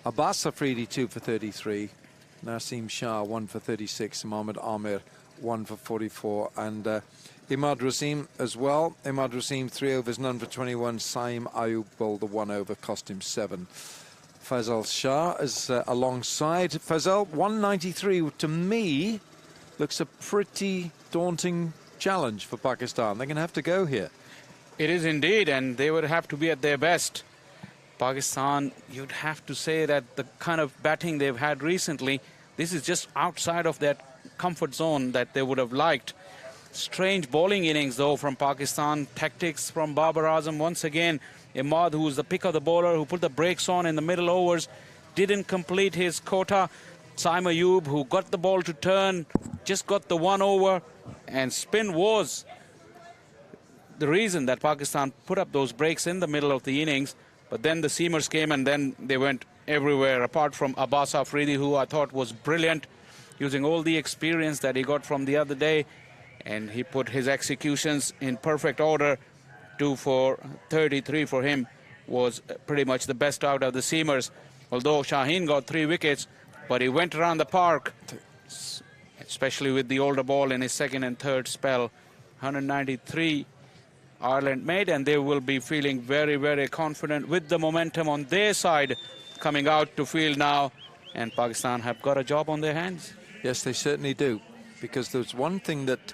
Abbas Afridi, 2 for 33. Naseem Shah, 1 for 36. Mohammad Amir, 1 for 44. And Imad Rasim as well. Imad Rasim, 3 overs, none for 21. Saim Ayub bowled the 1 over, cost him 7. Faisal Shah is alongside. Faisal, 193 to me looks a pretty daunting challenge for Pakistan. They're going to have to go here. It is indeed, and they would have to be at their best. Pakistan, you'd have to say that the kind of batting they've had recently, this is just outside of that comfort zone that they would have liked. Strange bowling innings, though, from Pakistan. Tactics from Babar Azam once again. Imad, who was the pick of the bowler, who put the brakes on in the middle overs, didn't complete his quota. Saim Ayub, who got the ball to turn, just got the 1 over, and spin was the reason that Pakistan put up those breaks in the middle of the innings. But then the seamers came and then they went everywhere, apart from Abbas Afridi, who I thought was brilliant, using all the experience that he got from the other day. And he put his executions in perfect order. 2 for 33 for him was pretty much the best out of the seamers. Although Shaheen got 3 wickets, but he went around the park, especially with the older ball in his second and third spell. 193 Ireland made, and they will be feeling very, very confident with the momentum on their side coming out to field now. And Pakistan have got a job on their hands. Yes, they certainly do, because there's one thing that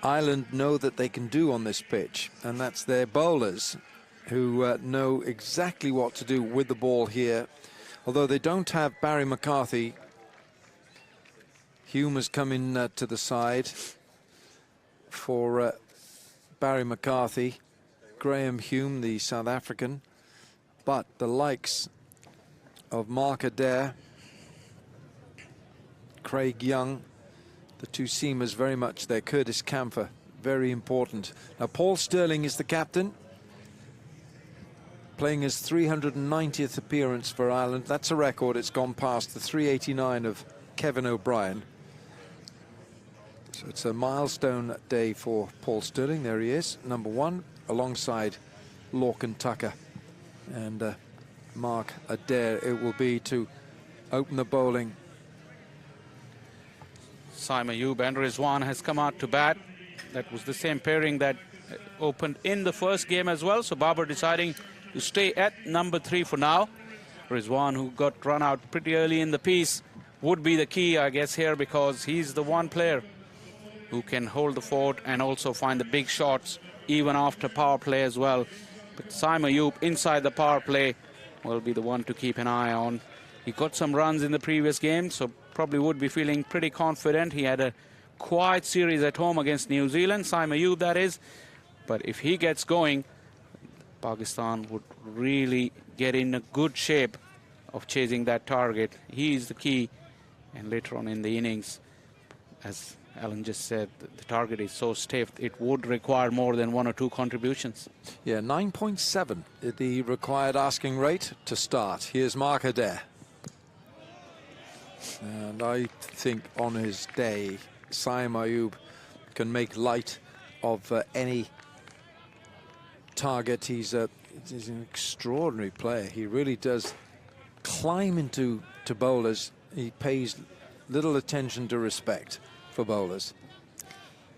Ireland know that they can do on this pitch, and that's their bowlers, who know exactly what to do with the ball here. Although they don't have Barry McCarthy, Hume has come in to the side for Barry McCarthy, Graham Hume, the South African, but the likes of Mark Adair, Craig Young, the 2 seamers very much there, Curtis Camphor, very important. Now Paul Stirling is the captain, playing his 390th appearance for Ireland. That's a record. It's gone past the 389 of Kevin O'Brien. So it's a milestone day for Paul Stirling. There he is, number 1, alongside Lorcan Tucker. And Mark Adair it will be to open the bowling. Saim Ayub and Rizwan has come out to bat. That was the same pairing that opened in the first game as well. So Babar deciding to stay at number 3 for now. Rizwan, who got run out pretty early in the piece, would be the key, I guess, here, because he's the one player who can hold the fort and also find the big shots even after power play as well. But Saim Ayub inside the power play will be the one to keep an eye on. He got some runs in the previous game, so probably would be feeling pretty confident. He had a quiet series at home against New Zealand, Saim Ayub that is. But if he gets going, Pakistan would really get in a good shape of chasing that target. He is the key. And later on in the innings, as Alan just said, the target is so stiff, it would require more than 1 or 2 contributions. Yeah, 9.7 the required asking rate to start. Here's Mark Adair. And I think on his day, Saim Ayub can make light of any target. He's an extraordinary player. He really does climb into bowlers. He pays little attention to respect for bowlers.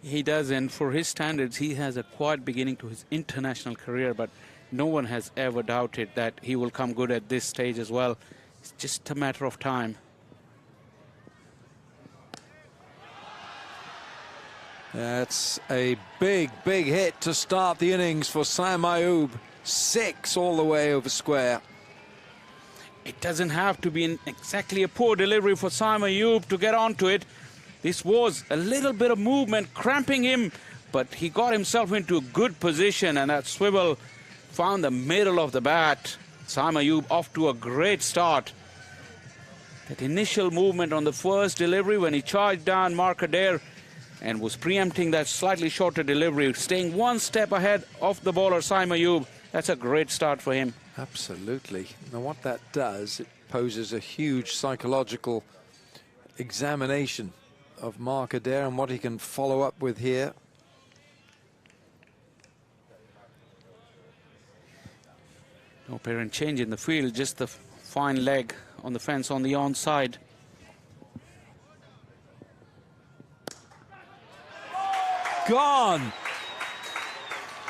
He does, and for his standards, he has a quiet beginning to his international career, but no one has ever doubted that he will come good at this stage as well. It's just a matter of time. That's a big, big hit to start the innings for Saim Ayub. 6 all the way over square. It doesn't have to be exactly a poor delivery for Saim Ayub to get onto it. This was a little bit of movement cramping him, but he got himself into a good position, and that swivel found the middle of the bat. Saim Ayub off to a great start. That initial movement on the first delivery when he charged down Mark Adair and was preempting that slightly shorter delivery, staying 1 step ahead of the bowler Saim Ayub. That's a great start for him. Absolutely. Now what that does, it poses a huge psychological examination of Mark Adair and what he can follow up with here. No apparent change in the field, just the fine leg on the fence on the onside. Gone!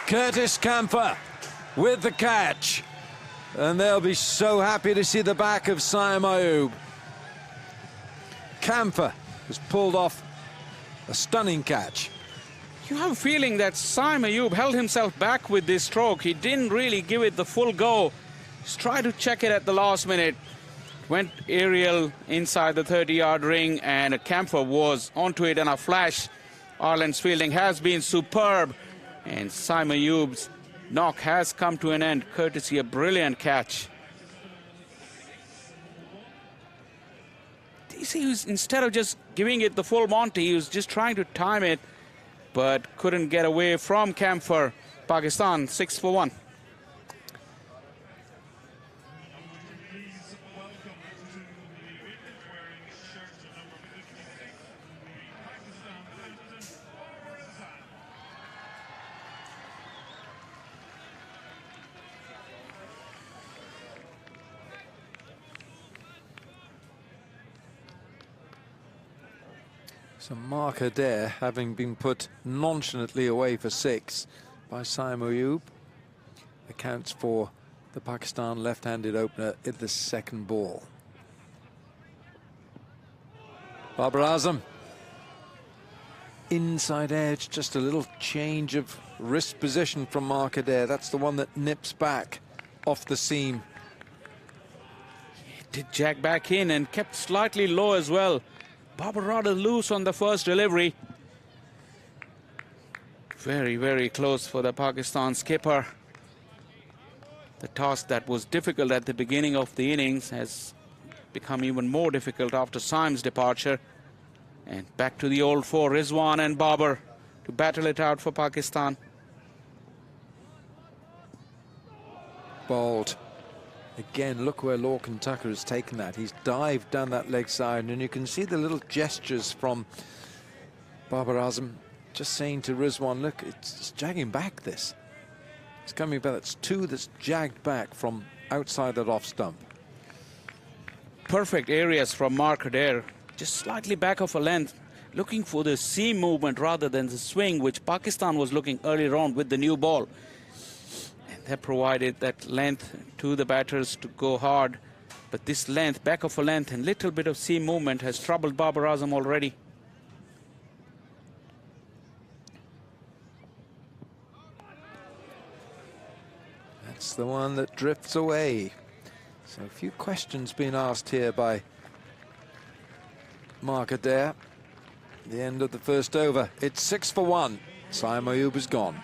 Curtis Camphor with the catch. And they'll be so happy to see the back of Saim Ayub. Camphor has pulled off a stunning catch. You have a feeling that Saim Ayub held himself back with this stroke. He didn't really give it the full go. Just try to check it at the last minute. Went aerial inside the 30-yard ring, and a camphor was onto it in a flash. Ireland's fielding has been superb, and Simon Ayub's knock has come to an end, courtesy a brilliant catch. He was, instead of just giving it the full Monty, he was just trying to time it, but couldn't get away from camphor. Pakistan 6 for 1. So Mark Adair, having been put nonchalantly away for 6 by Simon Ayub, accounts for the Pakistan left-handed opener in the second ball. Babar Azam, inside edge, just a little change of wrist position from Mark Adair. That's the one that nips back off the seam. He did jack back in and kept slightly low as well. Babar rather loose on the first delivery. Very, very close for the Pakistan skipper. The task that was difficult at the beginning of the innings has become even more difficult after Syme's departure. And back to the old four, Rizwan and Babar, to battle it out for Pakistan. Bowled. Again, look where Lorcan Tucker has taken that. He's dived down that leg side, and you can see the little gestures from Babar Azam, just saying to Rizwan, look, it's jagging back this. It's coming back. That's 2 that's jagged back from outside that off stump. Perfect areas from Mark Adair, just slightly back of a length, looking for the seam movement rather than the swing, which Pakistan was looking earlier on with the new ball. That provided that length to the batters to go hard. But this length, back of a length, and little bit of seam movement has troubled Babar Azam already. That's the one that drifts away. So a few questions being asked here by Mark Adair. The end of the first over. It's 6 for 1. Simon Ayub is gone.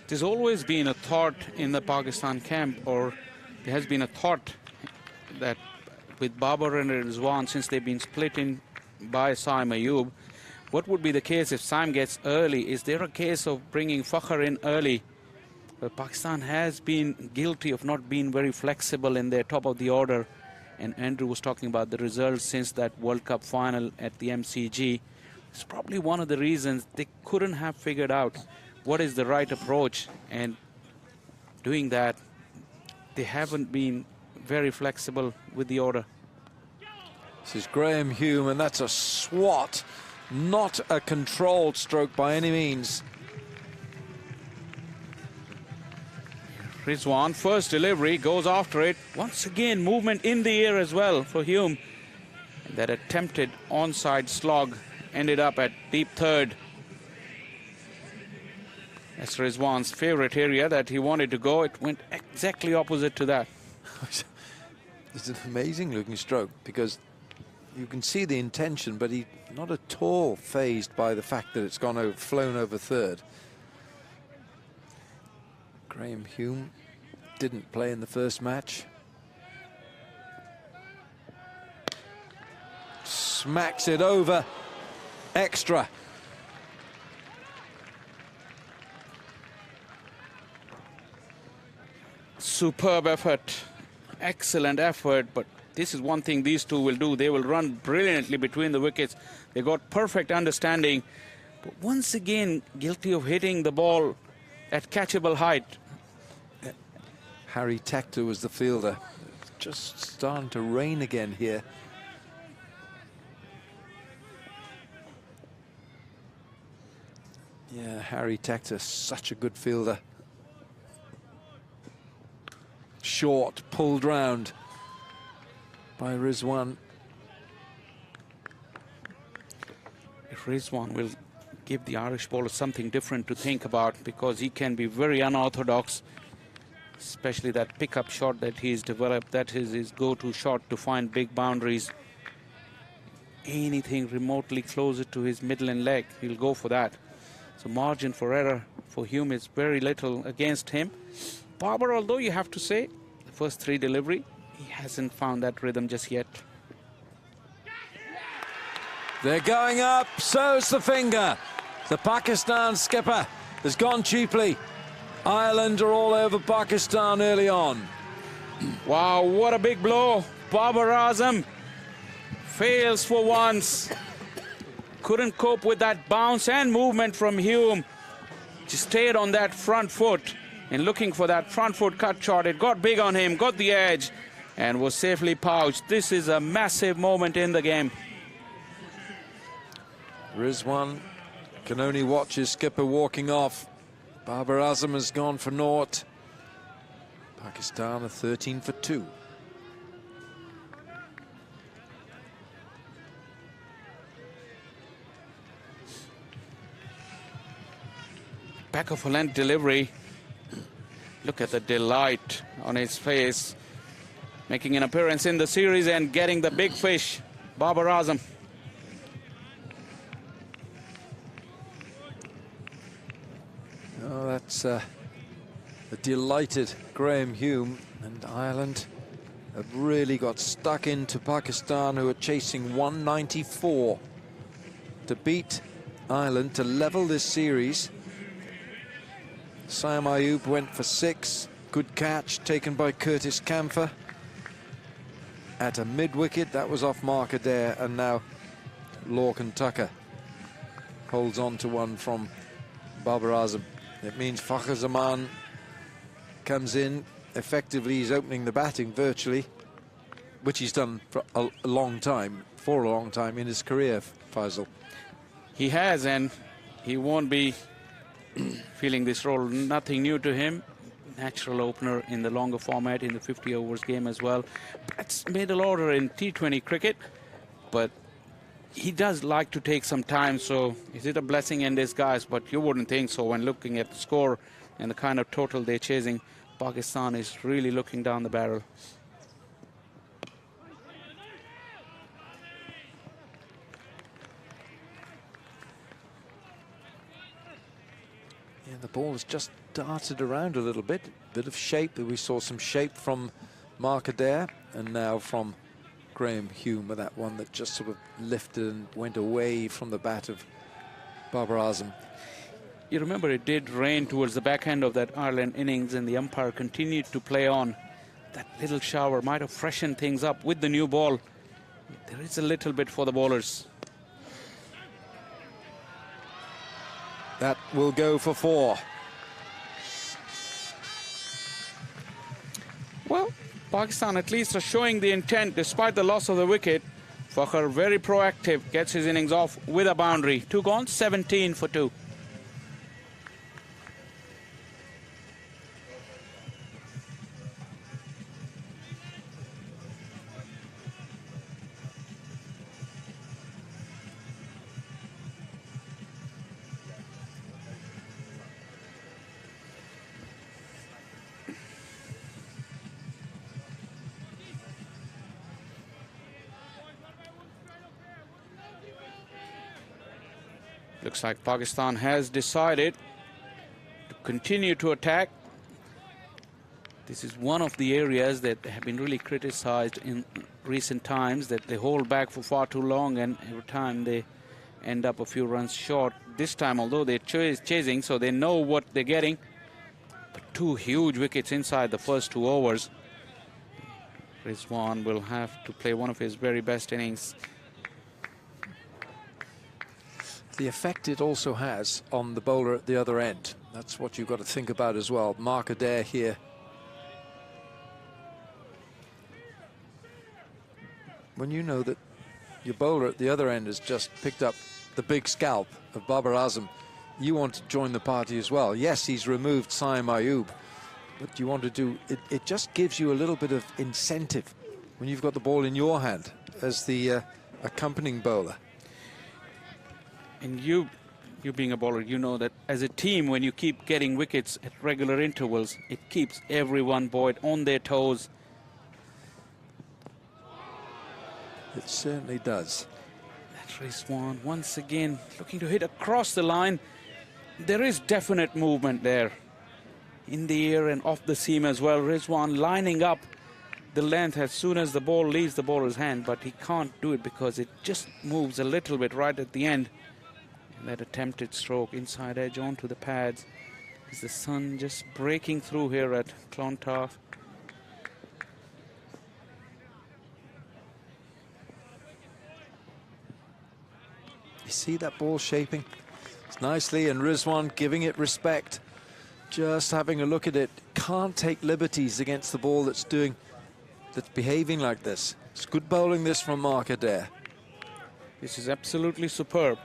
There's always been a thought in the Pakistan camp, or there has been a thought that with Babar and Rizwan, since they've been split in by Simon Ayub, what would be the case if Simon gets early? Is there a case of bringing Fakhr in early? Well, Pakistan has been guilty of not being very flexible in their top of the order, and Andrew was talking about the results since that World Cup final at the MCG. It's probably one of the reasons they couldn't have figured out what is the right approach, and doing that, they haven't been very flexible with the order. This is Graham Hume, and that's a swat, not a controlled stroke by any means. Rizwan, first delivery, goes after it. Once again, movement in the air as well for Hume. And that attempted onside slog ended up at deep third. That's Rizwan's favorite area that he wanted to go. It went exactly opposite to that. It's an amazing looking stroke because you can see the intention, but he's not at all fazed by the fact that it's gone over, flown over third. Graham Hume didn't play in the first match. Smacks it over extra. Superb effort, excellent effort, but This is one thing these two will do. They will run brilliantly between the wickets. They got perfect understanding. But once again, guilty of hitting the ball at catchable height. Harry Tector was the fielder. Just starting to rain again here. Yeah, Harry Tector, such a good fielder. Short, pulled round by Rizwan. If Rizwan will give the Irish bowler something different to think about, because he can be very unorthodox, especially that pickup shot that he's developed. That is his go-to shot to find big boundaries. Anything remotely closer to his middle and leg, he'll go for that. So margin for error for Hume is very little against him. Babar, although you have to say, the first 3 delivery, he hasn't found that rhythm just yet. They're going up, so's the finger. The Pakistan skipper has gone cheaply. Ireland are all over Pakistan early on. Wow, what a big blow. Babar Azam fails for once. Couldn't cope with that bounce and movement from Hume. Just stayed on that front foot and looking for that front foot cut shot. It got big on him, got the edge, and was safely pouched. This is a massive moment in the game. Rizwan can only watch his skipper walking off. Babar Azam has gone for naught. Pakistan are 13 for 2. Back of a length delivery. Look at the delight on his face. Making an appearance in the series and getting the big fish. Babar Azam. Oh, that's a delighted Graham Hume, and Ireland have really got stuck into Pakistan, who are chasing 194 to beat Ireland to level this series. Sam Ayub went for 6. Good catch taken by Curtis Camphor at a mid-wicket. That was off marker there, and now Lorcan Tucker holds on to one from Babar Azam. It means Fakhar Zaman comes in. Effectively, he's opening the batting virtually, which he's done for a long time in his career, Faisal. He has, and he won't be feeling this role. Nothing new to him. Natural opener in the longer format, in the 50 overs game as well. That's middle order in T20 cricket, but he does like to take some time. So is it a blessing in disguise? But you wouldn't think so when looking at the score and the kind of total they're chasing. Pakistan is really looking down the barrel. Yeah, the ball has just darted around a little bit of shape. We saw some shape from Mark Adair, and now from Graham Hume with that one that just sort of lifted and went away from the bat of Babar Azam. You remember it did rain towards the back end of that Ireland innings, and the umpire continued to play on. That little shower might have freshened things up with the new ball. There is a little bit for the bowlers. That will go for 4. Well, Pakistan at least are showing the intent despite the loss of the wicket. Fakhar very proactive, gets his innings off with a boundary. 2 gone, 17 for 2. Looks like Pakistan has decided to continue to attack. This is one of the areas that have been really criticized in recent times, that they hold back for far too long, and every time they end up a few runs short. This time, although they're chasing, so they know what they're getting. But 2 huge wickets inside the first 2 overs. Rizwan will have to play one of his very best innings. The effect it also has on the bowler at the other end. That's what you've got to think about as well. Mark Adair here. When you know that your bowler at the other end has just picked up the big scalp of Babar Azam, you want to join the party as well. Yes, he's removed Saim Ayub, but you want to do it. It just gives you a little bit of incentive when you've got the ball in your hand as the accompanying bowler. And you being a bowler, you know that as a team, when you keep getting wickets at regular intervals, it keeps everyone buoyed on their toes. It certainly does. That's Rizwan once again looking to hit across the line. There is definite movement there in the air and off the seam as well. Rizwan lining up the length as soon as the ball leaves the bowler's hand, but he can't do it because it just moves a little bit right at the end. And that attempted stroke inside edge onto the pads. Is the sun just breaking through here at Clontarf? You see that ball shaping? It's nicely, and Rizwan giving it respect. Just having a look at it. Can't take liberties against the ball that's behaving like this. It's good bowling this from Mark Adair. This is absolutely superb.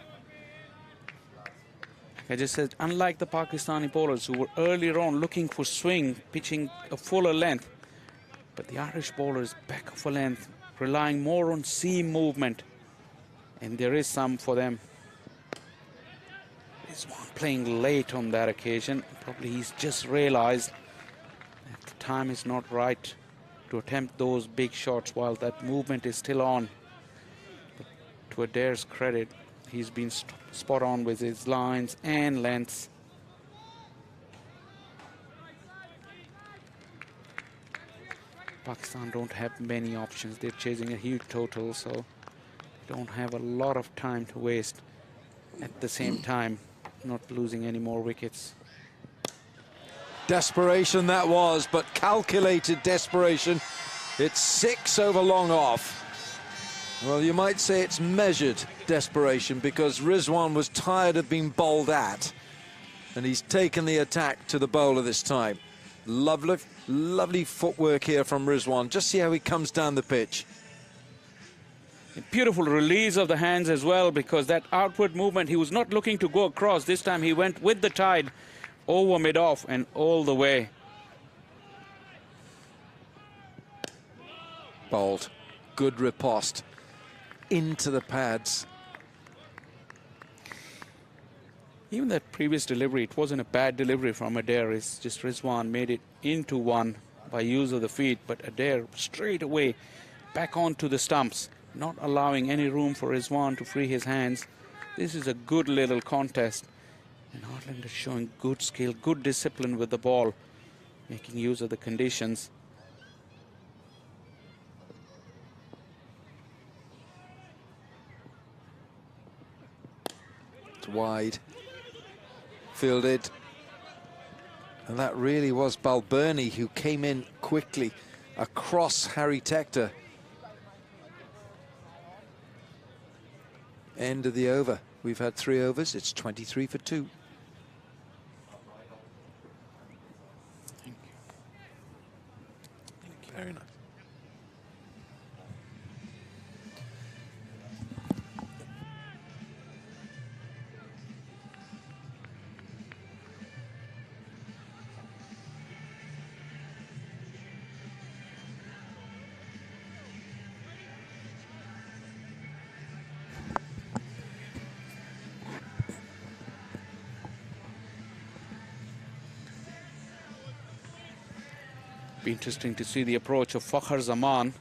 I just said, unlike the Pakistani bowlers who were earlier on looking for swing, pitching a fuller length, but the Irish bowlers back of a length, relying more on seam movement, and there is some for them. Rizwan playing late on that occasion. Probably he's just realized that the time is not right to attempt those big shots while that movement is still on. But to Adair's credit, he's been spot on with his lines and lengths. Pakistan don't have many options. They're chasing a huge total, so they don't have a lot of time to waste. At the same time, not losing any more wickets. Desperation that was, but calculated desperation. It's 6 over long off. Well, you might say it's measured desperation because Rizwan was tired of being bowled at, and he's taken the attack to the bowler this time. Lovely, lovely footwork here from Rizwan. Just see how he comes down the pitch. A beautiful release of the hands as well, because that outward movement, he was not looking to go across. This time he went with the tide over mid-off and all the way. Bowled. Good riposte into the pads. Even that previous delivery, it wasn't a bad delivery from Adair. It's just Rizwan made it into one by use of the feet, but Adair straight away back onto the stumps, not allowing any room for Rizwan to free his hands. This is a good little contest, and Ireland is showing good skill, good discipline with the ball, making use of the conditions. It's wide. Fielded. And that really was Balbirnie who came in quickly across Harry Tector. End of the over. We've had 3 overs. It's 23 for 2. Thank you. Very nice. Be interesting to see the approach of Fakhar Zaman.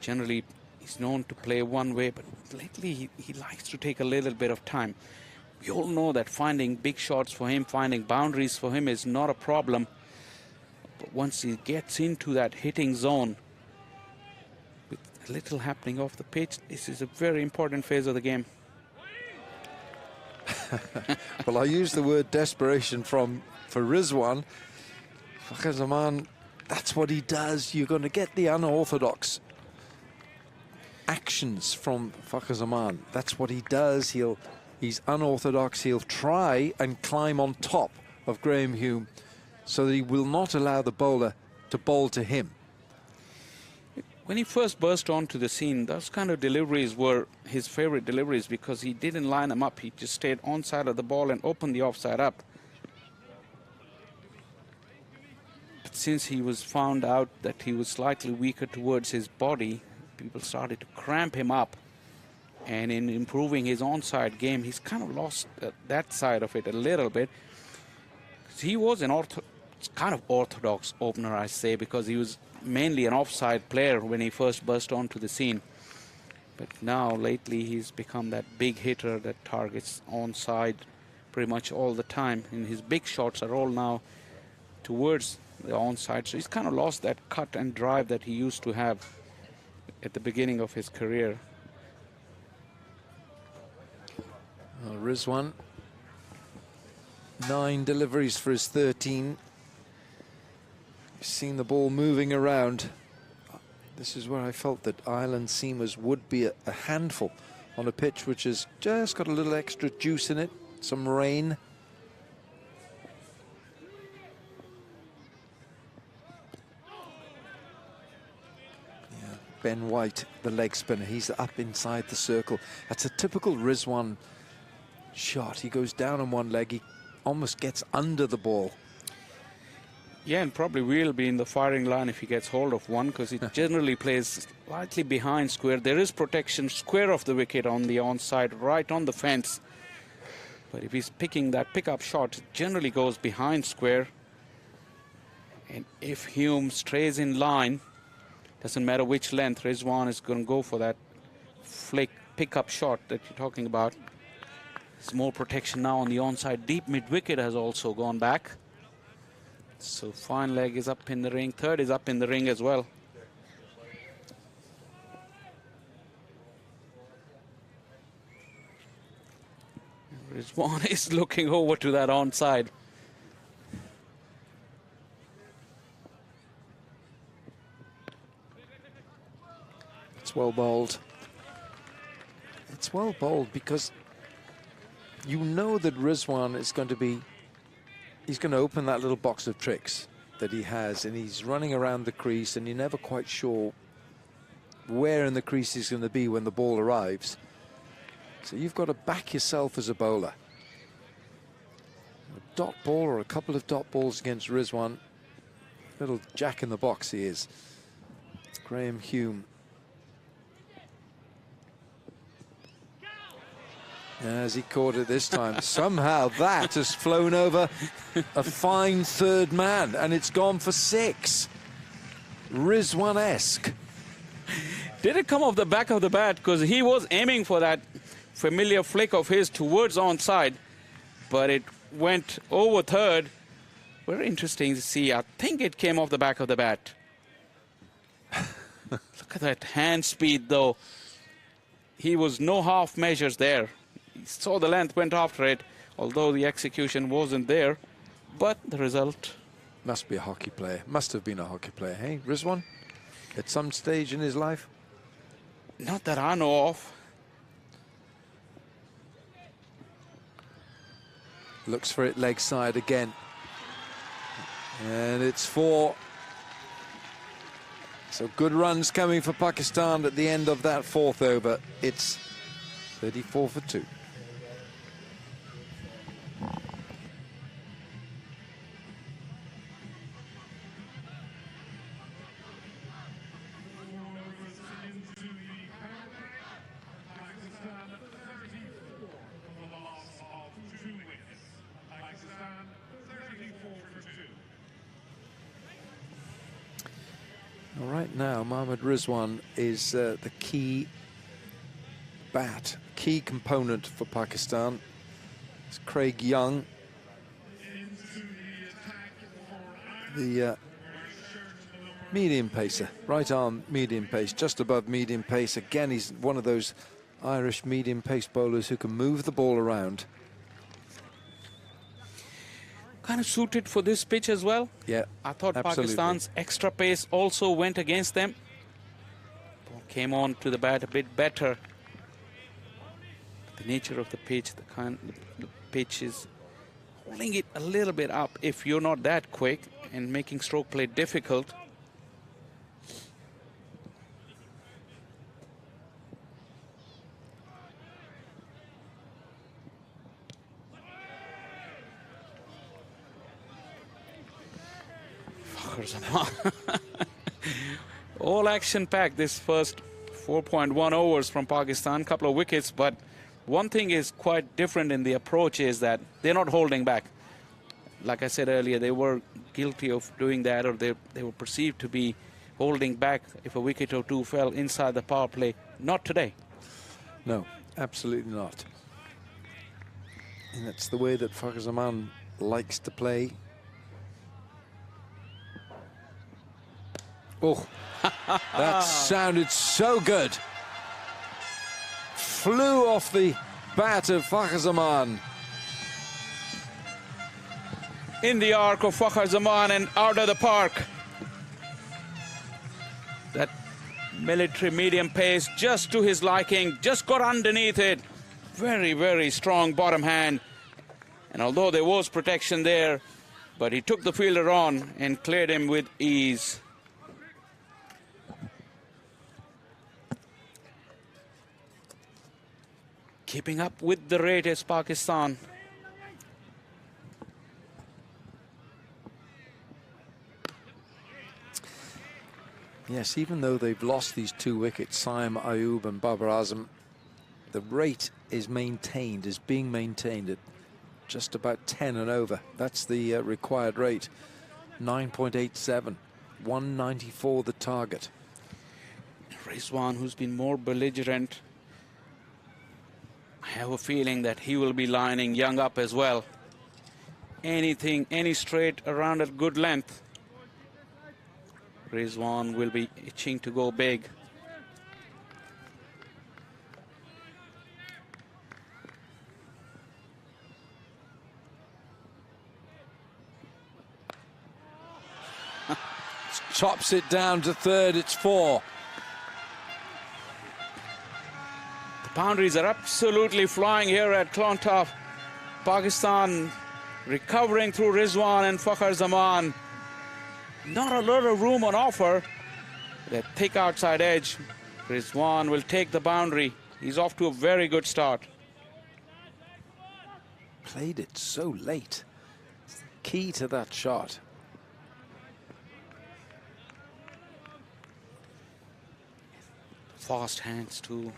Generally, he's known to play one way, but lately he likes to take a little bit of time. We all know that finding big shots for him, finding boundaries for him is not a problem. But once he gets into that hitting zone, with a little happening off the pitch, this is a very important phase of the game. Well, I use the word desperation for Rizwan. Fakhar Zaman That's what he does. You're going to get the unorthodox actions from Fakhar Zaman. That's what he does. He's unorthodox. He'll try and climb on top of Graham Hume so that he will not allow the bowler to bowl to him. When he first burst onto the scene, those kind of deliveries were his favorite deliveries because he didn't line them up. He just stayed onside of the ball and opened the offside up. But since he was found out that he was slightly weaker towards his body, people started to cramp him up. And in improving his onside game, he's kind of lost that side of it a little bit. He was an kind of orthodox opener, I say, because he was mainly an offside player when he first burst onto the scene. But now, lately, he's become that big hitter that targets onside pretty much all the time. And his big shots are all now towards the onside. So he's kind of lost that cut and drive that he used to have at the beginning of his career. Well, Rizwan, 9 deliveries for his 13. You've seen the ball moving around. This is where I felt that Ireland seamers would be a handful on a pitch which has just got a little extra juice in it, some rain. Yeah, Ben White, the leg spinner, he's up inside the circle. That's a typical Rizwan shot. He goes down on one leg, he almost gets under the ball. Yeah, and probably will be in the firing line if he gets hold of one, because he generally plays slightly behind square. There is protection square of the wicket on the onside, right on the fence. But if he's picking that pickup shot, it generally goes behind square. And if Hume stays in line, doesn't matter which length, Rizwan is going to go for that flick pickup shot that you're talking about. There's more protection now on the onside. Deep mid-wicket has also gone back. So fine leg is up in the ring. Third is up in the ring as well. Rizwan is looking over to that onside. It's well bowled. It's well bowled because you know that Rizwan is going to be, he's going to open that little box of tricks that he has, and he's running around the crease, and you're never quite sure where in the crease he's going to be when the ball arrives. So you've got to back yourself as a bowler. A dot ball or a couple of dot balls against Rizwan. Little jack in the box he is. Graham Hume. As he caught it this time, somehow that has flown over a fine third man, and it's gone for 6. Rizwan-esque. Did it come off the back of the bat? Because he was aiming for that familiar flick of his towards onside, but it went over third. Very interesting to see. I think it came off the back of the bat. Look at that hand speed, though. He was no half measures there. He saw the length, went after it, although the execution wasn't there. But the result... Must be a hockey player. Must have been a hockey player, hey, Rizwan? At some stage in his life? Not that I know of. Looks for it leg side again. And it's 4. So good runs coming for Pakistan at the end of that 4th over. It's 34 for 2. Right now, Mohammad Rizwan is the key bat, key component for Pakistan. It's Craig Young, the medium pacer, right arm medium pace, just above medium pace. Again, he's one of those Irish medium pace bowlers who can move the ball around. kind of suited for this pitch as well. Yeah, I thought absolutely. Pakistan's extra pace also went against them. Ball came on to the bat a bit better. The nature of the pitch, the pitch is holding it a little bit up if you're not that quick and making stroke play difficult. All action-packed this first 4.1 overs from Pakistan, couple of wickets, but one thing is quite different in the approach is that they're not holding back. Like I said earlier, they were guilty of doing that, or they were perceived to be holding back if a wicket or two fell inside the power play. Not today. No, absolutely not. And that's the way that Fakhar Zaman likes to play. Oh, that sounded so good. Flew off the bat of Fakhar Zaman. In the arc of Fakhar Zaman and out of the park. That military medium pace just to his liking, just got underneath it. Very, very strong bottom hand. And although there was protection there, but he took the fielder on and cleared him with ease. Keeping up with the rate is Pakistan. Yes, even though they've lost these 2 wickets, Saim Ayub and Babar Azam, the rate is maintained, is being maintained at just about 10 and over. That's the required rate. 9.87, 194 the target. Rizwan, who's been more belligerent, I have a feeling that he will be lining Young up as well. Anything, any straight around at good length, Rizwan will be itching to go big. Chops it down to third, it's 4. The boundaries are absolutely flying here at Clontarf. Pakistan recovering through Rizwan and Fakhar Zaman. Not a lot of room on offer. That thick outside edge. Rizwan will take the boundary. He's off to a very good start. Played it so late. Key to that shot. Fast hands too.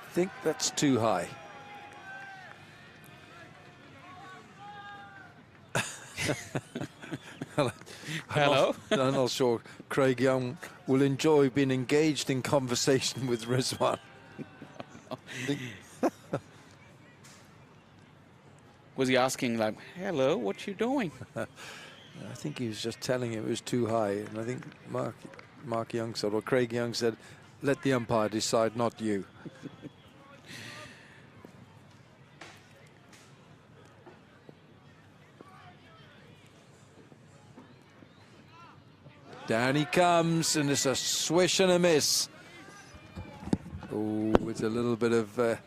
I think that's too high. Hello? I'm not sure Craig Young will enjoy being engaged in conversation with Rizwan. Was he asking like, hello, what you doing? I think he was just telling him it was too high. And I think Mark Young said, or Craig Young said, let the umpire decide, not you. Down he comes, and it's a swish and a miss. Oh, with a little bit of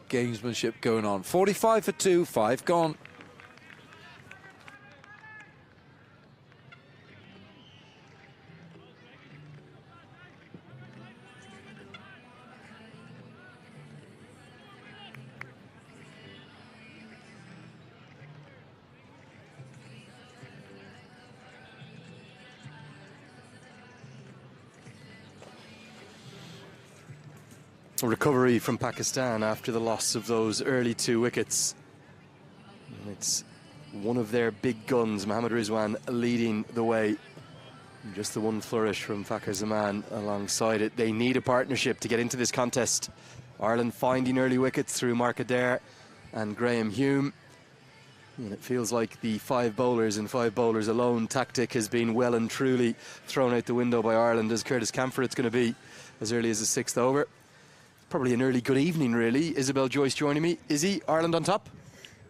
gamesmanship going on. 45 for 2, 5 gone. Recovery from Pakistan after the loss of those early 2 wickets. And it's one of their big guns, Mohammad Rizwan, leading the way. And just the one flourish from Fakhar Zaman alongside it. They need a partnership to get into this contest. Ireland finding early wickets through Mark Adair and Graham Hume. And it feels like the 5 bowlers and 5 bowlers alone tactic has been well and truly thrown out the window by Ireland, as Curtis Camphor it's going to be as early as the 6th over. probably an early good evening, really. Isabel Joyce joining me. Izzy, Ireland on top?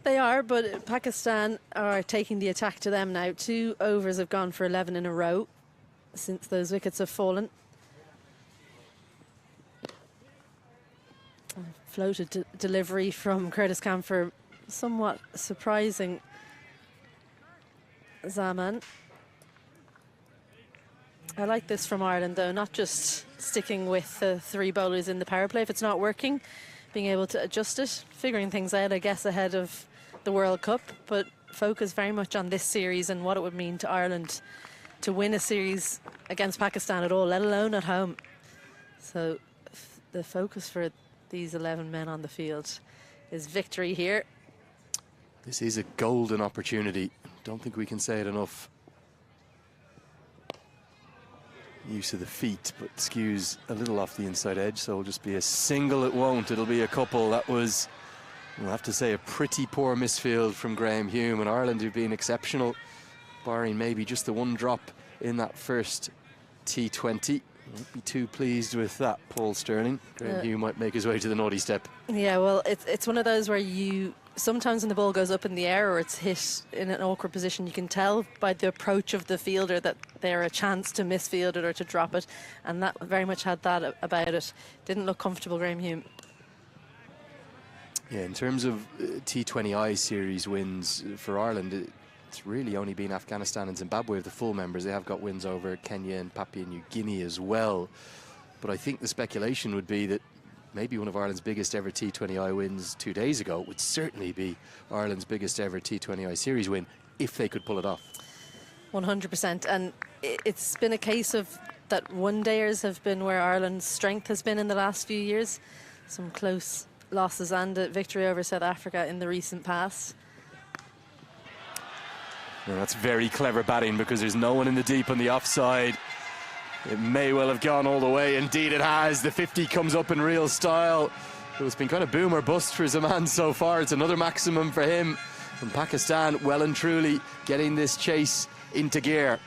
They are, but Pakistan are taking the attack to them now. 2 overs have gone for 11 in a row since those wickets have fallen. Floated delivery from Curtis Camphor, somewhat surprising Zaman. I like this from Ireland, though, not just sticking with the 3 bowlers in the power play if it's not working, being able to adjust it, figuring things out, I guess, ahead of the World Cup, but focus very much on this series and what it would mean to Ireland to win a series against Pakistan at all, let alone at home. So the focus for these 11 men on the field is victory here. This is a golden opportunity. Don't think we can say it enough. Use of the feet, but skews a little off the inside edge, so it'll just be a single. It won't. It'll be a couple. That was, I'll have to say, a pretty poor misfield from Graham Hume, and Ireland who've been exceptional, barring maybe just the one drop in that first T20. Won't be too pleased with that, Paul Sterling. Graham Hume might make his way to the naughty step. Yeah, well, it's one of those where you sometimes when the ball goes up in the air or it's hit in an awkward position, you can tell by the approach of the fielder that they're a chance to misfield it or to drop it, and that very much had that about it. Didn't look comfortable, Graham Hume. Yeah, in terms of T20I series wins for Ireland, it's really only been Afghanistan and Zimbabwe of the full members. They have got wins over Kenya and Papua New Guinea as well. But I think the speculation would be that maybe one of Ireland's biggest ever T20I wins 2 days ago would certainly be Ireland's biggest ever T20I series win if they could pull it off. 100%. And it's been a case of that one-dayers have been where Ireland's strength has been in the last few years. Some close losses and a victory over South Africa in the recent past. Well, that's very clever batting because there's no one in the deep on the offside. It may well have gone all the way. Indeed it has. The 50 comes up in real style. It's been kind of boom or bust for Zaman so far. It's another maximum for him. And Pakistan well and truly getting this chase into gear.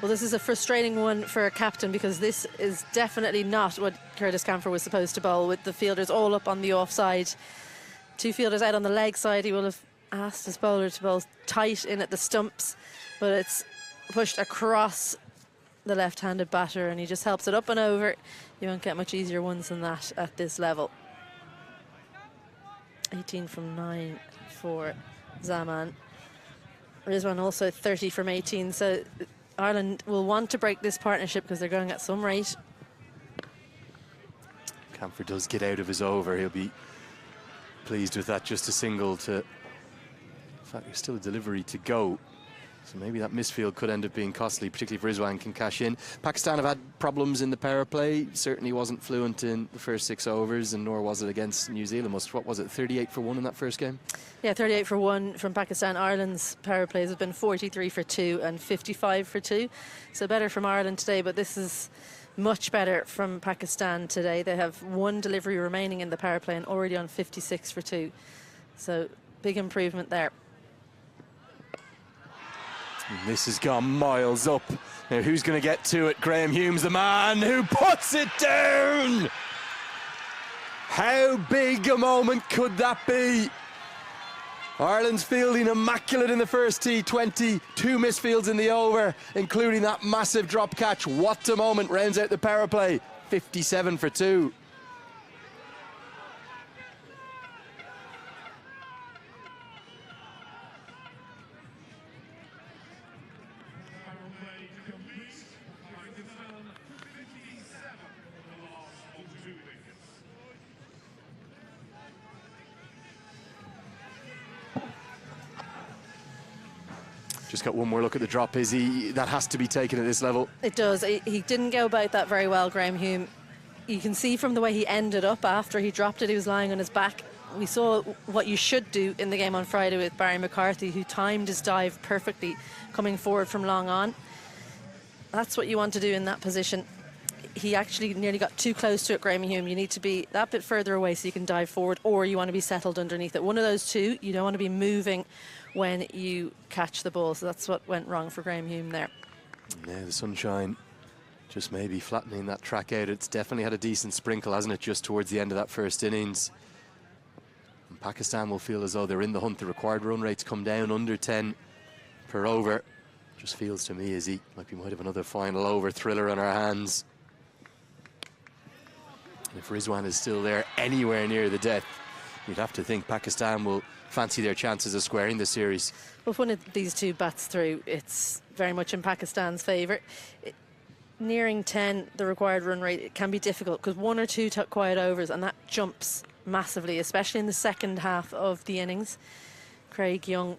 Well, this is a frustrating one for a captain because this is definitely not what Curtis Camphor was supposed to bowl, with the fielders all up on the offside. 2 fielders out on the leg side. He will have asked his bowler to bowl tight in at the stumps, but it's pushed across the left-handed batter and he just helps it up and over. You won't get much easier ones than that at this level. 18 from 9 for Zaman. Rizwan also 30 from 18, so Ireland will want to break this partnership because they're going at some rate. Camphor does get out of his over. He'll be pleased with that. Just a single to... In fact, there's still a delivery to go. So maybe that misfield could end up being costly, particularly if Rizwan can cash in. Pakistan have had problems in the power play. Certainly wasn't fluent in the first 6 overs, and nor was it against New Zealand. What was it, 38 for 1 in that first game? Yeah, 38 for 1 from Pakistan. Ireland's power plays have been 43 for 2 and 55 for 2. So better from Ireland today, but this is much better from Pakistan today. They have 1 delivery remaining in the power play and already on 56 for 2. So big improvement there. And this has gone miles up. Now who's going to get to it? Graham Hume's the man who puts it down. How big a moment could that be? Ireland's fielding immaculate in the first T20. 2 misfields in the over, including that massive drop catch. What a moment. Rounds out the power play. 57 for 2. Just got one more look at the drop. That has to be taken at this level. It does. He didn't go about that very well, Graham Hume. You can see from the way he ended up after he dropped it, he was lying on his back. We saw what you should do in the game on Friday with Barry McCarthy, who timed his dive perfectly, coming forward from long on. That's what you want to do in that position. He actually nearly got too close to it, Graham Hume. You need to be that bit further away so you can dive forward, or you want to be settled underneath it. One of those two. You don't want to be moving when you catch the ball. So that's what went wrong for Graham Hume there. Yeah, the sunshine Just maybe flattening that track out. It's definitely had a decent sprinkle, hasn't it, just towards the end of that first innings. And Pakistan will feel as though they're in the hunt. The required run rates come down under 10 per over. Just feels to me as he like we might have another final over thriller on our hands. And if Rizwan is still there anywhere near the death, you'd have to think Pakistan will fancy their chances of squaring the series. Well, if one of these two bats through, it's very much in Pakistan's favour. Nearing 10, the required run rate, it can be difficult because 1 or 2 quiet overs and that jumps massively, especially in the second half of the innings. Craig Young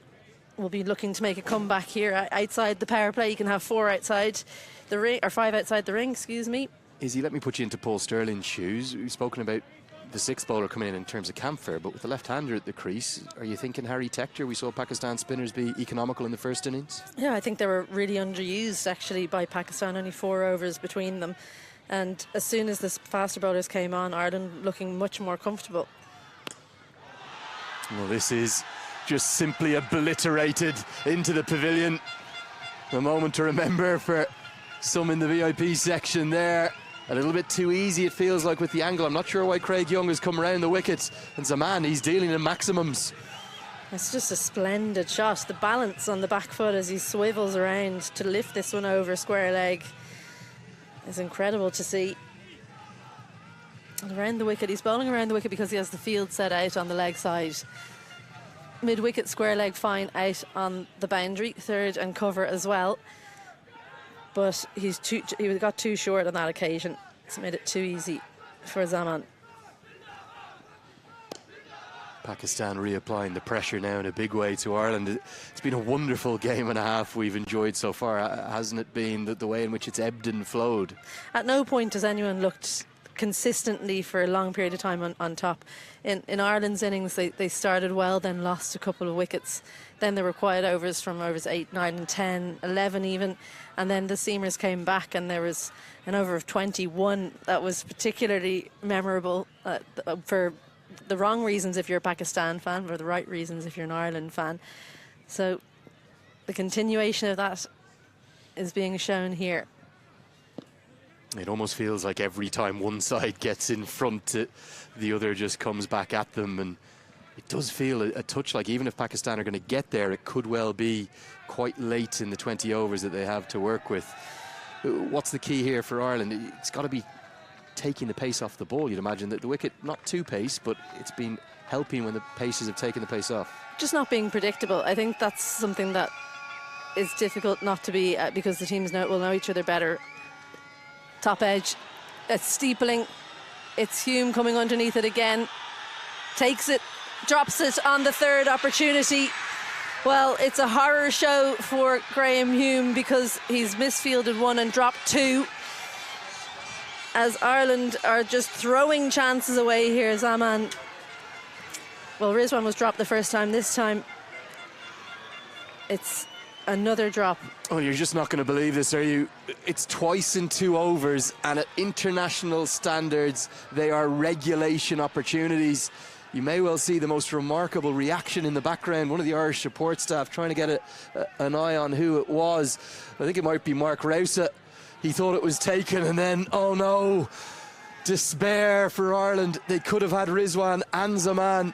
will be looking to make a comeback here outside the power play. You can have 4 outside the ring, or 5 outside the ring, excuse me. Izzy, let me put you into Paul Sterling's shoes. We've spoken about the 6th bowler coming in terms of camp fare, but with the left-hander at the crease, are you thinking Harry Tector? We saw Pakistan spinners be economical in the first innings. Yeah, I think they were really underused actually by Pakistan, only 4 overs between them. And as soon as the faster bowlers came on, Ireland looking much more comfortable. Well, this is just simply obliterated into the pavilion. A moment to remember for some in the VIP section there. A little bit too easy, it feels like, with the angle. I'm not sure why Craig Young has come around the wicket. And Zaman, he's dealing in maximums. It's just a splendid shot. The balance on the back foot as he swivels around to lift this one over square leg is incredible to see. And around the wicket, he's bowling around the wicket because he has the field set out on the leg side. Mid-wicket, square leg fine out on the boundary, third and cover as well. But he got too short on that occasion. It's made it too easy for Zaman. Pakistan reapplying the pressure now in a big way to Ireland. It's been a wonderful game and a half we've enjoyed so far, hasn't it been, the way in which it's ebbed and flowed? At no point has anyone looked consistently for a long period of time on top. In Ireland's innings, they started well, then lost a couple of wickets. Then there were quiet overs from overs 8, 9 and 10, 11 even. And then the seamers came back and there was an over of 21 that was particularly memorable for the wrong reasons if you're a Pakistan fan, for the right reasons if you're an Ireland fan. So the continuation of that is being shown here. It almost feels like every time one side gets in front, the other just comes back at them. And it does feel a touch like even if Pakistan are going to get there, it could well be quite late in the 20 overs that they have to work with. What's the key here for Ireland? It's got to be taking the pace off the ball. You'd imagine that the wicket, not too pace, but it's been helping when the paces have taken the pace off. Just not being predictable. I think that's something that is difficult not to be because the teams will know each other better. Top edge, it's steepling. It's Hume coming underneath it again. Takes it, drops it on the third opportunity. Well, it's a horror show for Graham Hume because he's misfielded 1 and dropped 2. As Ireland are just throwing chances away here. Zaman, well, Rizwan was dropped the first time. This time, it's another drop. Oh, you're just not going to believe this, are you? It's twice in 2 overs, and at international standards, they are regulation opportunities. You may well see the most remarkable reaction in the background. One of the Irish support staff trying to get an eye on who it was. I think it might be Mark Rowsa. He thought it was taken, and then, oh no, despair for Ireland. They could have had Rizwan and Zaman.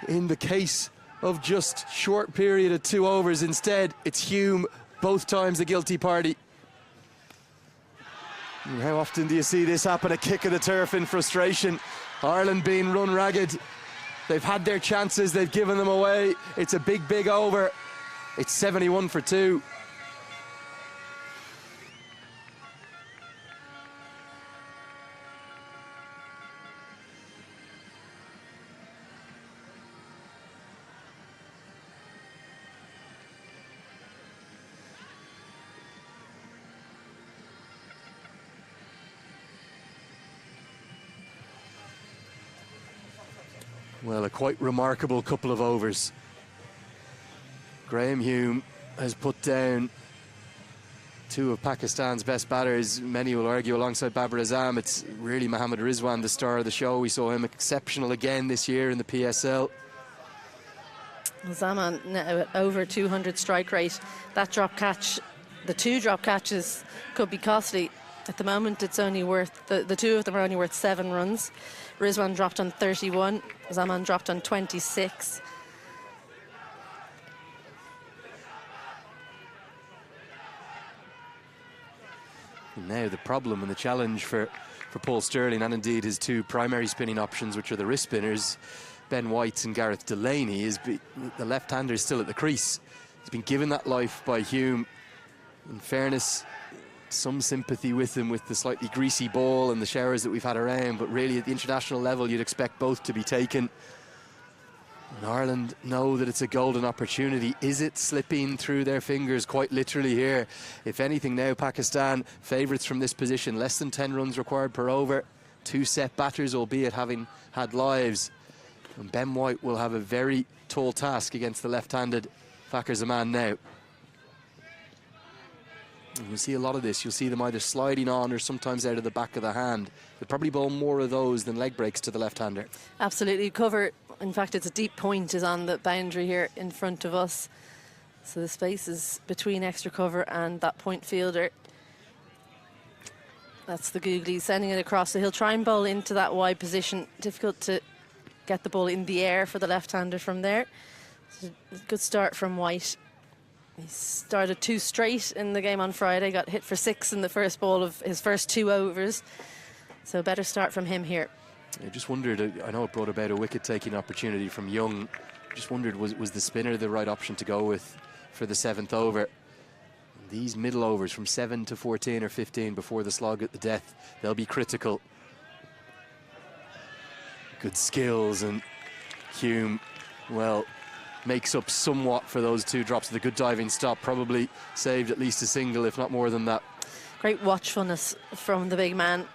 In the case of just short period of 2 overs, instead, it's Hume, both times the guilty party. And how often do you see this happen? A kick of the turf in frustration. Ireland being run ragged. They've had their chances, they've given them away. It's a big, big over. It's 71 for 2. Well, a quite remarkable couple of overs. Graham Hume has put down 2 of Pakistan's best batters. Many will argue alongside Babar Azam. It's really Mohammad Rizwan, the star of the show. We saw him exceptional again this year in the PSL. Zaman now at over 200 strike rate. That drop catch the 2 drop catches could be costly. At the moment, it's only worth, the 2 of them are only worth 7 runs. Rizwan dropped on 31, Zaman dropped on 26. And now the problem and the challenge for Paul Sterling, and indeed his 2 primary spinning options, which are the wrist spinners, Ben White and Gareth Delaney, is the left-hander is still at the crease. He's been given that life by Hume. In fairness, some sympathy with him with the slightly greasy ball and the showers that we've had around, but really at the international level you'd expect both to be taken. And Ireland know that it's a golden opportunity. Is it slipping through their fingers quite literally here? If anything now, Pakistan favourites from this position. Less than 10 runs required per over. 2 set batters, albeit having had lives. And Ben White will have a very tall task against the left-handed Fakhar Zaman now. And you'll see a lot of this. You'll see them either sliding on or sometimes out of the back of the hand. They'll probably bowl more of those than leg breaks to the left-hander. Absolutely. Cover, in fact, it's a deep point is on the boundary here in front of us. So the space is between extra cover and that point fielder. That's the googly sending it across. So he'll try and bowl into that wide position. Difficult to get the ball in the air for the left-hander from there. So good start from White. He started 2 straight in the game on Friday, got hit for 6 in the first ball of his first 2 overs. So a better start from him here. I just wondered, I know it brought about a wicket-taking opportunity from Young. I just wondered, was the spinner the right option to go with for the 7th over? These middle overs from 7 to 14 or 15 before the slog at the death, they'll be critical. Good skills, and Hume, well, makes up somewhat for those 2 drops. The good diving stop probably saved at least a single, if not more than that. Great watchfulness from the big man.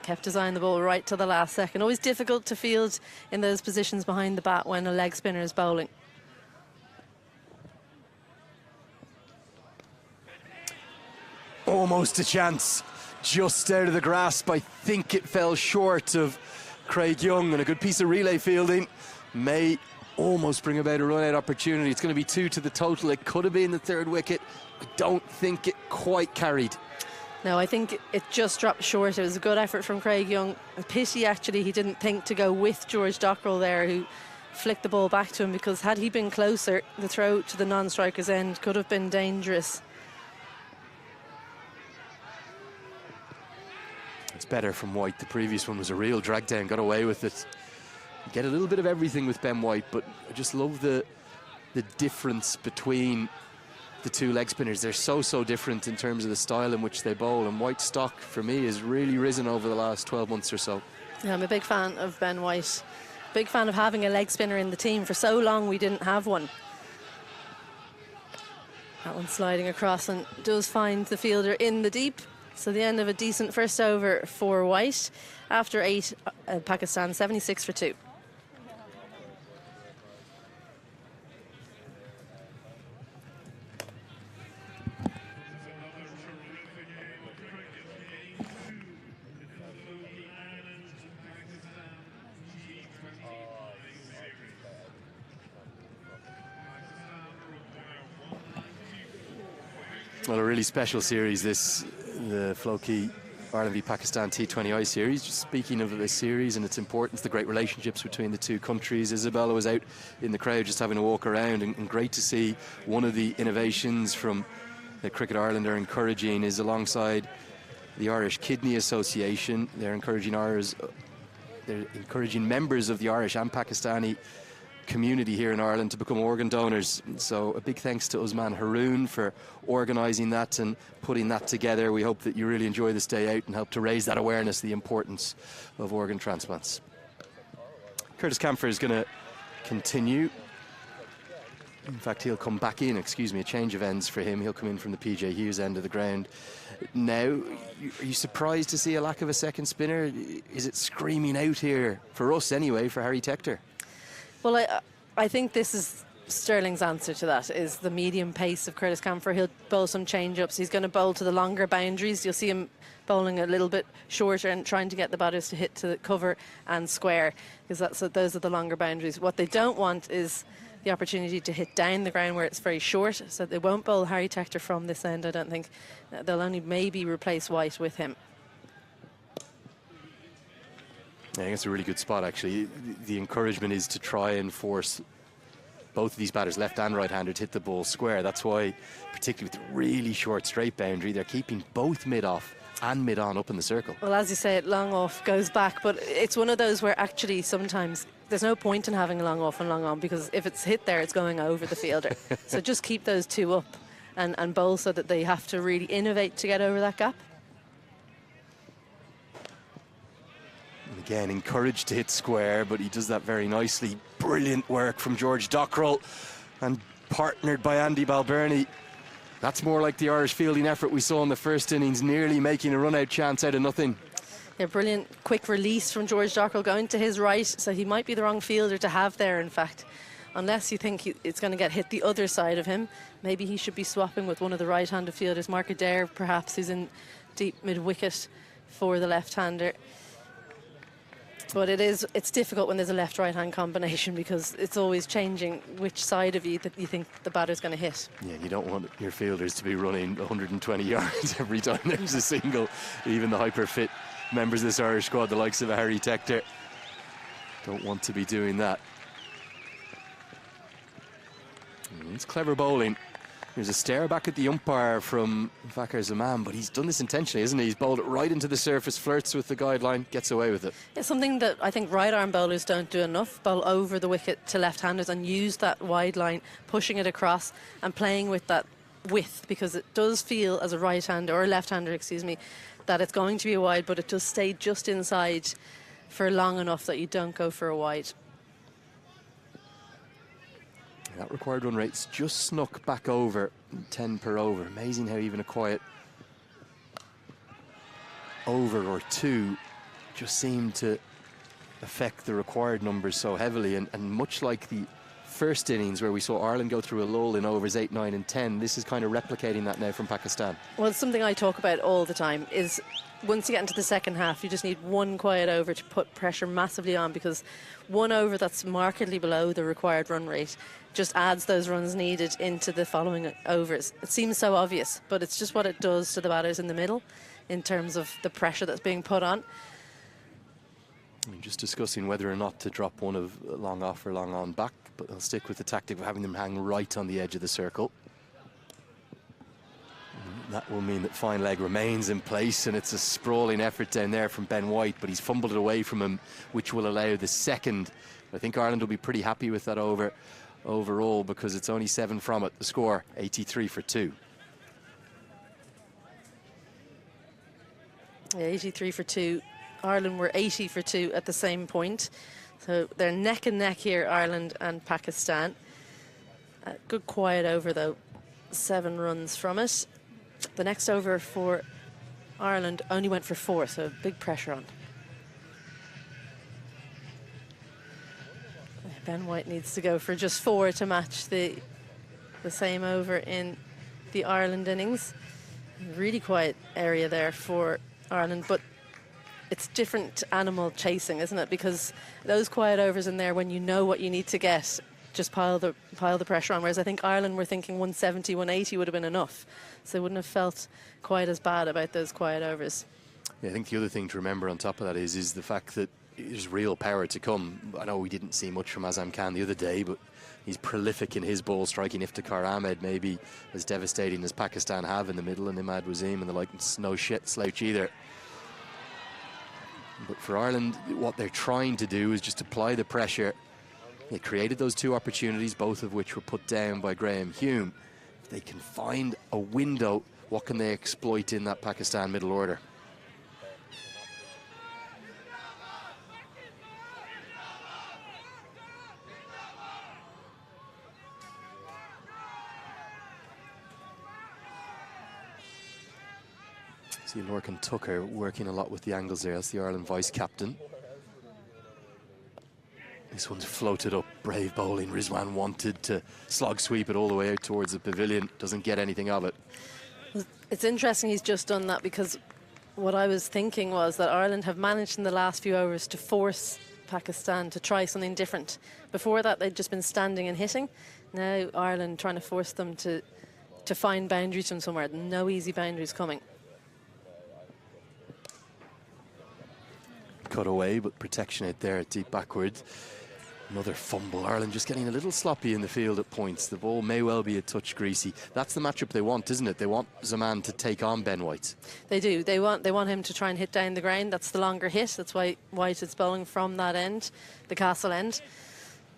Kept his eye on the ball right to the last second. Always difficult to field in those positions behind the bat when a leg spinner is bowling. Almost a chance, just out of the grasp. I think it fell short of Craig Young, and a good piece of relay fielding may almost bring about a run-out opportunity. It's going to be 2 to the total. It could have been the 3rd wicket. I don't think it quite carried. No, I think it just dropped short. It was a good effort from Craig Young. A pity, actually, he didn't think to go with George Dockrell there, who flicked the ball back to him, because had he been closer, the throw to the non-striker's end could have been dangerous. It's better from White. The previous one was a real drag down, got away with it. You get a little bit of everything with Ben White, but I just love the difference between the 2 leg spinners. They're so different in terms of the style in which they bowl, and White's stock for me has really risen over the last 12 months or so. Yeah, I'm a big fan of Ben White. Big fan of having a leg spinner in the team. For so long we didn't have one. That one sliding across and does find the fielder in the deep. So the end of a decent first over for White. After 8, Pakistan 76 for 2. Well, a really special series, this, the Floki Ireland v Pakistan T20I series. Just speaking of this series and its importance, the great relationships between the 2 countries. Isabella was out in the crowd just having a walk around, and great to see one of the innovations from Cricket Ireland are encouraging is alongside the Irish Kidney Association. They're encouraging members of the Irish and Pakistani community here in Ireland to become organ donors. So a big thanks to Usman Haroon for organising that and putting that together. We hope that you really enjoy this day out and help to raise that awareness, the importance of organ transplants. Curtis Camphor is going to continue. In fact, he'll come back in, a change of ends for him. He'll come in from the PJ Hughes end of the ground. Now, are you surprised to see a lack of a second spinner? Is it screaming out here, for us anyway, for Harry Tector? Well, I think this is Sterling's answer to that, is the medium pace of Curtis Camphor. He'll bowl some change-ups. He's going to bowl to the longer boundaries. You'll see him bowling a little bit shorter and trying to get the batters to hit to the cover and square, because those are the longer boundaries. What they don't want is the opportunity to hit down the ground where it's very short. So they won't bowl Harry Tector from this end, I don't think. They'll only maybe replace White with him. I think it's a really good spot, actually. The encouragement is to try and force both of these batters, left and right-hander, to hit the ball square. That's why, particularly with the really short straight boundary, they're keeping both mid-off and mid-on up in the circle. Well, as you say, long off goes back, but it's one of those where actually sometimes there's no point in having a long off and long on, because if it's hit there, it's going over the fielder. So just keep those two up and bowl so that they have to really innovate to get over that gap. And again, encouraged to hit square, but he does that very nicely. Brilliant work from George Dockrell, and partnered by Andy Balbirnie. That's more like the Irish fielding effort we saw in the first innings, nearly making a run-out chance out of nothing. Yeah, brilliant quick release from George Dockrell going to his right, so he might be the wrong fielder to have there, in fact. Unless you think it's going to get hit the other side of him, maybe he should be swapping with one of the right-handed fielders, Mark Adair perhaps, who's in deep mid-wicket for the left-hander. But it's difficult when there's a left-right-hand combination, because it's always changing which side of you that you think the batter's going to hit. Yeah, you don't want your fielders to be running 120 yards every time there's a single. Even the hyper-fit members of this Irish squad, the likes of Harry Tector, don't want to be doing that. It's clever bowling. There's a stare back at the umpire from Vakar Zaman, but he's done this intentionally, isn't he? He's bowled it right into the surface, flirts with the guideline, gets away with it. It's something that I think right-arm bowlers don't do enough, bowl over the wicket to left-handers and use that wide line, pushing it across and playing with that width, because it does feel as a right-hander, or a left-hander, excuse me, that it's going to be a wide, but it does stay just inside for long enough that you don't go for a wide. That required run rate's just snuck back over 10 per over. Amazing how even a quiet over or two just seemed to affect the required numbers so heavily. And much like the first innings where we saw Ireland go through a lull in overs 8, 9 and 10, this is kind of replicating that now from Pakistan. Well, it's something I talk about all the time, is once you get into the second half, you just need one quiet over to put pressure massively on, because one over that's markedly below the required run rate just adds those runs needed into the following overs. It seems so obvious, but it's just what it does to the batters in the middle in terms of the pressure that's being put on. I'm just discussing whether or not to drop one of long off or long on back, but I'll stick with the tactic of having them hang right on the edge of the circle. That will mean that fine leg remains in place, and it's a sprawling effort down there from Ben White, but he's fumbled it away from him, which will allow the second. I think Ireland will be pretty happy with that over overall, because it's only 7 from it. The score, 83 for 2. Yeah, 83 for 2. Ireland were 80 for 2 at the same point. So they're neck and neck here, Ireland and Pakistan. Good quiet over, though. 7 runs from it. The next over for Ireland only went for 4, so big pressure on. Ben White needs to go for just 4 to match the same over in the Ireland innings. Really quiet area there for Ireland, but it's different animal chasing, isn't it? Because those quiet overs in there, when you know what you need to get, just pile the pressure on. Whereas I think Ireland were thinking 170, 180 would have been enough, so they wouldn't have felt quite as bad about those quiet overs. Yeah, I think the other thing to remember on top of that is the fact that there's real power to come. I know we didn't see much from Azam Khan the other day, but he's prolific in his ball striking. Iftikhar Ahmed maybe as devastating as Pakistan have in the middle, and Imad Wasim and the like. It's no shit slouch either. But for Ireland, what they're trying to do is just apply the pressure. They created those 2 opportunities, both of which were put down by Graham Hume. If they can find a window, what can they exploit in that Pakistan middle order? See Lorcan Tucker working a lot with the angles there. That's the Ireland vice-captain. This one's floated up, brave bowling. Rizwan wanted to slog sweep it all the way out towards the pavilion. Doesn't get anything of it. It's interesting he's just done that, because what I was thinking was that Ireland have managed in the last few overs to force Pakistan to try something different. Before that, they'd just been standing and hitting. Now Ireland trying to force them to find boundaries from somewhere. No easy boundaries coming. Cut away, but protection out there, deep backwards. Another fumble. Ireland just getting a little sloppy in the field at points. The ball may well be a touch greasy. That's the matchup they want, isn't it? They want Zaman to take on Ben White. They do. They want him to try and hit down the ground. That's the longer hit. That's why White is bowling from that end, the castle end.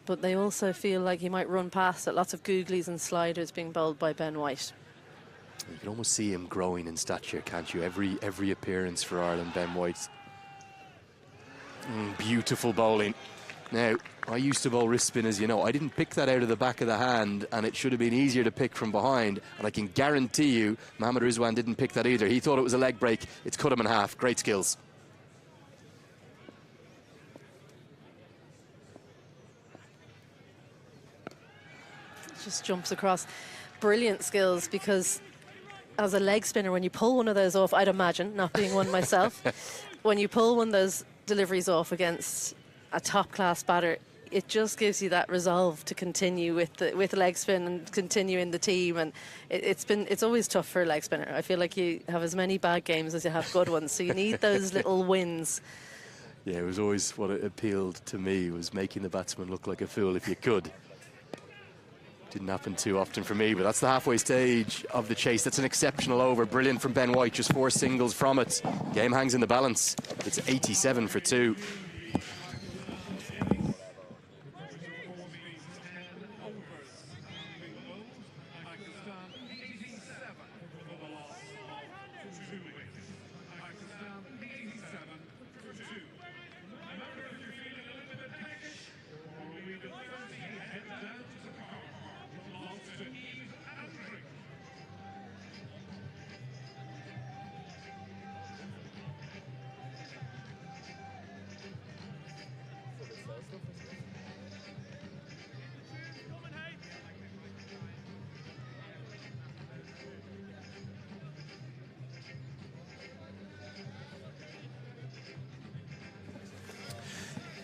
But they also feel like he might run past it. Lots of googlies and sliders being bowled by Ben White. You can almost see him growing in stature, can't you? Every appearance for Ireland, Ben White. Beautiful bowling. Now, I used to bowl wrist spin, as you know. I didn't pick that out of the back of the hand, and it should have been easier to pick from behind. And I can guarantee you, Mohammad Rizwan didn't pick that either. He thought it was a leg break. It's cut him in half. Great skills. Just jumps across. Brilliant skills, because as a leg spinner, when you pull one of those off, I'd imagine, not being one myself, when you pull one of those deliveries off against a top-class batter, it just gives you that resolve to continue with leg spin and continue in the team. And it's always tough for a leg spinner. I feel like you have as many bad games as you have good ones, so you need those little wins. Yeah, it was always what it appealed to me, was making the batsman look like a fool if you could. Didn't happen too often for me, but that's the halfway stage of the chase. That's an exceptional over. Brilliant from Ben White, just 4 singles from it. Game hangs in the balance. It's 87 for 2.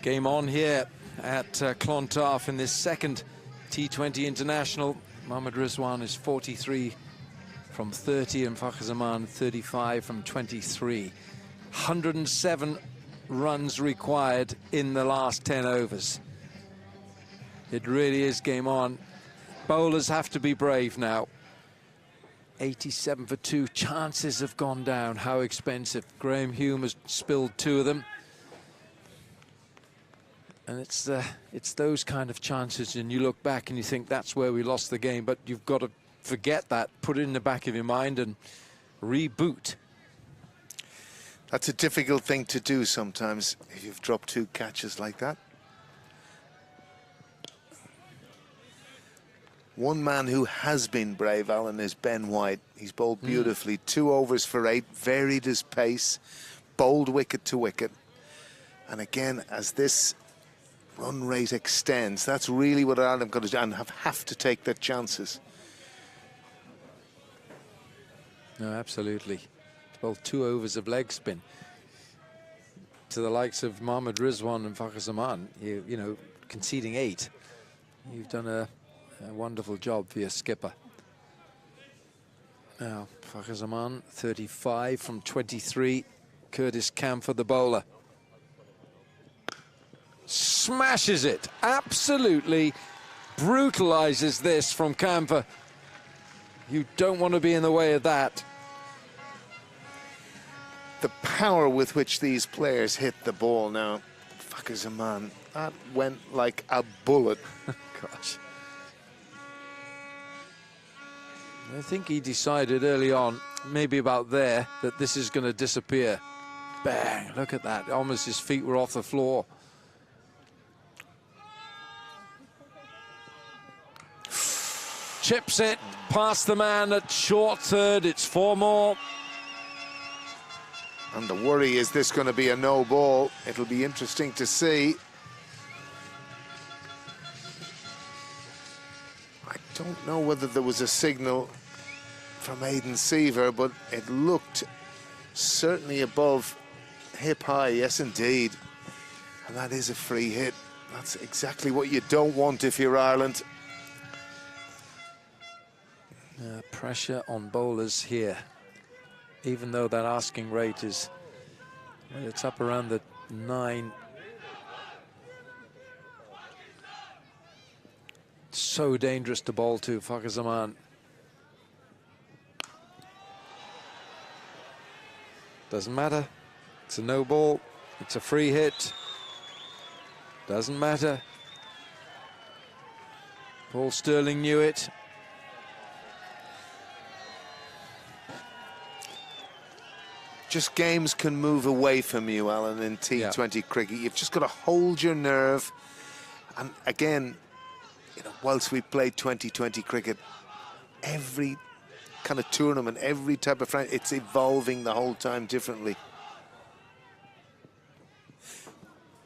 Game on here at Clontarf in this second T20 International. Mohammad Rizwan is 43 from 30 and Fakhar Zaman 35 from 23. 107 runs required in the last 10 overs. It really is game on. Bowlers have to be brave now. 87 for 2. Chances have gone down. How expensive. Graham Hume has spilled 2 of them. And it's those kind of chances, and you look back and you think that's where we lost the game, but you've got to forget that, put it in the back of your mind and reboot. That's a difficult thing to do sometimes if you've dropped 2 catches like that. One man who has been brave, Alan, is Ben White. He's bowled beautifully. 2 overs for 8, varied his pace, bowled wicket to wicket. And again, as this run rate extends, that's really what Ireland have got to do, and have to take their chances. No, absolutely. Both 2 overs of leg spin. To the likes of Mohammad Rizwan and Fakhar Zaman, you know, conceding 8. You've done a wonderful job for your skipper. Now, Fakhar Zaman, 35 from 23. Curtis Camphor, the bowler. Smashes it, absolutely brutalizes this from Camphor. You don't want to be in the way of that. The power with which these players hit the ball now, Fakhar Zaman, that went like a bullet. Gosh. I think he decided early on, maybe about there, that this is going to disappear. Bang, look at that, almost his feet were off the floor. Chips it past the man at short third. It's 4 more. And the worry, is this going to be a no ball? It'll be interesting to see. I don't know whether there was a signal from Aidan Seaver, but it looked certainly above hip high. Yes, indeed. And And that is a free hit. That's exactly what you don't want if you're Ireland. Pressure on bowlers here, even though that asking rate is, well, it's up around the 9. So dangerous to bowl to, Fakhar Zaman. Doesn't matter. It's a no ball. It's a free hit. Doesn't matter. Paul Stirling knew it. Just games can move away from you, Alan, in T20 cricket. You've just got to hold your nerve. And again, you know, whilst we played 2020 cricket, every kind of tournament, every type of friend, it's evolving the whole time differently.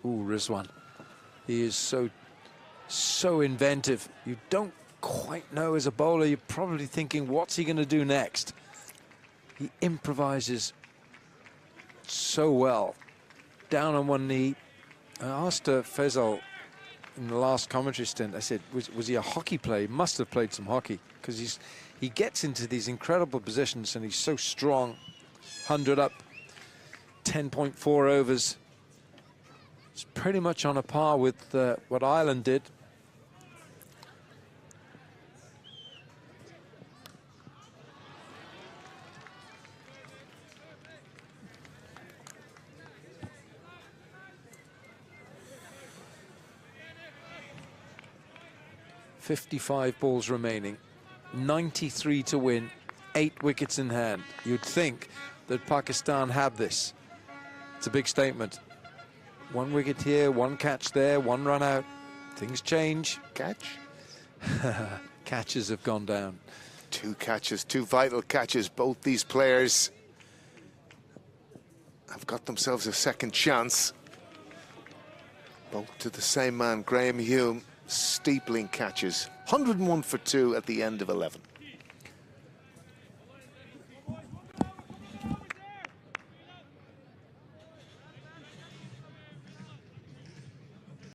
Ooh, Rizwan. He is so inventive. You don't quite know as a bowler. You're probably thinking, what's he going to do next? He improvises so well. Down on one knee. I asked Faisal in the last commentary stint, I said, was he a hockey player? He must have played some hockey, because he gets into these incredible positions and he's so strong. 100 up, 10.4 overs. It's pretty much on a par with what Ireland did. .55 balls remaining, 93 to win, 8 wickets in hand. You'd think that Pakistan have this. It's a big statement. 1 wicket here, 1 catch there, 1 run out. Things change. Catch? Catches have gone down. 2 catches, 2 vital catches. Both these players have got themselves a second chance. Both to the same man, Graham Hume, steepling catches. 101 for 2 at the end of 11.